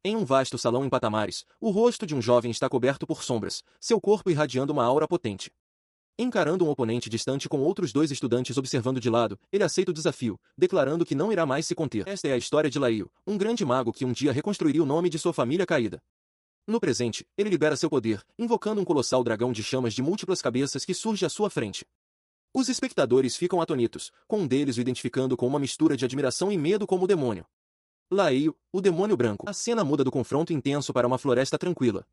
Em um vasto salão em patamares, o rosto de um jovem está coberto por sombras, seu corpo irradiando uma aura potente. Encarando um oponente distante com outros dois estudantes observando de lado, ele aceita o desafio, declarando que não irá mais se conter. Esta é a história de Laio, um grande mago que um dia reconstruiria o nome de sua família caída. No presente, ele libera seu poder, invocando um colossal dragão de chamas de múltiplas cabeças que surge à sua frente. Os espectadores ficam atonitos, com um deles o identificando com uma mistura de admiração e medo como o demônio. Laio, o demônio branco. A cena muda do confronto intenso para uma floresta tranquila.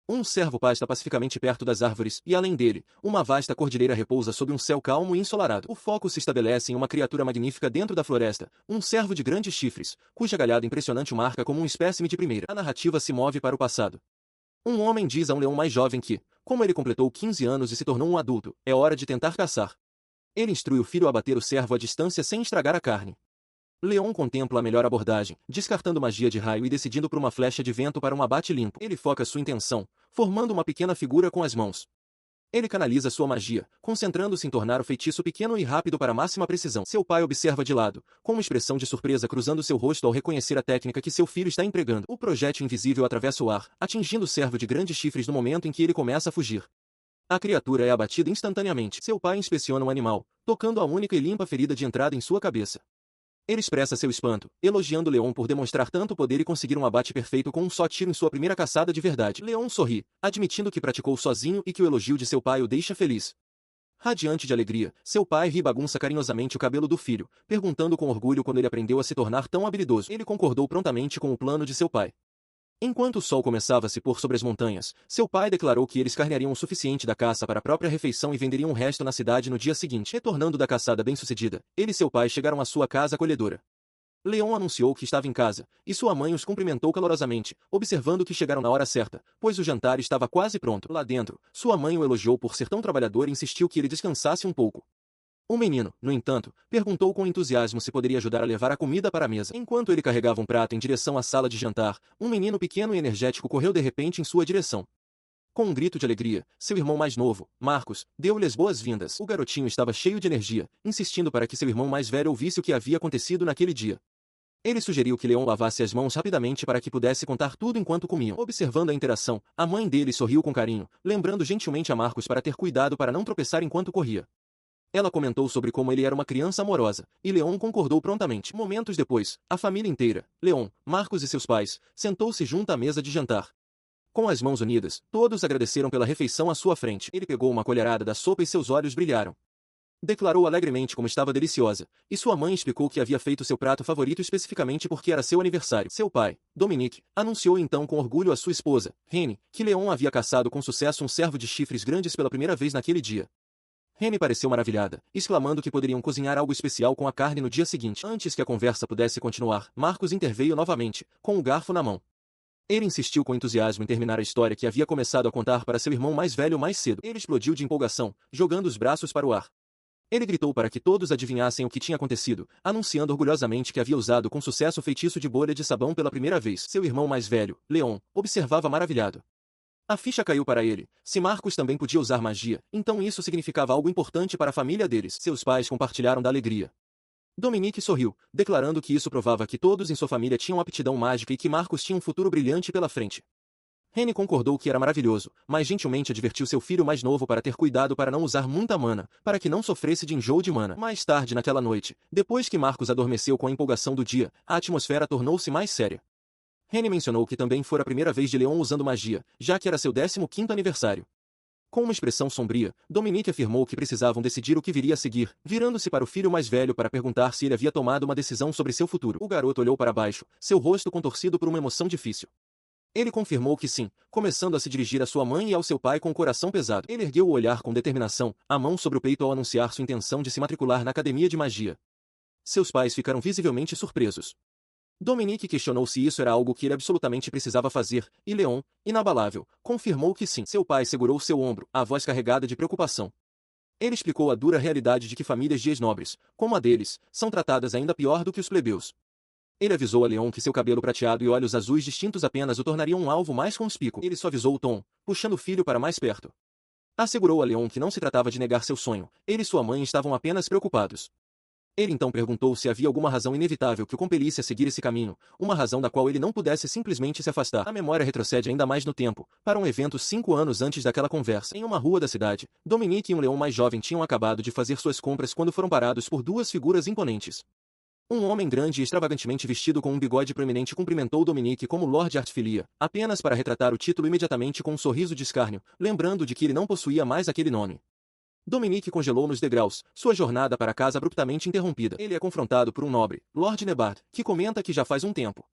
Um cervo pasta pacificamente perto das árvores e, além dele, uma vasta cordilheira repousa sob um céu calmo e ensolarado. O foco se estabelece em uma criatura magnífica dentro da floresta, um cervo de grandes chifres, cuja galhada impressionante o marca como um espécime de primeira. A narrativa se move para o passado. Um homem diz a um leão mais jovem que, como ele completou 15 anos e se tornou um adulto, é hora de tentar caçar. Ele instrui o filho a bater o cervo à distância sem estragar a carne. Leon contempla a melhor abordagem, descartando magia de raio e decidindo por uma flecha de vento para um abate limpo. Ele foca sua intenção, formando uma pequena figura com as mãos. Ele canaliza sua magia, concentrando-se em tornar o feitiço pequeno e rápido para máxima precisão. Seu pai observa de lado, com uma expressão de surpresa cruzando seu rosto ao reconhecer a técnica que seu filho está empregando. O projétil invisível atravessa o ar, atingindo o cervo de grandes chifres no momento em que ele começa a fugir. A criatura é abatida instantaneamente. Seu pai inspeciona o animal, tocando a única e limpa ferida de entrada em sua cabeça. Ele expressa seu espanto, elogiando Leon por demonstrar tanto poder e conseguir um abate perfeito com um só tiro em sua primeira caçada de verdade. Leon sorri, admitindo que praticou sozinho e que o elogio de seu pai o deixa feliz. Radiante de alegria, seu pai ri e bagunça carinhosamente o cabelo do filho, perguntando com orgulho quando ele aprendeu a se tornar tão habilidoso. Ele concordou prontamente com o plano de seu pai. Enquanto o sol começava a se pôr sobre as montanhas, seu pai declarou que eles carneariam o suficiente da caça para a própria refeição e venderiam o resto na cidade no dia seguinte. Retornando da caçada bem-sucedida, ele e seu pai chegaram à sua casa acolhedora. Leon anunciou que estava em casa, e sua mãe os cumprimentou calorosamente, observando que chegaram na hora certa, pois o jantar estava quase pronto. Lá dentro, sua mãe o elogiou por ser tão trabalhador e insistiu que ele descansasse um pouco. O menino, no entanto, perguntou com entusiasmo se poderia ajudar a levar a comida para a mesa. Enquanto ele carregava um prato em direção à sala de jantar, um menino pequeno e energético correu de repente em sua direção. Com um grito de alegria, seu irmão mais novo, Marcos, deu-lhe as boas-vindas. O garotinho estava cheio de energia, insistindo para que seu irmão mais velho ouvisse o que havia acontecido naquele dia. Ele sugeriu que Leon lavasse as mãos rapidamente para que pudesse contar tudo enquanto comiam. Observando a interação, a mãe dele sorriu com carinho, lembrando gentilmente a Marcos para ter cuidado para não tropeçar enquanto corria. Ela comentou sobre como ele era uma criança amorosa, e Leon concordou prontamente. Momentos depois, a família inteira, Leon, Marcos e seus pais, sentou-se junto à mesa de jantar. Com as mãos unidas, todos agradeceram pela refeição à sua frente. Ele pegou uma colherada da sopa e seus olhos brilharam. Declarou alegremente como estava deliciosa, e sua mãe explicou que havia feito seu prato favorito especificamente porque era seu aniversário. Seu pai, Dominique, anunciou então com orgulho à sua esposa, Rene, que Leon havia caçado com sucesso um cervo de chifres grandes pela primeira vez naquele dia. Rene pareceu maravilhada, exclamando que poderiam cozinhar algo especial com a carne no dia seguinte. Antes que a conversa pudesse continuar, Marcos interveio novamente, com o garfo na mão. Ele insistiu com entusiasmo em terminar a história que havia começado a contar para seu irmão mais velho mais cedo. Ele explodiu de empolgação, jogando os braços para o ar. Ele gritou para que todos adivinhassem o que tinha acontecido, anunciando orgulhosamente que havia usado com sucesso o feitiço de bolha de sabão pela primeira vez. Seu irmão mais velho, Leon, observava maravilhado. A ficha caiu para ele. Se Marcos também podia usar magia, então isso significava algo importante para a família deles. Seus pais compartilharam da alegria. Dominique sorriu, declarando que isso provava que todos em sua família tinham aptidão mágica e que Marcos tinha um futuro brilhante pela frente. Rene concordou que era maravilhoso, mas gentilmente advertiu seu filho mais novo para ter cuidado para não usar muita mana, para que não sofresse de enjoo de mana. Mais tarde naquela noite, depois que Marcos adormeceu com a empolgação do dia, a atmosfera tornou-se mais séria. Rene mencionou que também fora a primeira vez de Leon usando magia, já que era seu 15º aniversário. Com uma expressão sombria, Dominique afirmou que precisavam decidir o que viria a seguir, virando-se para o filho mais velho para perguntar se ele havia tomado uma decisão sobre seu futuro. O garoto olhou para baixo, seu rosto contorcido por uma emoção difícil. Ele confirmou que sim, começando a se dirigir à sua mãe e ao seu pai com o coração pesado. Ele ergueu o olhar com determinação, a mão sobre o peito ao anunciar sua intenção de se matricular na academia de magia. Seus pais ficaram visivelmente surpresos. Dominique questionou se isso era algo que ele absolutamente precisava fazer, e Leon, inabalável, confirmou que sim. Seu pai segurou seu ombro, a voz carregada de preocupação. Ele explicou a dura realidade de que famílias de ex-nobres, como a deles, são tratadas ainda pior do que os plebeus. Ele avisou a Leon que seu cabelo prateado e olhos azuis distintos apenas o tornariam um alvo mais conspícuo. Ele suavizou o tom, puxando o filho para mais perto. Assegurou a Leon que não se tratava de negar seu sonho, ele e sua mãe estavam apenas preocupados. Ele então perguntou se havia alguma razão inevitável que o compelisse a seguir esse caminho, uma razão da qual ele não pudesse simplesmente se afastar. A memória retrocede ainda mais no tempo, para um evento 5 anos antes daquela conversa. Em uma rua da cidade, Dominique e um leão mais jovem tinham acabado de fazer suas compras quando foram parados por duas figuras imponentes. Um homem grande e extravagantemente vestido com um bigode proeminente cumprimentou Dominique como Lord Artfilia, apenas para retratar o título imediatamente com um sorriso de escárnio, lembrando de que ele não possuía mais aquele nome. Dominique congelou nos degraus, sua jornada para casa abruptamente interrompida. Ele é confrontado por um nobre, Lord Nebard, que comenta que já faz um tempo.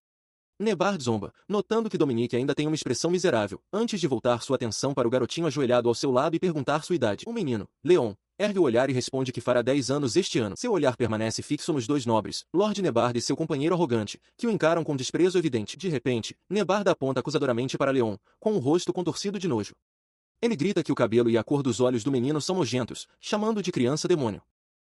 Nebard zomba, notando que Dominique ainda tem uma expressão miserável, antes de voltar sua atenção para o garotinho ajoelhado ao seu lado e perguntar sua idade. O menino, Leon, ergue o olhar e responde que fará 10 anos este ano. Seu olhar permanece fixo nos dois nobres, Lord Nebard e seu companheiro arrogante, que o encaram com desprezo evidente. De repente, Nebard aponta acusadoramente para Leon, com o rosto contorcido de nojo. Ele grita que o cabelo e a cor dos olhos do menino são nojentos, chamando de criança demônio.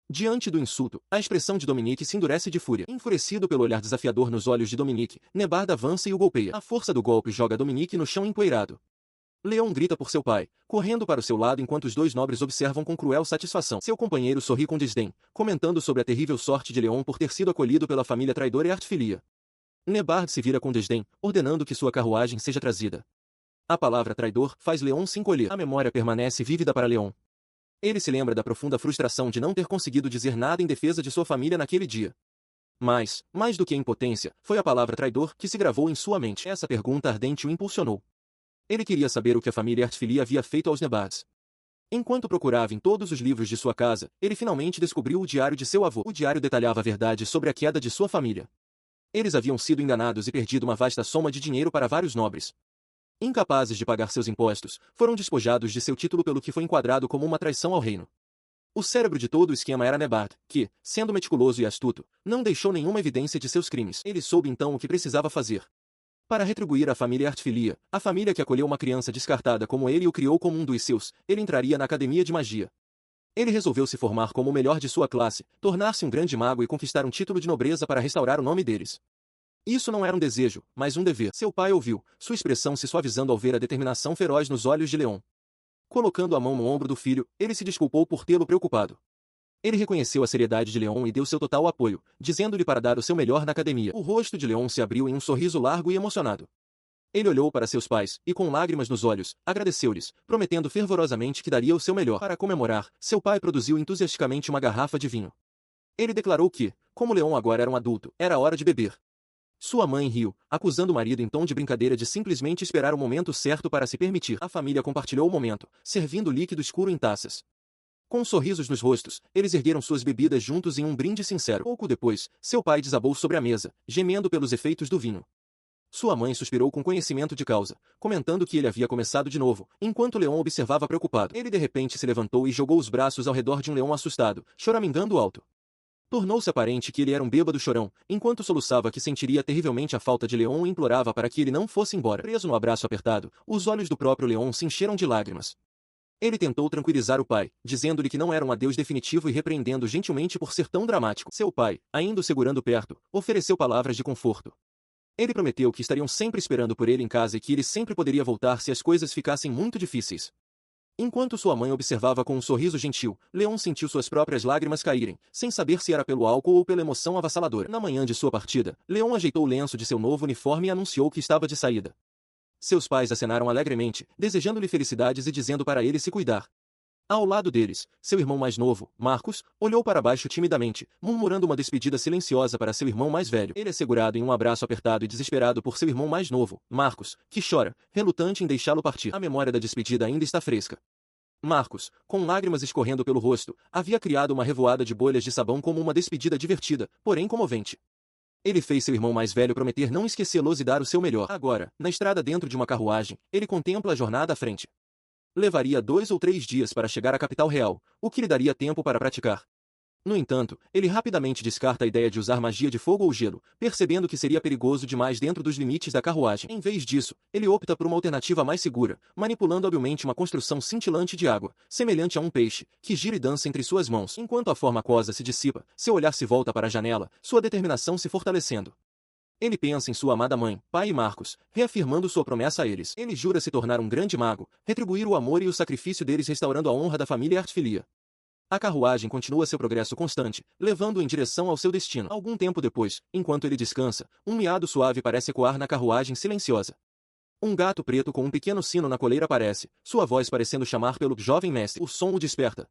Diante do insulto, a expressão de Dominique se endurece de fúria. Enfurecido pelo olhar desafiador nos olhos de Dominique, Nebard avança e o golpeia. A força do golpe joga Dominique no chão empoeirado. Leon grita por seu pai, correndo para o seu lado enquanto os dois nobres observam com cruel satisfação. Seu companheiro sorri com desdém, comentando sobre a terrível sorte de Leon por ter sido acolhido pela família traidora e Artfilia. Nebard se vira com desdém, ordenando que sua carruagem seja trazida. A palavra traidor faz Leon se encolher. A memória permanece vívida para Leon. Ele se lembra da profunda frustração de não ter conseguido dizer nada em defesa de sua família naquele dia. Mas, mais do que a impotência, foi a palavra traidor que se gravou em sua mente. Essa pergunta ardente o impulsionou. Ele queria saber o que a família Artfilia havia feito aos Nebards. Enquanto procurava em todos os livros de sua casa, ele finalmente descobriu o diário de seu avô. O diário detalhava a verdade sobre a queda de sua família. Eles haviam sido enganados e perdido uma vasta soma de dinheiro para vários nobres. Incapazes de pagar seus impostos, foram despojados de seu título pelo que foi enquadrado como uma traição ao reino. O cérebro de todo o esquema era Nebard, que, sendo meticuloso e astuto, não deixou nenhuma evidência de seus crimes. Ele soube então o que precisava fazer. Para retribuir a família Artfilia, a família que acolheu uma criança descartada como ele e o criou como um dos seus, ele entraria na academia de magia. Ele resolveu se formar como o melhor de sua classe, tornar-se um grande mago e conquistar um título de nobreza para restaurar o nome deles. Isso não era um desejo, mas um dever. Seu pai ouviu, sua expressão se suavizando ao ver a determinação feroz nos olhos de Leon. Colocando a mão no ombro do filho, ele se desculpou por tê-lo preocupado. Ele reconheceu a seriedade de Leon e deu seu total apoio, dizendo-lhe para dar o seu melhor na academia. O rosto de Leon se abriu em um sorriso largo e emocionado. Ele olhou para seus pais, e com lágrimas nos olhos, agradeceu-lhes, prometendo fervorosamente que daria o seu melhor. Para comemorar, seu pai produziu entusiasticamente uma garrafa de vinho. Ele declarou que, como Leon agora era um adulto, era hora de beber. Sua mãe riu, acusando o marido em tom de brincadeira de simplesmente esperar o momento certo para se permitir. A família compartilhou o momento, servindo líquido escuro em taças. Com sorrisos nos rostos, eles ergueram suas bebidas juntos em um brinde sincero. Pouco depois, seu pai desabou sobre a mesa, gemendo pelos efeitos do vinho. Sua mãe suspirou com conhecimento de causa, comentando que ele havia começado de novo, enquanto Leon observava preocupado. Ele de repente se levantou e jogou os braços ao redor de um leão assustado, choramingando alto. Tornou-se aparente que ele era um bêbado chorão, enquanto soluçava que sentiria terrivelmente a falta de Leon e implorava para que ele não fosse embora. Preso no abraço apertado, os olhos do próprio Leon se encheram de lágrimas. Ele tentou tranquilizar o pai, dizendo-lhe que não era um adeus definitivo e repreendendo gentilmente por ser tão dramático. Seu pai, ainda o segurando perto, ofereceu palavras de conforto. Ele prometeu que estariam sempre esperando por ele em casa e que ele sempre poderia voltar se as coisas ficassem muito difíceis. Enquanto sua mãe observava com um sorriso gentil, Leon sentiu suas próprias lágrimas caírem, sem saber se era pelo álcool ou pela emoção avassaladora. Na manhã de sua partida, Leon ajeitou o lenço de seu novo uniforme e anunciou que estava de saída. Seus pais acenaram alegremente, desejando-lhe felicidades e dizendo para ele se cuidar. Ao lado deles, seu irmão mais novo, Marcos, olhou para baixo timidamente, murmurando uma despedida silenciosa para seu irmão mais velho. Ele é segurado em um abraço apertado e desesperado por seu irmão mais novo, Marcos, que chora, relutante em deixá-lo partir. A memória da despedida ainda está fresca. Marcos, com lágrimas escorrendo pelo rosto, havia criado uma revoada de bolhas de sabão como uma despedida divertida, porém comovente. Ele fez seu irmão mais velho prometer não esquecê-los e dar o seu melhor. Agora, na estrada dentro de uma carruagem, ele contempla a jornada à frente. Levaria 2 ou 3 dias para chegar à capital real, o que lhe daria tempo para praticar. No entanto, ele rapidamente descarta a ideia de usar magia de fogo ou gelo, percebendo que seria perigoso demais dentro dos limites da carruagem. Em vez disso, ele opta por uma alternativa mais segura, manipulando habilmente uma construção cintilante de água, semelhante a um peixe, que gira e dança entre suas mãos. Enquanto a forma aquosa se dissipa, seu olhar se volta para a janela, sua determinação se fortalecendo. Ele pensa em sua amada mãe, pai e Marcos, reafirmando sua promessa a eles. Ele jura se tornar um grande mago, retribuir o amor e o sacrifício deles restaurando a honra da família Artfilia. A carruagem continua seu progresso constante, levando-o em direção ao seu destino. Algum tempo depois, enquanto ele descansa, um miado suave parece ecoar na carruagem silenciosa. Um gato preto com um pequeno sino na coleira aparece, sua voz parecendo chamar pelo jovem mestre. O som o desperta.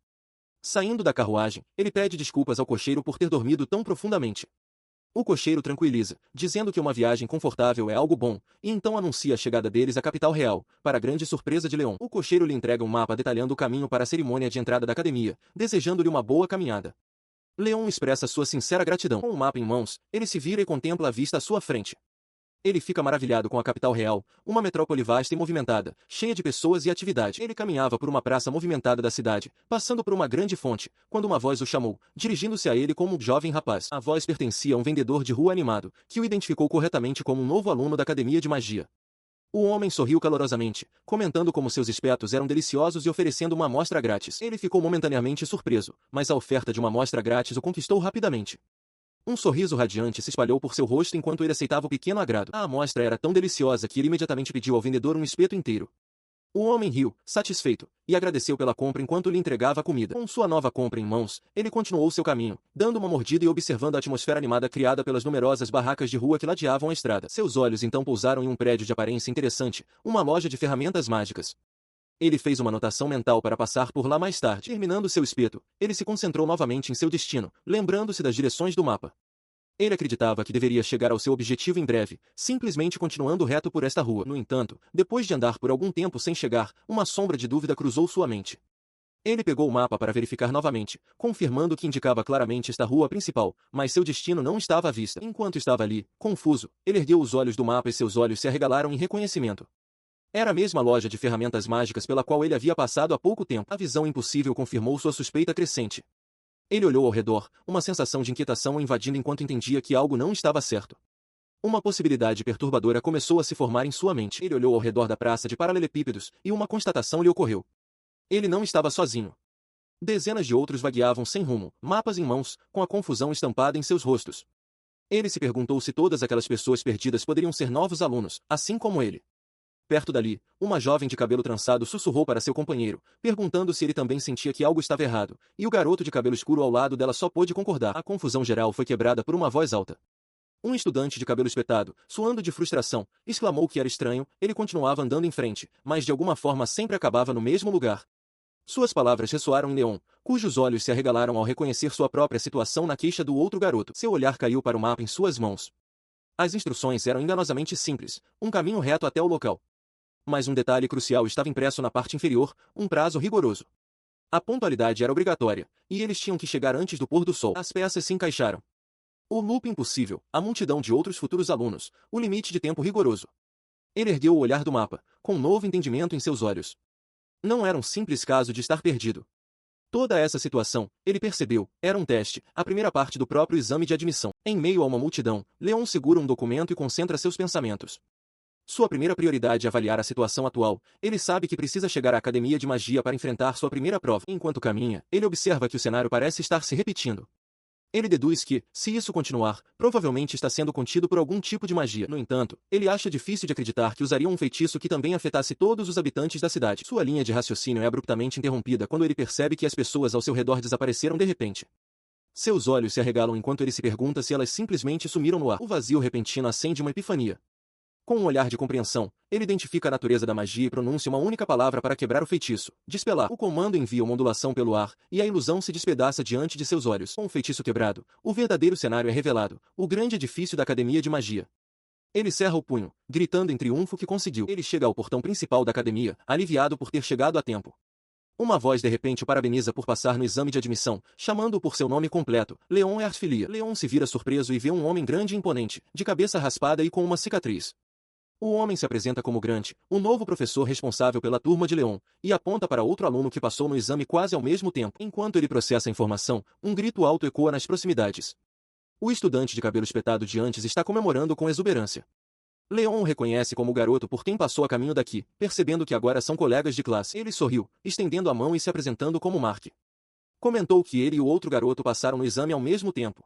Saindo da carruagem, ele pede desculpas ao cocheiro por ter dormido tão profundamente. O cocheiro tranquiliza, dizendo que uma viagem confortável é algo bom, e então anuncia a chegada deles à capital real, para a grande surpresa de Leon. O cocheiro lhe entrega um mapa detalhando o caminho para a cerimônia de entrada da academia, desejando-lhe uma boa caminhada. Leon expressa sua sincera gratidão. Com o mapa em mãos, ele se vira e contempla a vista à sua frente. Ele fica maravilhado com a capital real, uma metrópole vasta e movimentada, cheia de pessoas e atividade. Ele caminhava por uma praça movimentada da cidade, passando por uma grande fonte, quando uma voz o chamou, dirigindo-se a ele como um jovem rapaz. A voz pertencia a um vendedor de rua animado, que o identificou corretamente como um novo aluno da Academia de Magia. O homem sorriu calorosamente, comentando como seus espetos eram deliciosos e oferecendo uma amostra grátis. Ele ficou momentaneamente surpreso, mas a oferta de uma amostra grátis o conquistou rapidamente. Um sorriso radiante se espalhou por seu rosto enquanto ele aceitava o pequeno agrado. A amostra era tão deliciosa que ele imediatamente pediu ao vendedor um espeto inteiro. O homem riu, satisfeito, e agradeceu pela compra enquanto lhe entregava a comida. Com sua nova compra em mãos, ele continuou seu caminho, dando uma mordida e observando a atmosfera animada criada pelas numerosas barracas de rua que ladeavam a estrada. Seus olhos então pousaram em um prédio de aparência interessante, uma loja de ferramentas mágicas. Ele fez uma anotação mental para passar por lá mais tarde. Terminando seu espeto, ele se concentrou novamente em seu destino, lembrando-se das direções do mapa. Ele acreditava que deveria chegar ao seu objetivo em breve, simplesmente continuando reto por esta rua. No entanto, depois de andar por algum tempo sem chegar, uma sombra de dúvida cruzou sua mente. Ele pegou o mapa para verificar novamente, confirmando que indicava claramente esta rua principal, mas seu destino não estava à vista. Enquanto estava ali, confuso, ele ergueu os olhos do mapa e seus olhos se arregalaram em reconhecimento. Era a mesma loja de ferramentas mágicas pela qual ele havia passado há pouco tempo. A visão impossível confirmou sua suspeita crescente. Ele olhou ao redor, uma sensação de inquietação o invadindo enquanto entendia que algo não estava certo. Uma possibilidade perturbadora começou a se formar em sua mente. Ele olhou ao redor da praça de paralelepípedos, e uma constatação lhe ocorreu. Ele não estava sozinho. Dezenas de outros vagueavam sem rumo, mapas em mãos, com a confusão estampada em seus rostos. Ele se perguntou se todas aquelas pessoas perdidas poderiam ser novos alunos, assim como ele. Perto dali, uma jovem de cabelo trançado sussurrou para seu companheiro, perguntando se ele também sentia que algo estava errado, e o garoto de cabelo escuro ao lado dela só pôde concordar. A confusão geral foi quebrada por uma voz alta. Um estudante de cabelo espetado, suando de frustração, exclamou que era estranho. Ele continuava andando em frente, mas de alguma forma sempre acabava no mesmo lugar. Suas palavras ressoaram em Leon, cujos olhos se arregalaram ao reconhecer sua própria situação na queixa do outro garoto. Seu olhar caiu para o mapa em suas mãos. As instruções eram enganosamente simples, um caminho reto até o local. Mas um detalhe crucial estava impresso na parte inferior, um prazo rigoroso. A pontualidade era obrigatória, e eles tinham que chegar antes do pôr do sol. As peças se encaixaram. O loop impossível, a multidão de outros futuros alunos, o limite de tempo rigoroso. Ele ergueu o olhar do mapa, com um novo entendimento em seus olhos. Não era um simples caso de estar perdido. Toda essa situação, ele percebeu, era um teste, a primeira parte do próprio exame de admissão. Em meio a uma multidão, Leon segura um documento e concentra seus pensamentos. Sua primeira prioridade é avaliar a situação atual. Ele sabe que precisa chegar à Academia de Magia para enfrentar sua primeira prova. Enquanto caminha, ele observa que o cenário parece estar se repetindo. Ele deduz que, se isso continuar, provavelmente está sendo contido por algum tipo de magia. No entanto, ele acha difícil de acreditar que usariam um feitiço que também afetasse todos os habitantes da cidade. Sua linha de raciocínio é abruptamente interrompida quando ele percebe que as pessoas ao seu redor desapareceram de repente. Seus olhos se arregalam enquanto ele se pergunta se elas simplesmente sumiram no ar. O vazio repentino acende uma epifania. Com um olhar de compreensão, ele identifica a natureza da magia e pronuncia uma única palavra para quebrar o feitiço. Despelar. O comando envia uma ondulação pelo ar, e a ilusão se despedaça diante de seus olhos. Com o feitiço quebrado, o verdadeiro cenário é revelado, o grande edifício da Academia de Magia. Ele cerra o punho, gritando em triunfo que conseguiu. Ele chega ao portão principal da academia, aliviado por ter chegado a tempo. Uma voz de repente o parabeniza por passar no exame de admissão, chamando-o por seu nome completo, Leon Ertfilia. Leon se vira surpreso e vê um homem grande e imponente, de cabeça raspada e com uma cicatriz. O homem se apresenta como Grant, o novo professor responsável pela turma de Leon, e aponta para outro aluno que passou no exame quase ao mesmo tempo. Enquanto ele processa a informação, um grito alto ecoa nas proximidades. O estudante de cabelo espetado de antes está comemorando com exuberância. Leon o reconhece como o garoto por quem passou a caminho daqui, percebendo que agora são colegas de classe. Ele sorriu, estendendo a mão e se apresentando como Mark. Comentou que ele e o outro garoto passaram no exame ao mesmo tempo.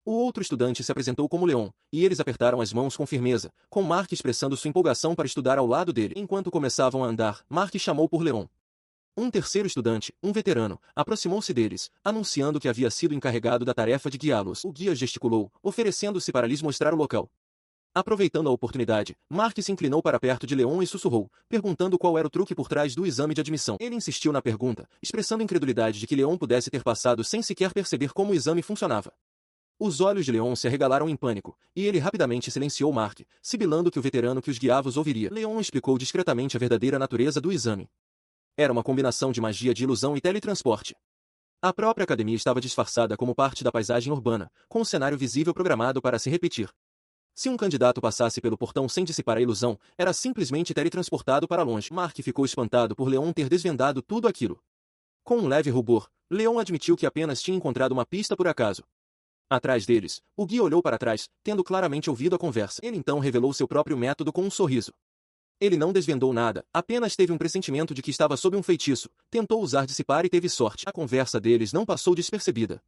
O outro estudante se apresentou como Leon, e eles apertaram as mãos com firmeza, com Mark expressando sua empolgação para estudar ao lado dele. Enquanto começavam a andar, Mark chamou por Leon. Um terceiro estudante, um veterano, aproximou-se deles, anunciando que havia sido encarregado da tarefa de guiá-los. O guia gesticulou, oferecendo-se para lhes mostrar o local. Aproveitando a oportunidade, Mark se inclinou para perto de Leon e sussurrou, perguntando qual era o truque por trás do exame de admissão. Ele insistiu na pergunta, expressando incredulidade de que Leon pudesse ter passado sem sequer perceber como o exame funcionava. Os olhos de Leon se arregalaram em pânico, e ele rapidamente silenciou Mark, sibilando que o veterano que os guiava os ouviria. Leon explicou discretamente a verdadeira natureza do exame. Era uma combinação de magia de ilusão e teletransporte. A própria academia estava disfarçada como parte da paisagem urbana, com um cenário visível programado para se repetir. Se um candidato passasse pelo portão sem dissipar a ilusão, era simplesmente teletransportado para longe. Mark ficou espantado por Leon ter desvendado tudo aquilo. Com um leve rubor, Leon admitiu que apenas tinha encontrado uma pista por acaso. Atrás deles, o guia olhou para trás, tendo claramente ouvido a conversa. Ele então revelou seu próprio método com um sorriso. Ele não desvendou nada, apenas teve um pressentimento de que estava sob um feitiço, tentou usar dissipar e teve sorte. A conversa deles não passou despercebida.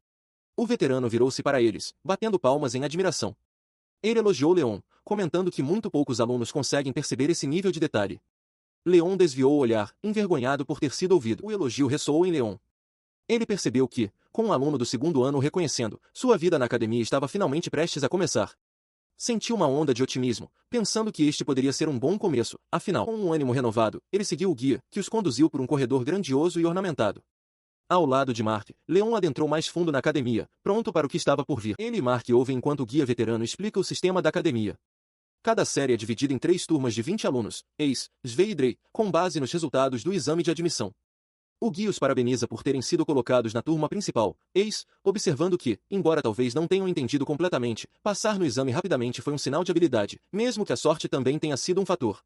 O veterano virou-se para eles, batendo palmas em admiração. Ele elogiou Leon, comentando que muito poucos alunos conseguem perceber esse nível de detalhe. Leon desviou o olhar, envergonhado por ter sido ouvido. O elogio ressoou em Leon. Ele percebeu que, com um aluno do segundo ano o reconhecendo, sua vida na academia estava finalmente prestes a começar. Sentiu uma onda de otimismo, pensando que este poderia ser um bom começo. Afinal, com um ânimo renovado, ele seguiu o guia, que os conduziu por um corredor grandioso e ornamentado. Ao lado de Mark, Leon adentrou mais fundo na academia, pronto para o que estava por vir. Ele e Mark ouvem enquanto o guia veterano explica o sistema da academia. Cada série é dividida em 3 turmas de 20 alunos, Ace, Svei e Drey, com base nos resultados do exame de admissão. O guia os parabeniza por terem sido colocados na turma principal, Ace, observando que, embora talvez não tenham entendido completamente, passar no exame rapidamente foi um sinal de habilidade, mesmo que a sorte também tenha sido um fator.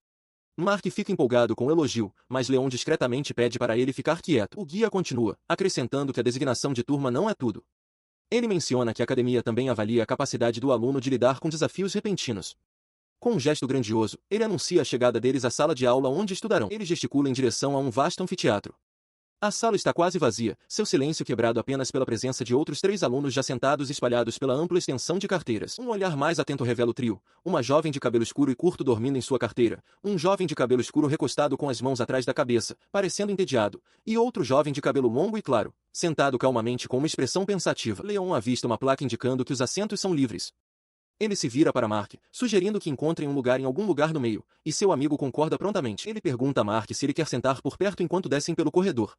Mark fica empolgado com o elogio, mas Leon discretamente pede para ele ficar quieto. O guia continua, acrescentando que a designação de turma não é tudo. Ele menciona que a academia também avalia a capacidade do aluno de lidar com desafios repentinos. Com um gesto grandioso, ele anuncia a chegada deles à sala de aula onde estudarão. Ele gesticula em direção a um vasto anfiteatro. A sala está quase vazia, seu silêncio quebrado apenas pela presença de outros 3 alunos já sentados espalhados pela ampla extensão de carteiras. Um olhar mais atento revela o trio, uma jovem de cabelo escuro e curto dormindo em sua carteira, um jovem de cabelo escuro recostado com as mãos atrás da cabeça, parecendo entediado, e outro jovem de cabelo longo e claro, sentado calmamente com uma expressão pensativa. Leon avista uma placa indicando que os assentos são livres. Ele se vira para Mark, sugerindo que encontrem um lugar em algum lugar no meio, e seu amigo concorda prontamente. Ele pergunta a Mark se ele quer sentar por perto enquanto descem pelo corredor.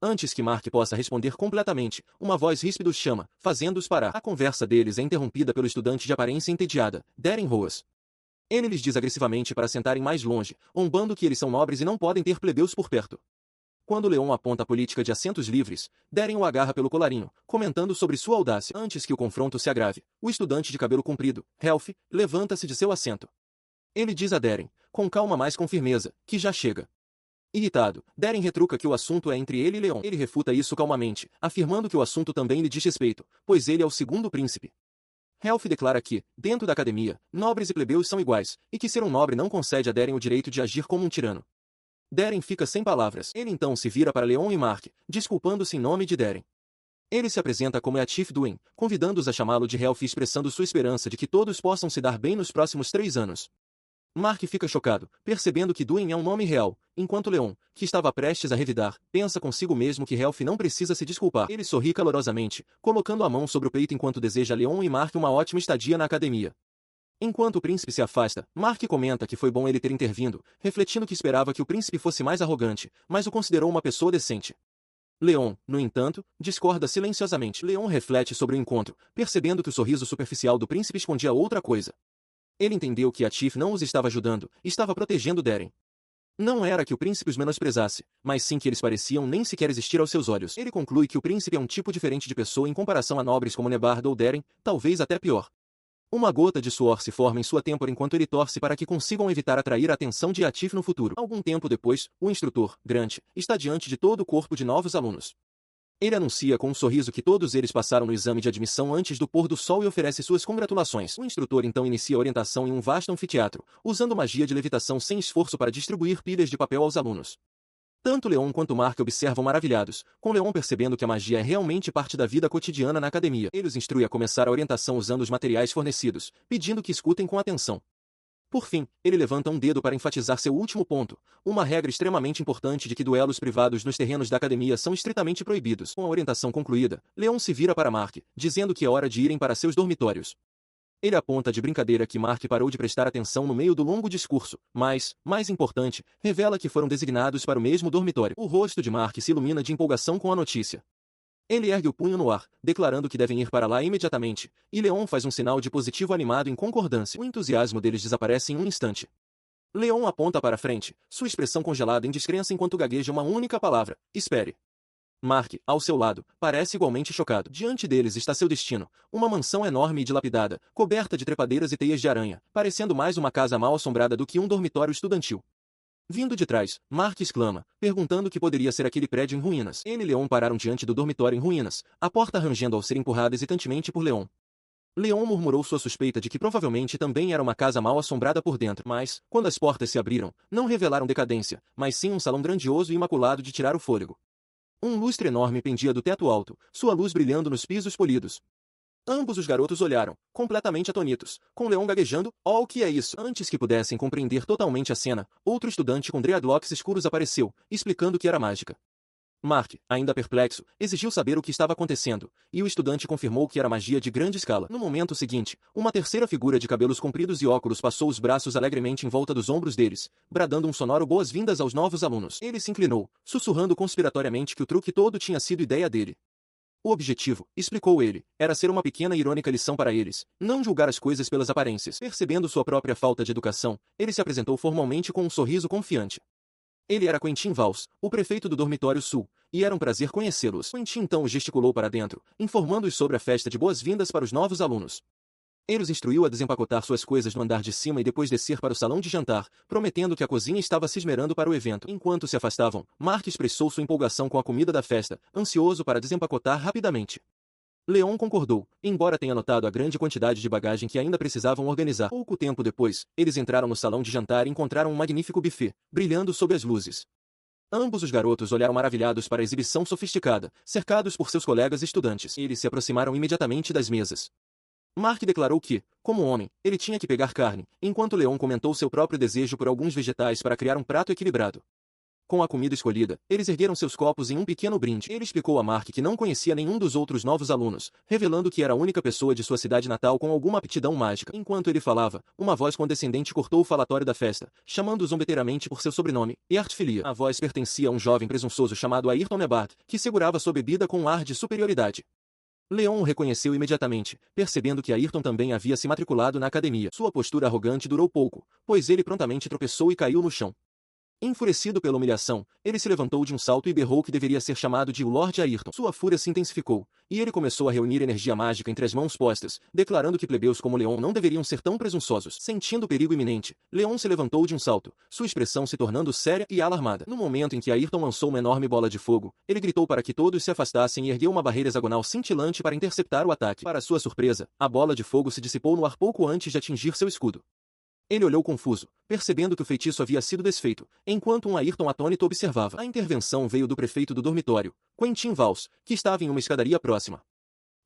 Antes que Mark possa responder completamente, uma voz ríspida os chama, fazendo-os parar. A conversa deles é interrompida pelo estudante de aparência entediada, Darren Roas. Ele lhes diz agressivamente para sentarem mais longe, zombando que eles são nobres e não podem ter plebeus por perto. Quando Leon aponta a política de assentos livres, Darren o agarra pelo colarinho, comentando sobre sua audácia. Antes que o confronto se agrave, o estudante de cabelo comprido, Ralph, levanta-se de seu assento. Ele diz a Darren, com calma mas com firmeza, que já chega. Irritado, Darren retruca que o assunto é entre ele e Leon. Ele refuta isso calmamente, afirmando que o assunto também lhe diz respeito, pois ele é o segundo príncipe. Ralph declara que, dentro da academia, nobres e plebeus são iguais, e que ser um nobre não concede a Darren o direito de agir como um tirano. Darren fica sem palavras. Ele então se vira para Leon e Mark, desculpando-se em nome de Darren. Ele se apresenta como Chief Dwayne, convidando-os a chamá-lo de Ralph e expressando sua esperança de que todos possam se dar bem nos próximos 3 anos. Mark fica chocado, percebendo que Dwayne é um nome real, enquanto Leon, que estava prestes a revidar, pensa consigo mesmo que Ralph não precisa se desculpar. Ele sorri calorosamente, colocando a mão sobre o peito enquanto deseja a Leon e Mark uma ótima estadia na academia. Enquanto o príncipe se afasta, Mark comenta que foi bom ele ter intervindo, refletindo que esperava que o príncipe fosse mais arrogante, mas o considerou uma pessoa decente. Leon, no entanto, discorda silenciosamente. Leon reflete sobre o encontro, percebendo que o sorriso superficial do príncipe escondia outra coisa. Ele entendeu que a Tiff não os estava ajudando, estava protegendo Darren. Não era que o príncipe os menosprezasse, mas sim que eles pareciam nem sequer existir aos seus olhos. Ele conclui que o príncipe é um tipo diferente de pessoa em comparação a nobres como Nebarda ou Darren, talvez até pior. Uma gota de suor se forma em sua têmpora enquanto ele torce para que consigam evitar atrair a atenção de Atif no futuro. Algum tempo depois, o instrutor, Grant, está diante de todo o corpo de novos alunos. Ele anuncia com um sorriso que todos eles passaram no exame de admissão antes do pôr do sol e oferece suas congratulações. O instrutor então inicia a orientação em um vasto anfiteatro, usando magia de levitação sem esforço para distribuir pilhas de papel aos alunos. Tanto Leon quanto Mark observam maravilhados, com Leon percebendo que a magia é realmente parte da vida cotidiana na academia. Ele os instrui a começar a orientação usando os materiais fornecidos, pedindo que escutem com atenção. Por fim, ele levanta um dedo para enfatizar seu último ponto, uma regra extremamente importante de que duelos privados nos terrenos da academia são estritamente proibidos. Com a orientação concluída, Leon se vira para Mark, dizendo que é hora de irem para seus dormitórios. Ele aponta de brincadeira que Mark parou de prestar atenção no meio do longo discurso, mas, mais importante, revela que foram designados para o mesmo dormitório. O rosto de Mark se ilumina de empolgação com a notícia. Ele ergue o punho no ar, declarando que devem ir para lá imediatamente, e Leon faz um sinal de positivo animado em concordância. O entusiasmo deles desaparece em um instante. Leon aponta para frente, sua expressão congelada em descrença enquanto gagueja uma única palavra: espere. Mark, ao seu lado, parece igualmente chocado. Diante deles está seu destino, uma mansão enorme e dilapidada, coberta de trepadeiras e teias de aranha, parecendo mais uma casa mal assombrada do que um dormitório estudantil. Vindo de trás, Mark exclama, perguntando o que poderia ser aquele prédio em ruínas. Ele e Leon pararam diante do dormitório em ruínas, a porta rangendo ao ser empurrada hesitantemente por Leon. Leon murmurou sua suspeita de que provavelmente também era uma casa mal assombrada por dentro, mas, quando as portas se abriram, não revelaram decadência, mas sim um salão grandioso e imaculado de tirar o fôlego. Um lustre enorme pendia do teto alto, sua luz brilhando nos pisos polidos. Ambos os garotos olharam, completamente atônitos, com Leon gaguejando: "Oh, o que é isso?" Antes que pudessem compreender totalmente a cena, outro estudante com dreadlocks escuros apareceu, explicando que era mágica. Mark, ainda perplexo, exigiu saber o que estava acontecendo, e o estudante confirmou que era magia de grande escala. No momento seguinte, uma terceira figura de cabelos compridos e óculos passou os braços alegremente em volta dos ombros deles, bradando um sonoro boas-vindas aos novos alunos. Ele se inclinou, sussurrando conspiratoriamente que o truque todo tinha sido ideia dele. O objetivo, explicou ele, era ser uma pequena e irônica lição para eles, não julgar as coisas pelas aparências. Percebendo sua própria falta de educação, ele se apresentou formalmente com um sorriso confiante. Ele era Quentin Vals, o prefeito do dormitório sul, e era um prazer conhecê-los. Quentin então o gesticulou para dentro, informando-os sobre a festa de boas-vindas para os novos alunos. Ele os instruiu a desempacotar suas coisas no andar de cima e depois descer para o salão de jantar, prometendo que a cozinha estava se esmerando para o evento. Enquanto se afastavam, Mark expressou sua empolgação com a comida da festa, ansioso para desempacotar rapidamente. Leon concordou, embora tenha notado a grande quantidade de bagagem que ainda precisavam organizar. Pouco tempo depois, eles entraram no salão de jantar e encontraram um magnífico buffet, brilhando sob as luzes. Ambos os garotos olharam maravilhados para a exibição sofisticada, cercados por seus colegas estudantes. Eles se aproximaram imediatamente das mesas. Mark declarou que, como homem, ele tinha que pegar carne, enquanto Leon comentou seu próprio desejo por alguns vegetais para criar um prato equilibrado. Com a comida escolhida, eles ergueram seus copos em um pequeno brinde. Ele explicou a Mark que não conhecia nenhum dos outros novos alunos, revelando que era a única pessoa de sua cidade natal com alguma aptidão mágica. Enquanto ele falava, uma voz condescendente cortou o falatório da festa, chamando-os zombeteiramente por seu sobrenome, Eartfilia. A voz pertencia a um jovem presunçoso chamado Ayrton Nebat, que segurava sua bebida com um ar de superioridade. Leon o reconheceu imediatamente, percebendo que Ayrton também havia se matriculado na academia. Sua postura arrogante durou pouco, pois ele prontamente tropeçou e caiu no chão. Enfurecido pela humilhação, ele se levantou de um salto e berrou que deveria ser chamado de o Lord Ayrton. Sua fúria se intensificou, e ele começou a reunir energia mágica entre as mãos postas, declarando que plebeus como Leon não deveriam ser tão presunçosos. Sentindo o perigo iminente, Leon se levantou de um salto, sua expressão se tornando séria e alarmada. No momento em que Ayrton lançou uma enorme bola de fogo, ele gritou para que todos se afastassem e ergueu uma barreira hexagonal cintilante para interceptar o ataque. Para sua surpresa, a bola de fogo se dissipou no ar pouco antes de atingir seu escudo. Ele olhou confuso, percebendo que o feitiço havia sido desfeito, enquanto um Ayrton atônito observava. A intervenção veio do prefeito do dormitório, Quentin Vals, que estava em uma escadaria próxima.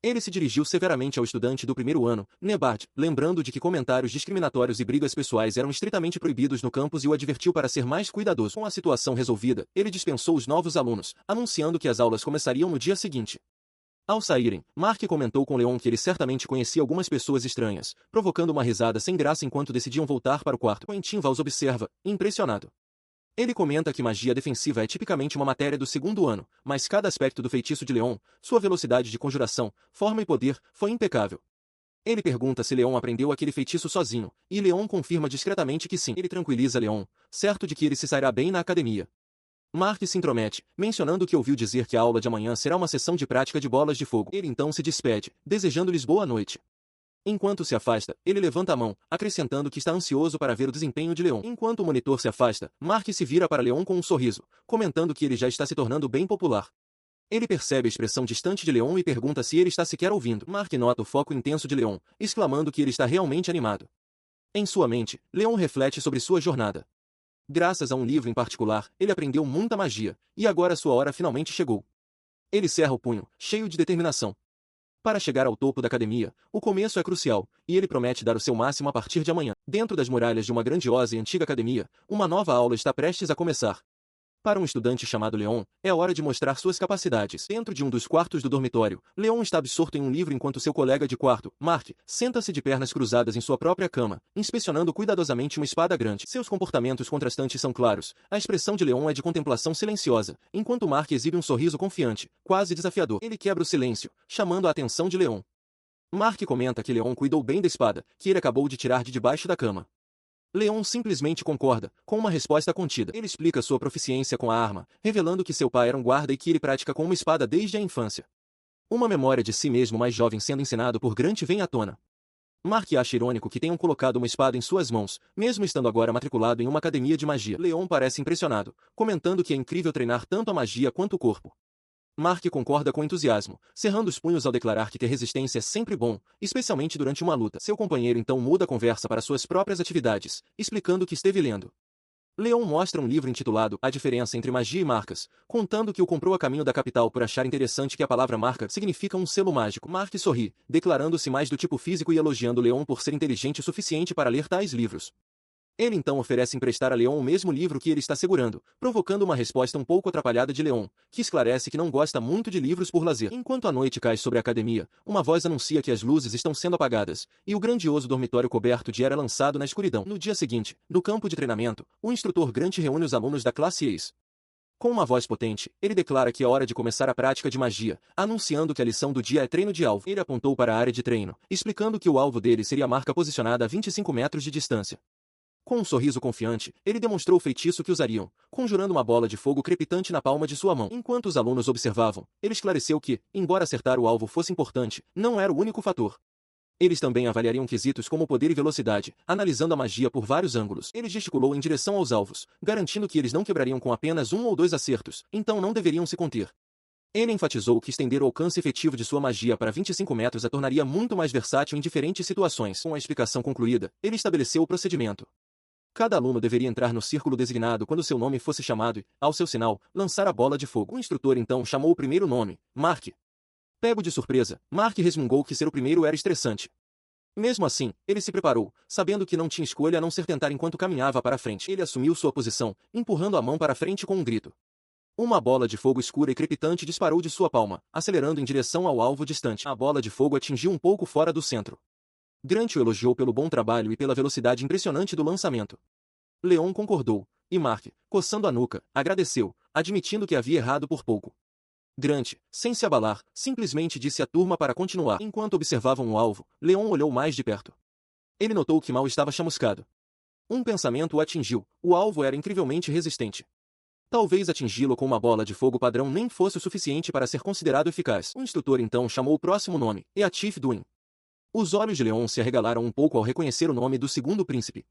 Ele se dirigiu severamente ao estudante do primeiro ano, Nebat, lembrando de que comentários discriminatórios e brigas pessoais eram estritamente proibidos no campus e o advertiu para ser mais cuidadoso. Com a situação resolvida, ele dispensou os novos alunos, anunciando que as aulas começariam no dia seguinte. Ao saírem, Mark comentou com Leon que ele certamente conhecia algumas pessoas estranhas, provocando uma risada sem graça enquanto decidiam voltar para o quarto. Quentin Vals observa, impressionado. Ele comenta que magia defensiva é tipicamente uma matéria do segundo ano, mas cada aspecto do feitiço de Leon, sua velocidade de conjuração, forma e poder, foi impecável. Ele pergunta se Leon aprendeu aquele feitiço sozinho, e Leon confirma discretamente que sim. Ele tranquiliza Leon, certo de que ele se sairá bem na academia. Mark se intromete, mencionando que ouviu dizer que a aula de amanhã será uma sessão de prática de bolas de fogo. Ele então se despede, desejando-lhes boa noite. Enquanto se afasta, ele levanta a mão, acrescentando que está ansioso para ver o desempenho de Leon. Enquanto o monitor se afasta, Mark se vira para Leon com um sorriso, comentando que ele já está se tornando bem popular. Ele percebe a expressão distante de Leon e pergunta se ele está sequer ouvindo. Mark nota o foco intenso de Leon, exclamando que ele está realmente animado. Em sua mente, Leon reflete sobre sua jornada. Graças a um livro em particular, ele aprendeu muita magia, e agora sua hora finalmente chegou. Ele cerra o punho, cheio de determinação. Para chegar ao topo da academia, o começo é crucial, e ele promete dar o seu máximo a partir de amanhã. Dentro das muralhas de uma grandiosa e antiga academia, uma nova aula está prestes a começar. Para um estudante chamado Leon, é hora de mostrar suas capacidades. Dentro de um dos quartos do dormitório, Leon está absorto em um livro enquanto seu colega de quarto, Mark, senta-se de pernas cruzadas em sua própria cama, inspecionando cuidadosamente uma espada grande. Seus comportamentos contrastantes são claros. A expressão de Leon é de contemplação silenciosa, enquanto Mark exibe um sorriso confiante, quase desafiador. Ele quebra o silêncio, chamando a atenção de Leon. Mark comenta que Leon cuidou bem da espada, que ele acabou de tirar de debaixo da cama. Leon simplesmente concorda, com uma resposta contida. Ele explica sua proficiência com a arma, revelando que seu pai era um guarda e que ele pratica com uma espada desde a infância. Uma memória de si mesmo mais jovem sendo ensinado por Grant vem à tona. Mark acha irônico que tenham colocado uma espada em suas mãos, mesmo estando agora matriculado em uma academia de magia. Leon parece impressionado, comentando que é incrível treinar tanto a magia quanto o corpo. Mark concorda com entusiasmo, cerrando os punhos ao declarar que ter resistência é sempre bom, especialmente durante uma luta. Seu companheiro então muda a conversa para suas próprias atividades, explicando que esteve lendo. Leon mostra um livro intitulado A Diferença entre Magia e Marcas, contando que o comprou a caminho da capital por achar interessante que a palavra marca significa um selo mágico. Mark sorri, declarando-se mais do tipo físico e elogiando Leon por ser inteligente o suficiente para ler tais livros. Ele então oferece emprestar a Leon o mesmo livro que ele está segurando, provocando uma resposta um pouco atrapalhada de Leon, que esclarece que não gosta muito de livros por lazer. Enquanto a noite cai sobre a academia, uma voz anuncia que as luzes estão sendo apagadas, e o grandioso dormitório coberto de era lançado na escuridão. No dia seguinte, no campo de treinamento, o instrutor Grant reúne os alunos da classe Ace. Com uma voz potente, ele declara que é hora de começar a prática de magia, anunciando que a lição do dia é treino de alvo. Ele apontou para a área de treino, explicando que o alvo dele seria a marca posicionada a 25 metros de distância. Com um sorriso confiante, ele demonstrou o feitiço que usariam, conjurando uma bola de fogo crepitante na palma de sua mão. Enquanto os alunos observavam, ele esclareceu que, embora acertar o alvo fosse importante, não era o único fator. Eles também avaliariam quesitos como poder e velocidade, analisando a magia por vários ângulos. Ele gesticulou em direção aos alvos, garantindo que eles não quebrariam com apenas um ou dois acertos, então não deveriam se conter. Ele enfatizou que estender o alcance efetivo de sua magia para 25 metros a tornaria muito mais versátil em diferentes situações. Com a explicação concluída, ele estabeleceu o procedimento. Cada aluno deveria entrar no círculo designado quando seu nome fosse chamado e, ao seu sinal, lançar a bola de fogo. O instrutor então chamou o primeiro nome, Mark. Pego de surpresa, Mark resmungou que ser o primeiro era estressante. Mesmo assim, ele se preparou, sabendo que não tinha escolha a não ser tentar enquanto caminhava para a frente. Ele assumiu sua posição, empurrando a mão para a frente com um grito. Uma bola de fogo escura e crepitante disparou de sua palma, acelerando em direção ao alvo distante. A bola de fogo atingiu um pouco fora do centro. Grant o elogiou pelo bom trabalho e pela velocidade impressionante do lançamento. Leon concordou, e Mark, coçando a nuca, agradeceu, admitindo que havia errado por pouco. Grant, sem se abalar, simplesmente disse à turma para continuar. Enquanto observavam o alvo, Leon olhou mais de perto. Ele notou que Mal estava chamuscado. Um pensamento o atingiu, o alvo era incrivelmente resistente. Talvez atingi-lo com uma bola de fogo padrão nem fosse o suficiente para ser considerado eficaz. O instrutor então chamou o próximo nome, Eatif Duin. Os olhos de Leon se arregalaram um pouco ao reconhecer o nome do segundo príncipe.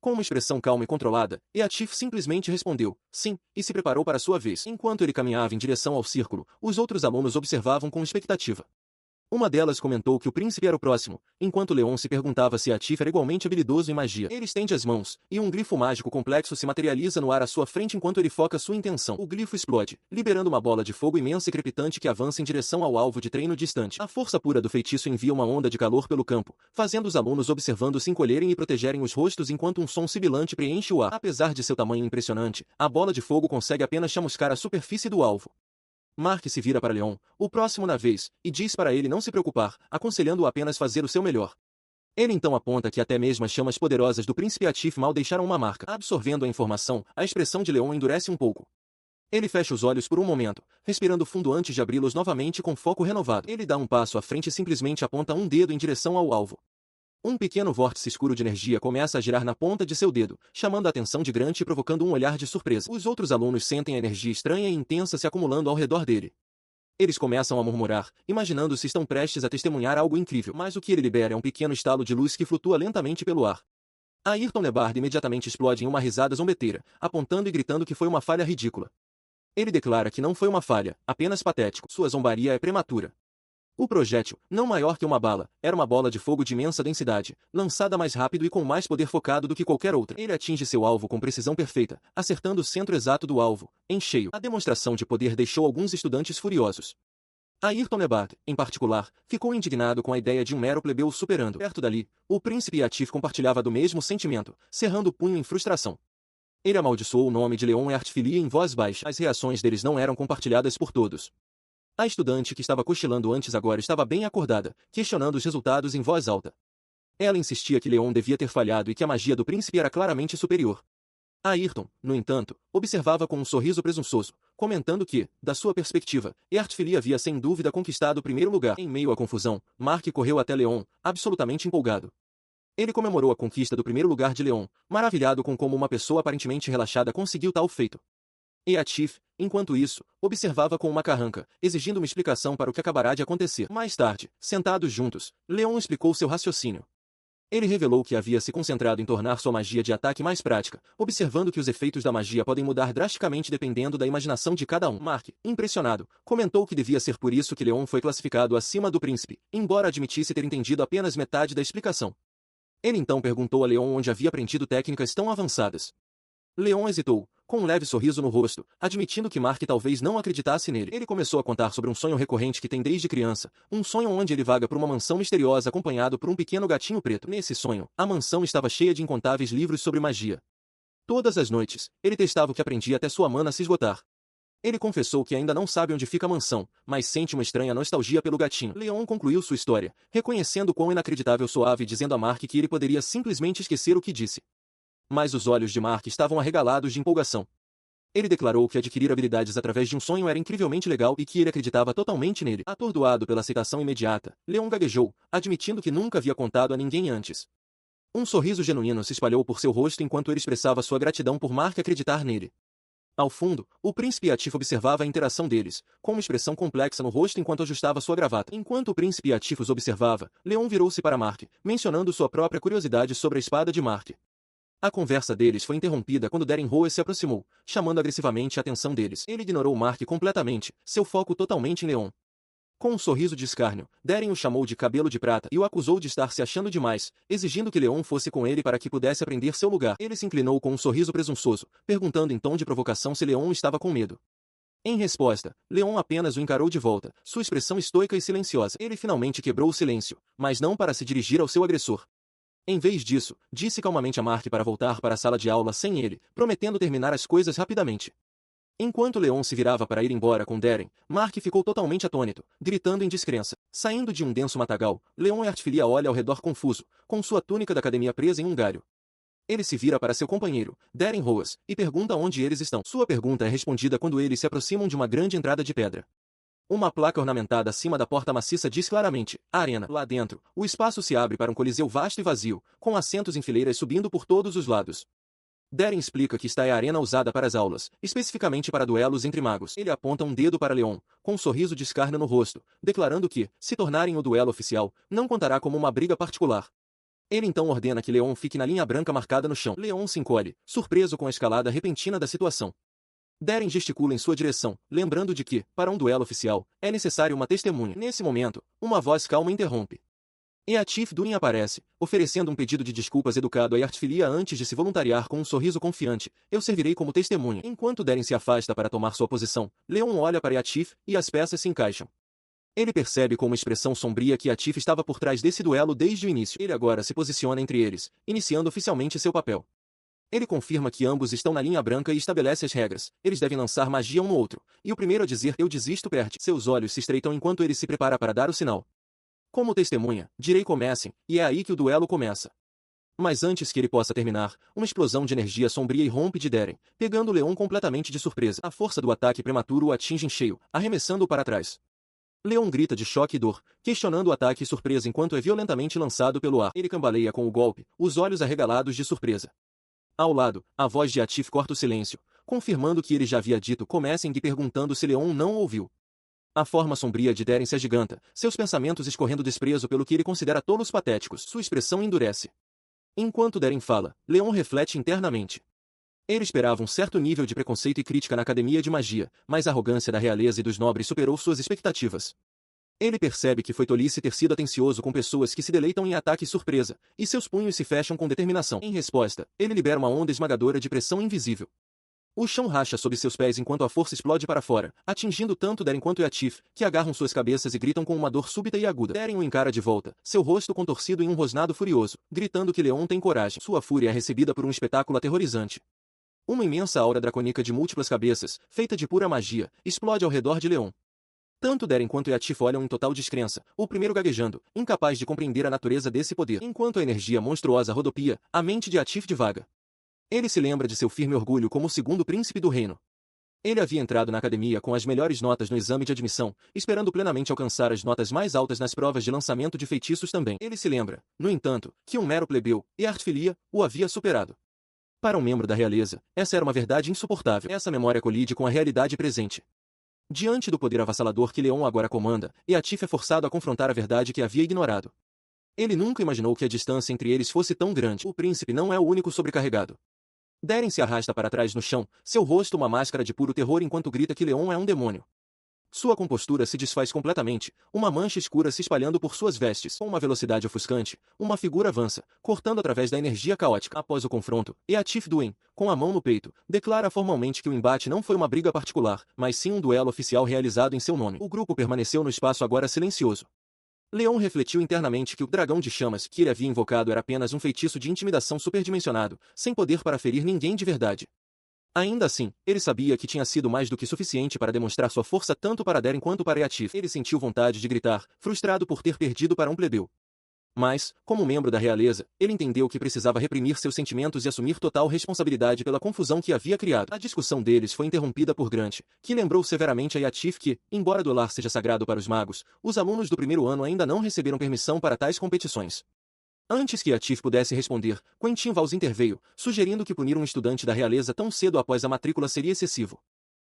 Com uma expressão calma e controlada, Eatif simplesmente respondeu, sim, e se preparou para sua vez. Enquanto ele caminhava em direção ao círculo, os outros alunos observavam com expectativa. Uma delas comentou que o príncipe era o próximo, enquanto Leon se perguntava se Atif era igualmente habilidoso em magia. Ele estende as mãos, e um glifo mágico complexo se materializa no ar à sua frente enquanto ele foca sua intenção. O glifo explode, liberando uma bola de fogo imensa e crepitante que avança em direção ao alvo de treino distante. A força pura do feitiço envia uma onda de calor pelo campo, fazendo os alunos observando se encolherem e protegerem os rostos enquanto um som sibilante preenche o ar. Apesar de seu tamanho impressionante, a bola de fogo consegue apenas chamuscar a superfície do alvo. Mark se vira para Leon, o próximo na vez, e diz para ele não se preocupar, aconselhando-o apenas fazer o seu melhor. Ele então aponta que até mesmo as chamas poderosas do príncipe Atif mal deixaram uma marca. Absorvendo a informação, a expressão de Leon endurece um pouco. Ele fecha os olhos por um momento, respirando fundo antes de abri-los novamente com foco renovado. Ele dá um passo à frente e simplesmente aponta um dedo em direção ao alvo. Um pequeno vórtice escuro de energia começa a girar na ponta de seu dedo, chamando a atenção de Grant e provocando um olhar de surpresa. Os outros alunos sentem a energia estranha e intensa se acumulando ao redor dele. Eles começam a murmurar, imaginando se estão prestes a testemunhar algo incrível, mas o que ele libera é um pequeno estalo de luz que flutua lentamente pelo ar. Ayrton Lebard imediatamente explode em uma risada zombeteira, apontando e gritando que foi uma falha ridícula. Ele declara que não foi uma falha, apenas patético. Sua zombaria é prematura. O projétil, não maior que uma bala, era uma bola de fogo de imensa densidade, lançada mais rápido e com mais poder focado do que qualquer outra. Ele atinge seu alvo com precisão perfeita, acertando o centro exato do alvo, em cheio. A demonstração de poder deixou alguns estudantes furiosos. Ayrton Nebart, em particular, ficou indignado com a ideia de um mero plebeu superando. Perto dali, o príncipe e Atif compartilhava do mesmo sentimento, cerrando o punho em frustração. Ele amaldiçoou o nome de Leon e Artfilia em voz baixa. As reações deles não eram compartilhadas por todos. A estudante que estava cochilando antes agora estava bem acordada, questionando os resultados em voz alta. Ela insistia que Leon devia ter falhado e que a magia do príncipe era claramente superior. Ayrton, no entanto, observava com um sorriso presunçoso, comentando que, da sua perspectiva, Artfilia havia sem dúvida conquistado o primeiro lugar. Em meio à confusão, Mark correu até Leon, absolutamente empolgado. Ele comemorou a conquista do primeiro lugar de Leon, maravilhado com como uma pessoa aparentemente relaxada conseguiu tal feito. E Atif, enquanto isso, observava com uma carranca, exigindo uma explicação para o que acabará de acontecer. Mais tarde, sentados juntos, Leon explicou seu raciocínio. Ele revelou que havia se concentrado em tornar sua magia de ataque mais prática, observando que os efeitos da magia podem mudar drasticamente dependendo da imaginação de cada um. Mark, impressionado, comentou que devia ser por isso que Leon foi classificado acima do príncipe, embora admitisse ter entendido apenas metade da explicação. Ele então perguntou a Leon onde havia aprendido técnicas tão avançadas. Leon hesitou, com um leve sorriso no rosto, admitindo que Mark talvez não acreditasse nele. Ele começou a contar sobre um sonho recorrente que tem desde criança, um sonho onde ele vaga por uma mansão misteriosa acompanhado por um pequeno gatinho preto. Nesse sonho, a mansão estava cheia de incontáveis livros sobre magia. Todas as noites, ele testava o que aprendia até sua mana se esgotar. Ele confessou que ainda não sabe onde fica a mansão, mas sente uma estranha nostalgia pelo gatinho. Leon concluiu sua história, reconhecendo quão inacreditável soava e dizendo a Mark que ele poderia simplesmente esquecer o que disse. Mas os olhos de Mark estavam arregalados de empolgação. Ele declarou que adquirir habilidades através de um sonho era incrivelmente legal e que ele acreditava totalmente nele. Atordoado pela aceitação imediata, Leon gaguejou, admitindo que nunca havia contado a ninguém antes. Um sorriso genuíno se espalhou por seu rosto enquanto ele expressava sua gratidão por Mark acreditar nele. Ao fundo, o príncipe Atif observava a interação deles, com uma expressão complexa no rosto enquanto ajustava sua gravata. Enquanto o príncipe Atif os observava, Leon virou-se para Mark, mencionando sua própria curiosidade sobre a espada de Mark. A conversa deles foi interrompida quando Darren Rose se aproximou, chamando agressivamente a atenção deles. Ele ignorou Mark completamente, seu foco totalmente em Leon. Com um sorriso de escárnio, Darren o chamou de cabelo de prata e o acusou de estar se achando demais, exigindo que Leon fosse com ele para que pudesse aprender seu lugar. Ele se inclinou com um sorriso presunçoso, perguntando em tom de provocação se Leon estava com medo. Em resposta, Leon apenas o encarou de volta, sua expressão estoica e silenciosa. Ele finalmente quebrou o silêncio, mas não para se dirigir ao seu agressor. Em vez disso, disse calmamente a Mark para voltar para a sala de aula sem ele, prometendo terminar as coisas rapidamente. Enquanto Leon se virava para ir embora com Darren, Mark ficou totalmente atônito, gritando em descrença. Saindo de um denso matagal, Leon e Artfilia olha ao redor confuso, com sua túnica da academia presa em um galho. Ele se vira para seu companheiro, Darren Rose, e pergunta onde eles estão. Sua pergunta é respondida quando eles se aproximam de uma grande entrada de pedra. Uma placa ornamentada acima da porta maciça diz claramente, Arena. Lá dentro, o espaço se abre para um coliseu vasto e vazio, com assentos em fileiras subindo por todos os lados. Darren explica que esta é a arena usada para as aulas, especificamente para duelos entre magos. Ele aponta um dedo para Leon, com um sorriso de escárnio no rosto, declarando que, se tornarem o duelo oficial, não contará como uma briga particular. Ele então ordena que Leon fique na linha branca marcada no chão. Leon se encolhe, surpreso com a escalada repentina da situação. Darren gesticula em sua direção, lembrando de que, para um duelo oficial, é necessário uma testemunha. Nesse momento, uma voz calma interrompe. E Atif Durin aparece, oferecendo um pedido de desculpas educado a Artfilia antes de se voluntariar com um sorriso confiante. Eu servirei como testemunha. Enquanto Darren se afasta para tomar sua posição, Leon olha para Atif e as peças se encaixam. Ele percebe com uma expressão sombria que Atif estava por trás desse duelo desde o início. Ele agora se posiciona entre eles, iniciando oficialmente seu papel. Ele confirma que ambos estão na linha branca e estabelece as regras. Eles devem lançar magia um no outro, e o primeiro a dizer eu desisto perde. Seus olhos se estreitam enquanto ele se prepara para dar o sinal. Como testemunha, direi comecem, e é aí que o duelo começa. Mas antes que ele possa terminar, uma explosão de energia sombria irrompe de Darren, pegando Leon completamente de surpresa. A força do ataque prematuro o atinge em cheio, arremessando-o para trás. Leon grita de choque e dor, questionando o ataque e surpresa enquanto é violentamente lançado pelo ar. Ele cambaleia com o golpe, os olhos arregalados de surpresa. Ao lado, a voz de Atif corta o silêncio, confirmando que ele já havia dito comecem e perguntando se Leon não ouviu. A forma sombria de Darren se agiganta, seus pensamentos escorrendo desprezo pelo que ele considera tolos patéticos. Sua expressão endurece. Enquanto Darren fala, Leon reflete internamente. Ele esperava um certo nível de preconceito e crítica na academia de magia, mas a arrogância da realeza e dos nobres superou suas expectativas. Ele percebe que foi tolice ter sido atencioso com pessoas que se deleitam em ataque surpresa, e seus punhos se fecham com determinação. Em resposta, ele libera uma onda esmagadora de pressão invisível. O chão racha sob seus pés enquanto a força explode para fora, atingindo tanto Deren quanto Yatif, que agarram suas cabeças e gritam com uma dor súbita e aguda. Deren o encara de volta, seu rosto contorcido em um rosnado furioso, gritando que Leon tem coragem. Sua fúria é recebida por um espetáculo aterrorizante. Uma imensa aura dracônica de múltiplas cabeças, feita de pura magia, explode ao redor de Leon. Tanto Deren quanto Yatif olham em total descrença, o primeiro gaguejando, incapaz de compreender a natureza desse poder. Enquanto a energia monstruosa rodopia, a mente de Yatif divaga. Ele se lembra de seu firme orgulho como o segundo príncipe do reino. Ele havia entrado na academia com as melhores notas no exame de admissão, esperando plenamente alcançar as notas mais altas nas provas de lançamento de feitiços também. Ele se lembra, no entanto, que um mero plebeu, e Artfilia, o havia superado. Para um membro da realeza, essa era uma verdade insuportável. Essa memória colide com a realidade presente. Diante do poder avassalador que Leon agora comanda, Yatif é forçado a confrontar a verdade que havia ignorado. Ele nunca imaginou que a distância entre eles fosse tão grande. O príncipe não é o único sobrecarregado. Deren se arrasta para trás no chão, seu rosto uma máscara de puro terror enquanto grita que Leon é um demônio. Sua compostura se desfaz completamente, uma mancha escura se espalhando por suas vestes. Com uma velocidade ofuscante, uma figura avança, cortando através da energia caótica. Após o confronto, Yatif Duen, com a mão no peito, declara formalmente que o embate não foi uma briga particular, mas sim um duelo oficial realizado em seu nome. O grupo permaneceu no espaço agora silencioso. Leon refletiu internamente que o dragão de chamas que ele havia invocado era apenas um feitiço de intimidação superdimensionado, sem poder para ferir ninguém de verdade. Ainda assim, ele sabia que tinha sido mais do que suficiente para demonstrar sua força tanto para Deren quanto para Yatif. Ele sentiu vontade de gritar, frustrado por ter perdido para um plebeu. Mas, como membro da realeza, ele entendeu que precisava reprimir seus sentimentos e assumir total responsabilidade pela confusão que havia criado. A discussão deles foi interrompida por Grant, que lembrou severamente a Yatif que, embora duelar seja sagrado para os magos, os alunos do primeiro ano ainda não receberam permissão para tais competições. Antes que Yatif pudesse responder, Quentin Vals interveio, sugerindo que punir um estudante da realeza tão cedo após a matrícula seria excessivo.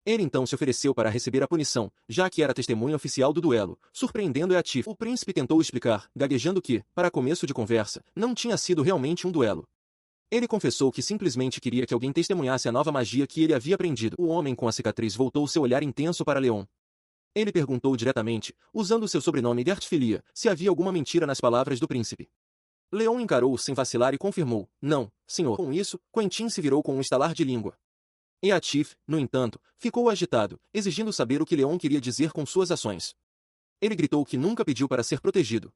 Ele então se ofereceu para receber a punição, já que era testemunha oficial do duelo, surpreendendo Yatif. O príncipe tentou explicar, gaguejando que, para começo de conversa, não tinha sido realmente um duelo. Ele confessou que simplesmente queria que alguém testemunhasse a nova magia que ele havia aprendido. O homem com a cicatriz voltou seu olhar intenso para Leon. Ele perguntou diretamente, usando seu sobrenome de Artfilia, se havia alguma mentira nas palavras do príncipe. Leon encarou-o sem vacilar e confirmou, não, senhor. Com isso, Quentin se virou com um estalar de língua. Yatif, no entanto, ficou agitado, exigindo saber o que Leon queria dizer com suas ações. Ele gritou que nunca pediu para ser protegido.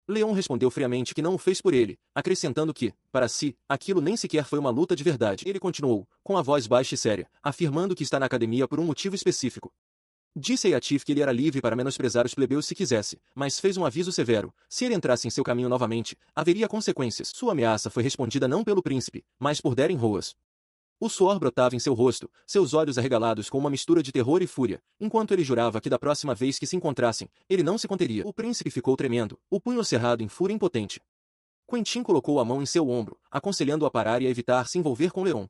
Leon respondeu friamente que não o fez por ele, acrescentando que, para si, aquilo nem sequer foi uma luta de verdade. Ele continuou, com a voz baixa e séria, afirmando que está na academia por um motivo específico. Disse a Yatif que ele era livre para menosprezar os plebeus se quisesse, mas fez um aviso severo, se ele entrasse em seu caminho novamente, haveria consequências. Sua ameaça foi respondida não pelo príncipe, mas por Deren Roas. O suor brotava em seu rosto, seus olhos arregalados com uma mistura de terror e fúria, enquanto ele jurava que da próxima vez que se encontrassem, ele não se conteria. O príncipe ficou tremendo, o punho cerrado em fúria impotente. Quentin colocou a mão em seu ombro, aconselhando-o a parar e a evitar se envolver com Leon.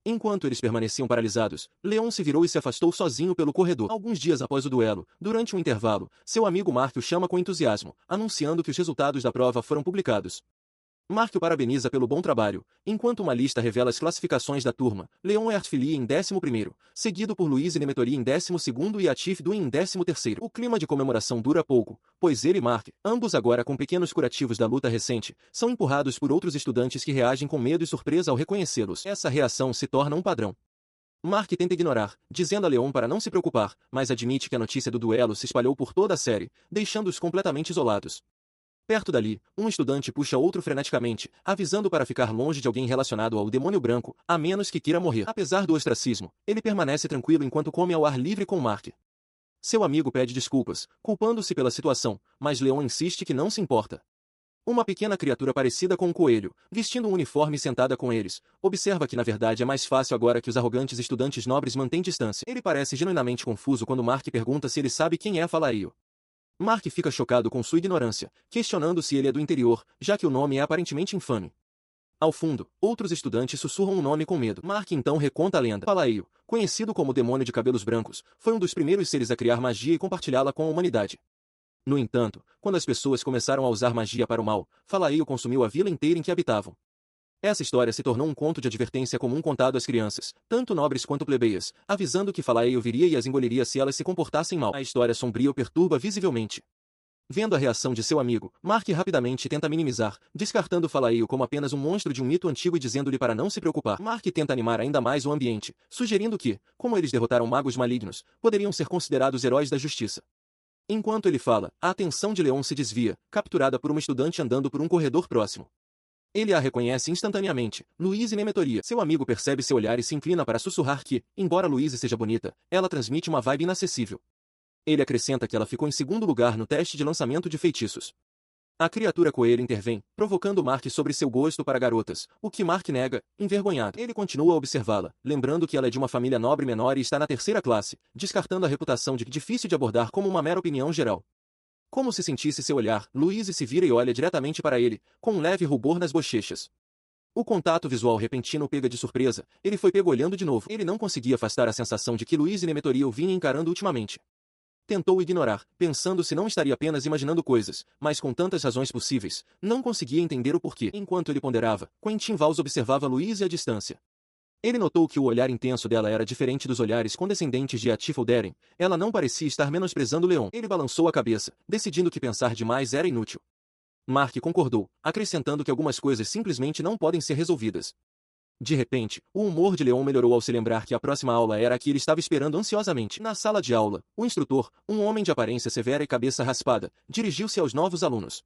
Enquanto eles permaneciam paralisados, Leon se virou e se afastou sozinho pelo corredor. Alguns dias após o duelo, durante um intervalo, seu amigo Mark o chama com entusiasmo, anunciando que os resultados da prova foram publicados. Mark o parabeniza pelo bom trabalho, enquanto uma lista revela as classificações da turma. Leon é Artfilia em 11º, seguido por Louise Nemetori em 12º e Yatif Duen em 13º. O clima de comemoração dura pouco, pois ele e Mark, ambos agora com pequenos curativos da luta recente, são empurrados por outros estudantes que reagem com medo e surpresa ao reconhecê-los. Essa reação se torna um padrão. Mark tenta ignorar, dizendo a Leon para não se preocupar, mas admite que a notícia do duelo se espalhou por toda a série, deixando-os completamente isolados. Perto dali, um estudante puxa outro freneticamente, avisando para ficar longe de alguém relacionado ao demônio branco, a menos que queira morrer. Apesar do ostracismo, ele permanece tranquilo enquanto come ao ar livre com Mark. Seu amigo pede desculpas, culpando-se pela situação, mas Leon insiste que não se importa. Uma pequena criatura parecida com um coelho, vestindo um uniforme sentada com eles, observa que na verdade é mais fácil agora que os arrogantes estudantes nobres mantêm distância. Ele parece genuinamente confuso quando Mark pergunta se ele sabe quem é Falaio. Mark fica chocado com sua ignorância, questionando se ele é do interior, já que o nome é aparentemente infame. Ao fundo, outros estudantes sussurram o nome com medo. Mark então reconta a lenda. Falaio, conhecido como o demônio de cabelos brancos, foi um dos primeiros seres a criar magia e compartilhá-la com a humanidade. No entanto, quando as pessoas começaram a usar magia para o mal, Falaio consumiu a vila inteira em que habitavam. Essa história se tornou um conto de advertência comum contado às crianças, tanto nobres quanto plebeias, avisando que Falaio viria e as engoliria se elas se comportassem mal. A história sombria o perturba visivelmente. Vendo a reação de seu amigo, Mark rapidamente tenta minimizar, descartando Falaio como apenas um monstro de um mito antigo e dizendo-lhe para não se preocupar. Mark tenta animar ainda mais o ambiente, sugerindo que, como eles derrotaram magos malignos, poderiam ser considerados heróis da justiça. Enquanto ele fala, a atenção de Leon se desvia, capturada por uma estudante andando por um corredor próximo. Ele a reconhece instantaneamente, Louise Nemetoria. Seu amigo percebe seu olhar e se inclina para sussurrar que, embora Louise seja bonita, ela transmite uma vibe inacessível. Ele acrescenta que ela ficou em segundo lugar no teste de lançamento de feitiços. A criatura coelho intervém, provocando Mark sobre seu gosto para garotas, o que Mark nega, envergonhado. Ele continua a observá-la, lembrando que ela é de uma família nobre menor e está na terceira classe, descartando a reputação de difícil de abordar como uma mera opinião geral. Como se sentisse seu olhar, Louise se vira e olha diretamente para ele, com um leve rubor nas bochechas. O contato visual repentino o pega de surpresa, ele foi pego olhando de novo. Ele não conseguia afastar a sensação de que Louise Nemetoria o vinha encarando ultimamente. Tentou ignorar, pensando se não estaria apenas imaginando coisas, mas com tantas razões possíveis, não conseguia entender o porquê. Enquanto ele ponderava, Quentin Vals observava Louise à distância. Ele notou que o olhar intenso dela era diferente dos olhares condescendentes de Atifal Deren. Ela não parecia estar menosprezando Leon. Ele balançou a cabeça, decidindo que pensar demais era inútil. Mark concordou, acrescentando que algumas coisas simplesmente não podem ser resolvidas. De repente, o humor de Leon melhorou ao se lembrar que a próxima aula era a que ele estava esperando ansiosamente. Na sala de aula, o instrutor, um homem de aparência severa e cabeça raspada, dirigiu-se aos novos alunos.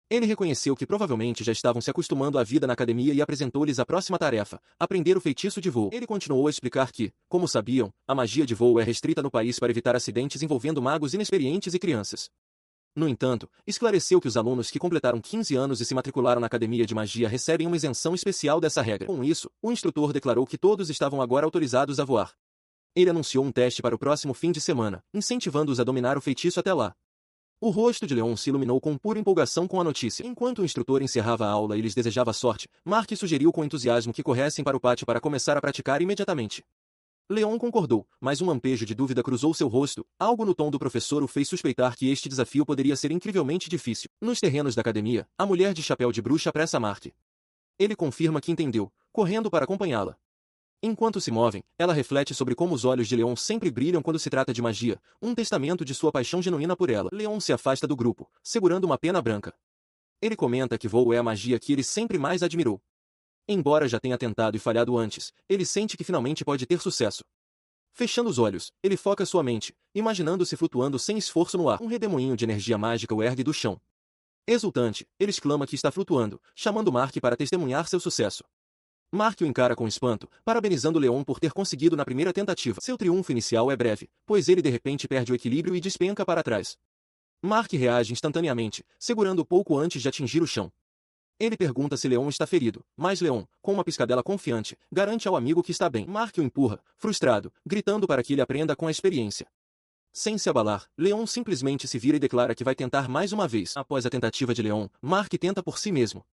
Ele reconheceu que provavelmente já estavam se acostumando à vida na academia e apresentou-lhes a próxima tarefa, aprender o feitiço de voo. Ele continuou a explicar que, como sabiam, a magia de voo é restrita no país para evitar acidentes envolvendo magos inexperientes e crianças. No entanto, esclareceu que os alunos que completaram 15 anos e se matricularam na Academia de Magia recebem uma isenção especial dessa regra. Com isso, o instrutor declarou que todos estavam agora autorizados a voar. Ele anunciou um teste para o próximo fim de semana, incentivando-os a dominar o feitiço até lá. O rosto de Leon se iluminou com pura empolgação com a notícia. Enquanto o instrutor encerrava a aula e lhes desejava sorte, Mark sugeriu com entusiasmo que corressem para o pátio para começar a praticar imediatamente. Leon concordou, mas um lampejo de dúvida cruzou seu rosto, algo no tom do professor o fez suspeitar que este desafio poderia ser incrivelmente difícil. Nos terrenos da academia, a mulher de chapéu de bruxa apressa Mark. Ele confirma que entendeu, correndo para acompanhá-la. Enquanto se movem, ela reflete sobre como os olhos de Leon sempre brilham quando se trata de magia, um testamento de sua paixão genuína por ela. Leon se afasta do grupo, segurando uma pena branca. Ele comenta que voo é a magia que ele sempre mais admirou. Embora já tenha tentado e falhado antes, ele sente que finalmente pode ter sucesso. Fechando os olhos, ele foca sua mente, imaginando-se flutuando sem esforço no ar. Um redemoinho de energia mágica o ergue do chão. Exultante, ele exclama que está flutuando, chamando Mark para testemunhar seu sucesso. Mark o encara com espanto, parabenizando Leon por ter conseguido na primeira tentativa. Seu triunfo inicial é breve, pois ele de repente perde o equilíbrio e despenca para trás. Mark reage instantaneamente, segurando pouco antes de atingir o chão. Ele pergunta se Leon está ferido, mas Leon, com uma piscadela confiante, garante ao amigo que está bem. Mark o empurra, frustrado, gritando para que ele aprenda com a experiência. Sem se abalar, Leon simplesmente se vira e declara que vai tentar mais uma vez. Após a tentativa de Leon, Mark tenta por si mesmo.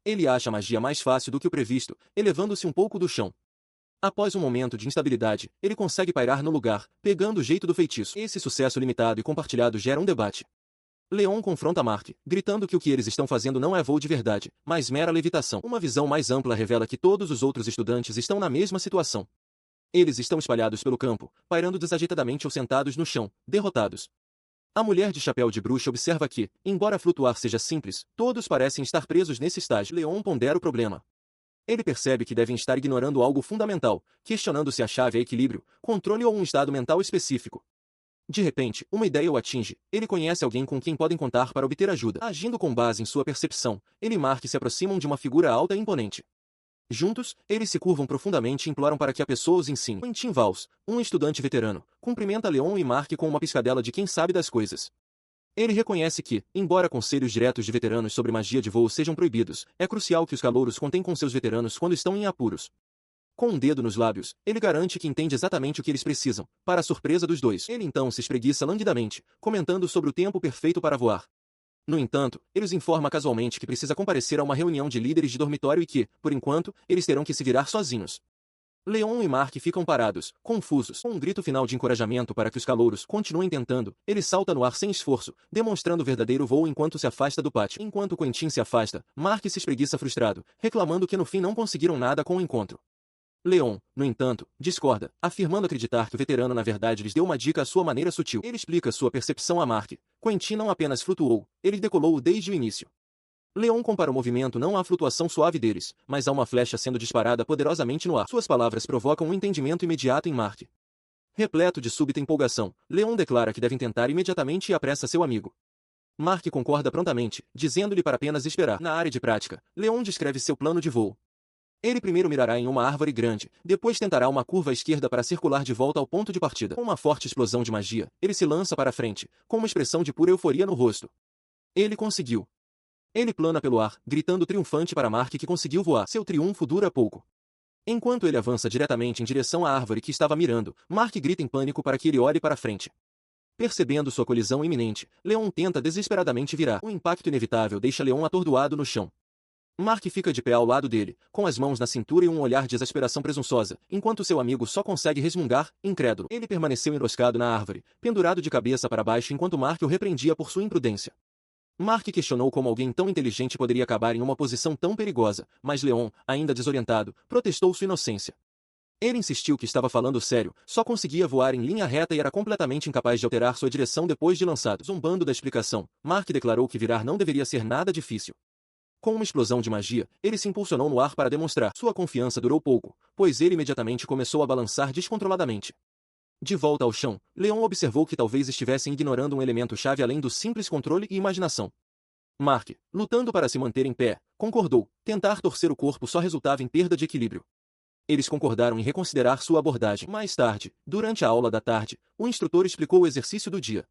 Ele acha a magia mais fácil do que o previsto, elevando-se um pouco do chão. Após um momento de instabilidade, ele consegue pairar no lugar, pegando o jeito do feitiço. Esse sucesso limitado e compartilhado gera um debate. Leon confronta Mark, gritando que o que eles estão fazendo não é voo de verdade, mas mera levitação. Uma visão mais ampla revela que todos os outros estudantes estão na mesma situação. Eles estão espalhados pelo campo, pairando desajeitadamente ou sentados no chão, derrotados. A mulher de chapéu de bruxa observa que, embora flutuar seja simples, todos parecem estar presos nesse estágio. Leon pondera o problema. Ele percebe que devem estar ignorando algo fundamental, questionando se a chave é equilíbrio, controle ou um estado mental específico. De repente, uma ideia o atinge. Ele conhece alguém com quem podem contar para obter ajuda. Agindo com base em sua percepção, ele e Mark se aproximam de uma figura alta e imponente. Juntos, eles se curvam profundamente e imploram para que a pessoa os ensine. Quentin Vals, um estudante veterano, cumprimenta Leon e Mark com uma piscadela de quem sabe das coisas. Ele reconhece que, embora conselhos diretos de veteranos sobre magia de voo sejam proibidos, é crucial que os calouros contem com seus veteranos quando estão em apuros. Com um dedo nos lábios, ele garante que entende exatamente o que eles precisam, para a surpresa dos dois. Ele então se espreguiça languidamente, comentando sobre o tempo perfeito para voar. No entanto, ele os informa casualmente que precisa comparecer a uma reunião de líderes de dormitório e que, por enquanto, eles terão que se virar sozinhos. Leon e Mark ficam parados, confusos. Com um grito final de encorajamento para que os calouros continuem tentando, ele salta no ar sem esforço, demonstrando verdadeiro voo enquanto se afasta do pátio. Enquanto Quentin se afasta, Mark se espreguiça frustrado, reclamando que no fim não conseguiram nada com o encontro. Leon, no entanto, discorda, afirmando acreditar que o veterano na verdade lhes deu uma dica à sua maneira sutil. Ele explica sua percepção a Mark. Quentin não apenas flutuou, ele decolou desde o início. Leon compara o movimento não à flutuação suave deles, mas a uma flecha sendo disparada poderosamente no ar. Suas palavras provocam um entendimento imediato em Mark. Repleto de súbita empolgação, Leon declara que devem tentar imediatamente e apressa seu amigo. Mark concorda prontamente, dizendo-lhe para apenas esperar. Na área de prática, Leon descreve seu plano de voo. Ele primeiro mirará em uma árvore grande, depois tentará uma curva à esquerda para circular de volta ao ponto de partida. Com uma forte explosão de magia, ele se lança para a frente, com uma expressão de pura euforia no rosto. Ele conseguiu. Ele plana pelo ar, gritando triunfante para Mark que conseguiu voar. Seu triunfo dura pouco. Enquanto ele avança diretamente em direção à árvore que estava mirando, Mark grita em pânico para que ele olhe para frente. Percebendo sua colisão iminente, Leon tenta desesperadamente virar. O impacto inevitável deixa Leon atordoado no chão. Mark fica de pé ao lado dele, com as mãos na cintura e um olhar de exasperação presunçosa, enquanto seu amigo só consegue resmungar, incrédulo. Ele permaneceu enroscado na árvore, pendurado de cabeça para baixo enquanto Mark o repreendia por sua imprudência. Mark questionou como alguém tão inteligente poderia acabar em uma posição tão perigosa, mas Leon, ainda desorientado, protestou sua inocência. Ele insistiu que estava falando sério, só conseguia voar em linha reta e era completamente incapaz de alterar sua direção depois de lançado. Zombando da explicação, Mark declarou que virar não deveria ser nada difícil. Com uma explosão de magia, ele se impulsionou no ar para demonstrar. Sua confiança durou pouco, pois ele imediatamente começou a balançar descontroladamente. De volta ao chão, Leon observou que talvez estivessem ignorando um elemento-chave além do simples controle e imaginação. Mark, lutando para se manter em pé, concordou. Tentar torcer o corpo só resultava em perda de equilíbrio. Eles concordaram em reconsiderar sua abordagem. Mais tarde, durante a aula da tarde, o instrutor explicou o exercício do dia.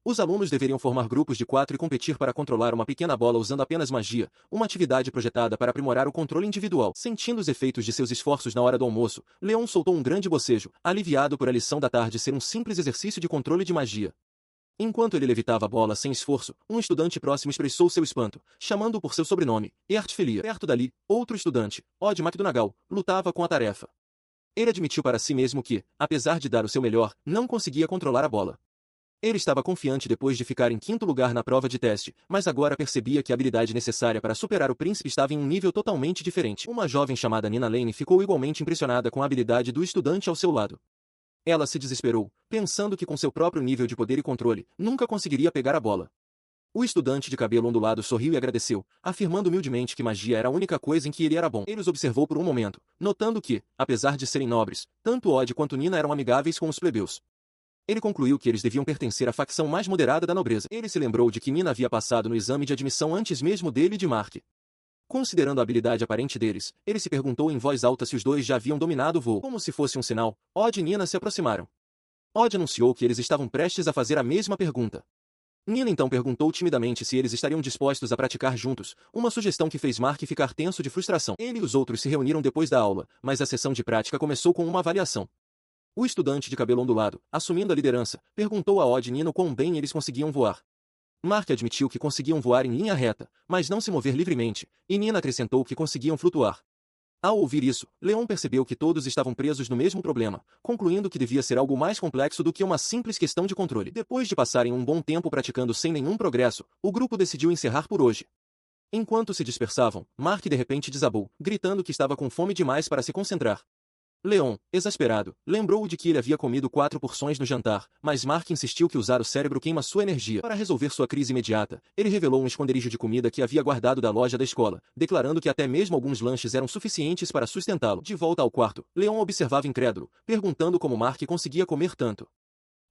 Os alunos deveriam formar grupos de 4 e competir para controlar uma pequena bola usando apenas magia, uma atividade projetada para aprimorar o controle individual. Sentindo os efeitos de seus esforços na hora do almoço, Leon soltou um grande bocejo, aliviado por a lição da tarde ser um simples exercício de controle de magia. Enquanto ele levitava a bola sem esforço, um estudante próximo expressou seu espanto, chamando-o por seu sobrenome, Ertfelia. Perto dali, outro estudante, Odd McDonagal, lutava com a tarefa. Ele admitiu para si mesmo que, apesar de dar o seu melhor, não conseguia controlar a bola. Ele estava confiante depois de ficar em quinto lugar na prova de teste, mas agora percebia que a habilidade necessária para superar o príncipe estava em um nível totalmente diferente. Uma jovem chamada Nina Lane ficou igualmente impressionada com a habilidade do estudante ao seu lado. Ela se desesperou, pensando que com seu próprio nível de poder e controle, nunca conseguiria pegar a bola. O estudante de cabelo ondulado sorriu e agradeceu, afirmando humildemente que magia era a única coisa em que ele era bom. Ele os observou por um momento, notando que, apesar de serem nobres, tanto Odd quanto Nina eram amigáveis com os plebeus. Ele concluiu que eles deviam pertencer à facção mais moderada da nobreza. Ele se lembrou de que Nina havia passado no exame de admissão antes mesmo dele e de Mark. Considerando a habilidade aparente deles, ele se perguntou em voz alta se os dois já haviam dominado o voo. Como se fosse um sinal, Odd e Nina se aproximaram. Odd anunciou que eles estavam prestes a fazer a mesma pergunta. Nina então perguntou timidamente se eles estariam dispostos a praticar juntos, uma sugestão que fez Mark ficar tenso de frustração. Ele e os outros se reuniram depois da aula, mas a sessão de prática começou com uma avaliação. O estudante de cabelo ondulado, assumindo a liderança, perguntou a Odd e Nina quão bem eles conseguiam voar. Mark admitiu que conseguiam voar em linha reta, mas não se mover livremente, e Nina acrescentou que conseguiam flutuar. Ao ouvir isso, Leon percebeu que todos estavam presos no mesmo problema, concluindo que devia ser algo mais complexo do que uma simples questão de controle. Depois de passarem um bom tempo praticando sem nenhum progresso, o grupo decidiu encerrar por hoje. Enquanto se dispersavam, Mark de repente desabou, gritando que estava com fome demais para se concentrar. Leon, exasperado, lembrou-o de que ele havia comido 4 porções no jantar, mas Mark insistiu que usar o cérebro queima sua energia. Para resolver sua crise imediata, ele revelou um esconderijo de comida que havia guardado da loja da escola, declarando que até mesmo alguns lanches eram suficientes para sustentá-lo. De volta ao quarto, Leon observava incrédulo, perguntando como Mark conseguia comer tanto.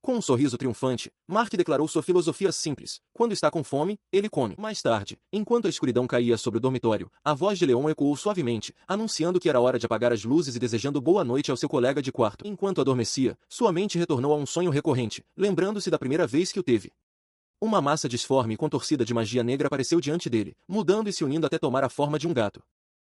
Com um sorriso triunfante, Mark declarou sua filosofia simples: quando está com fome, ele come. Mais tarde, enquanto a escuridão caía sobre o dormitório, a voz de Leon ecoou suavemente, anunciando que era hora de apagar as luzes e desejando boa noite ao seu colega de quarto. Enquanto adormecia, sua mente retornou a um sonho recorrente, lembrando-se da primeira vez que o teve. Uma massa disforme e contorcida de magia negra apareceu diante dele, mudando e se unindo até tomar a forma de um gato.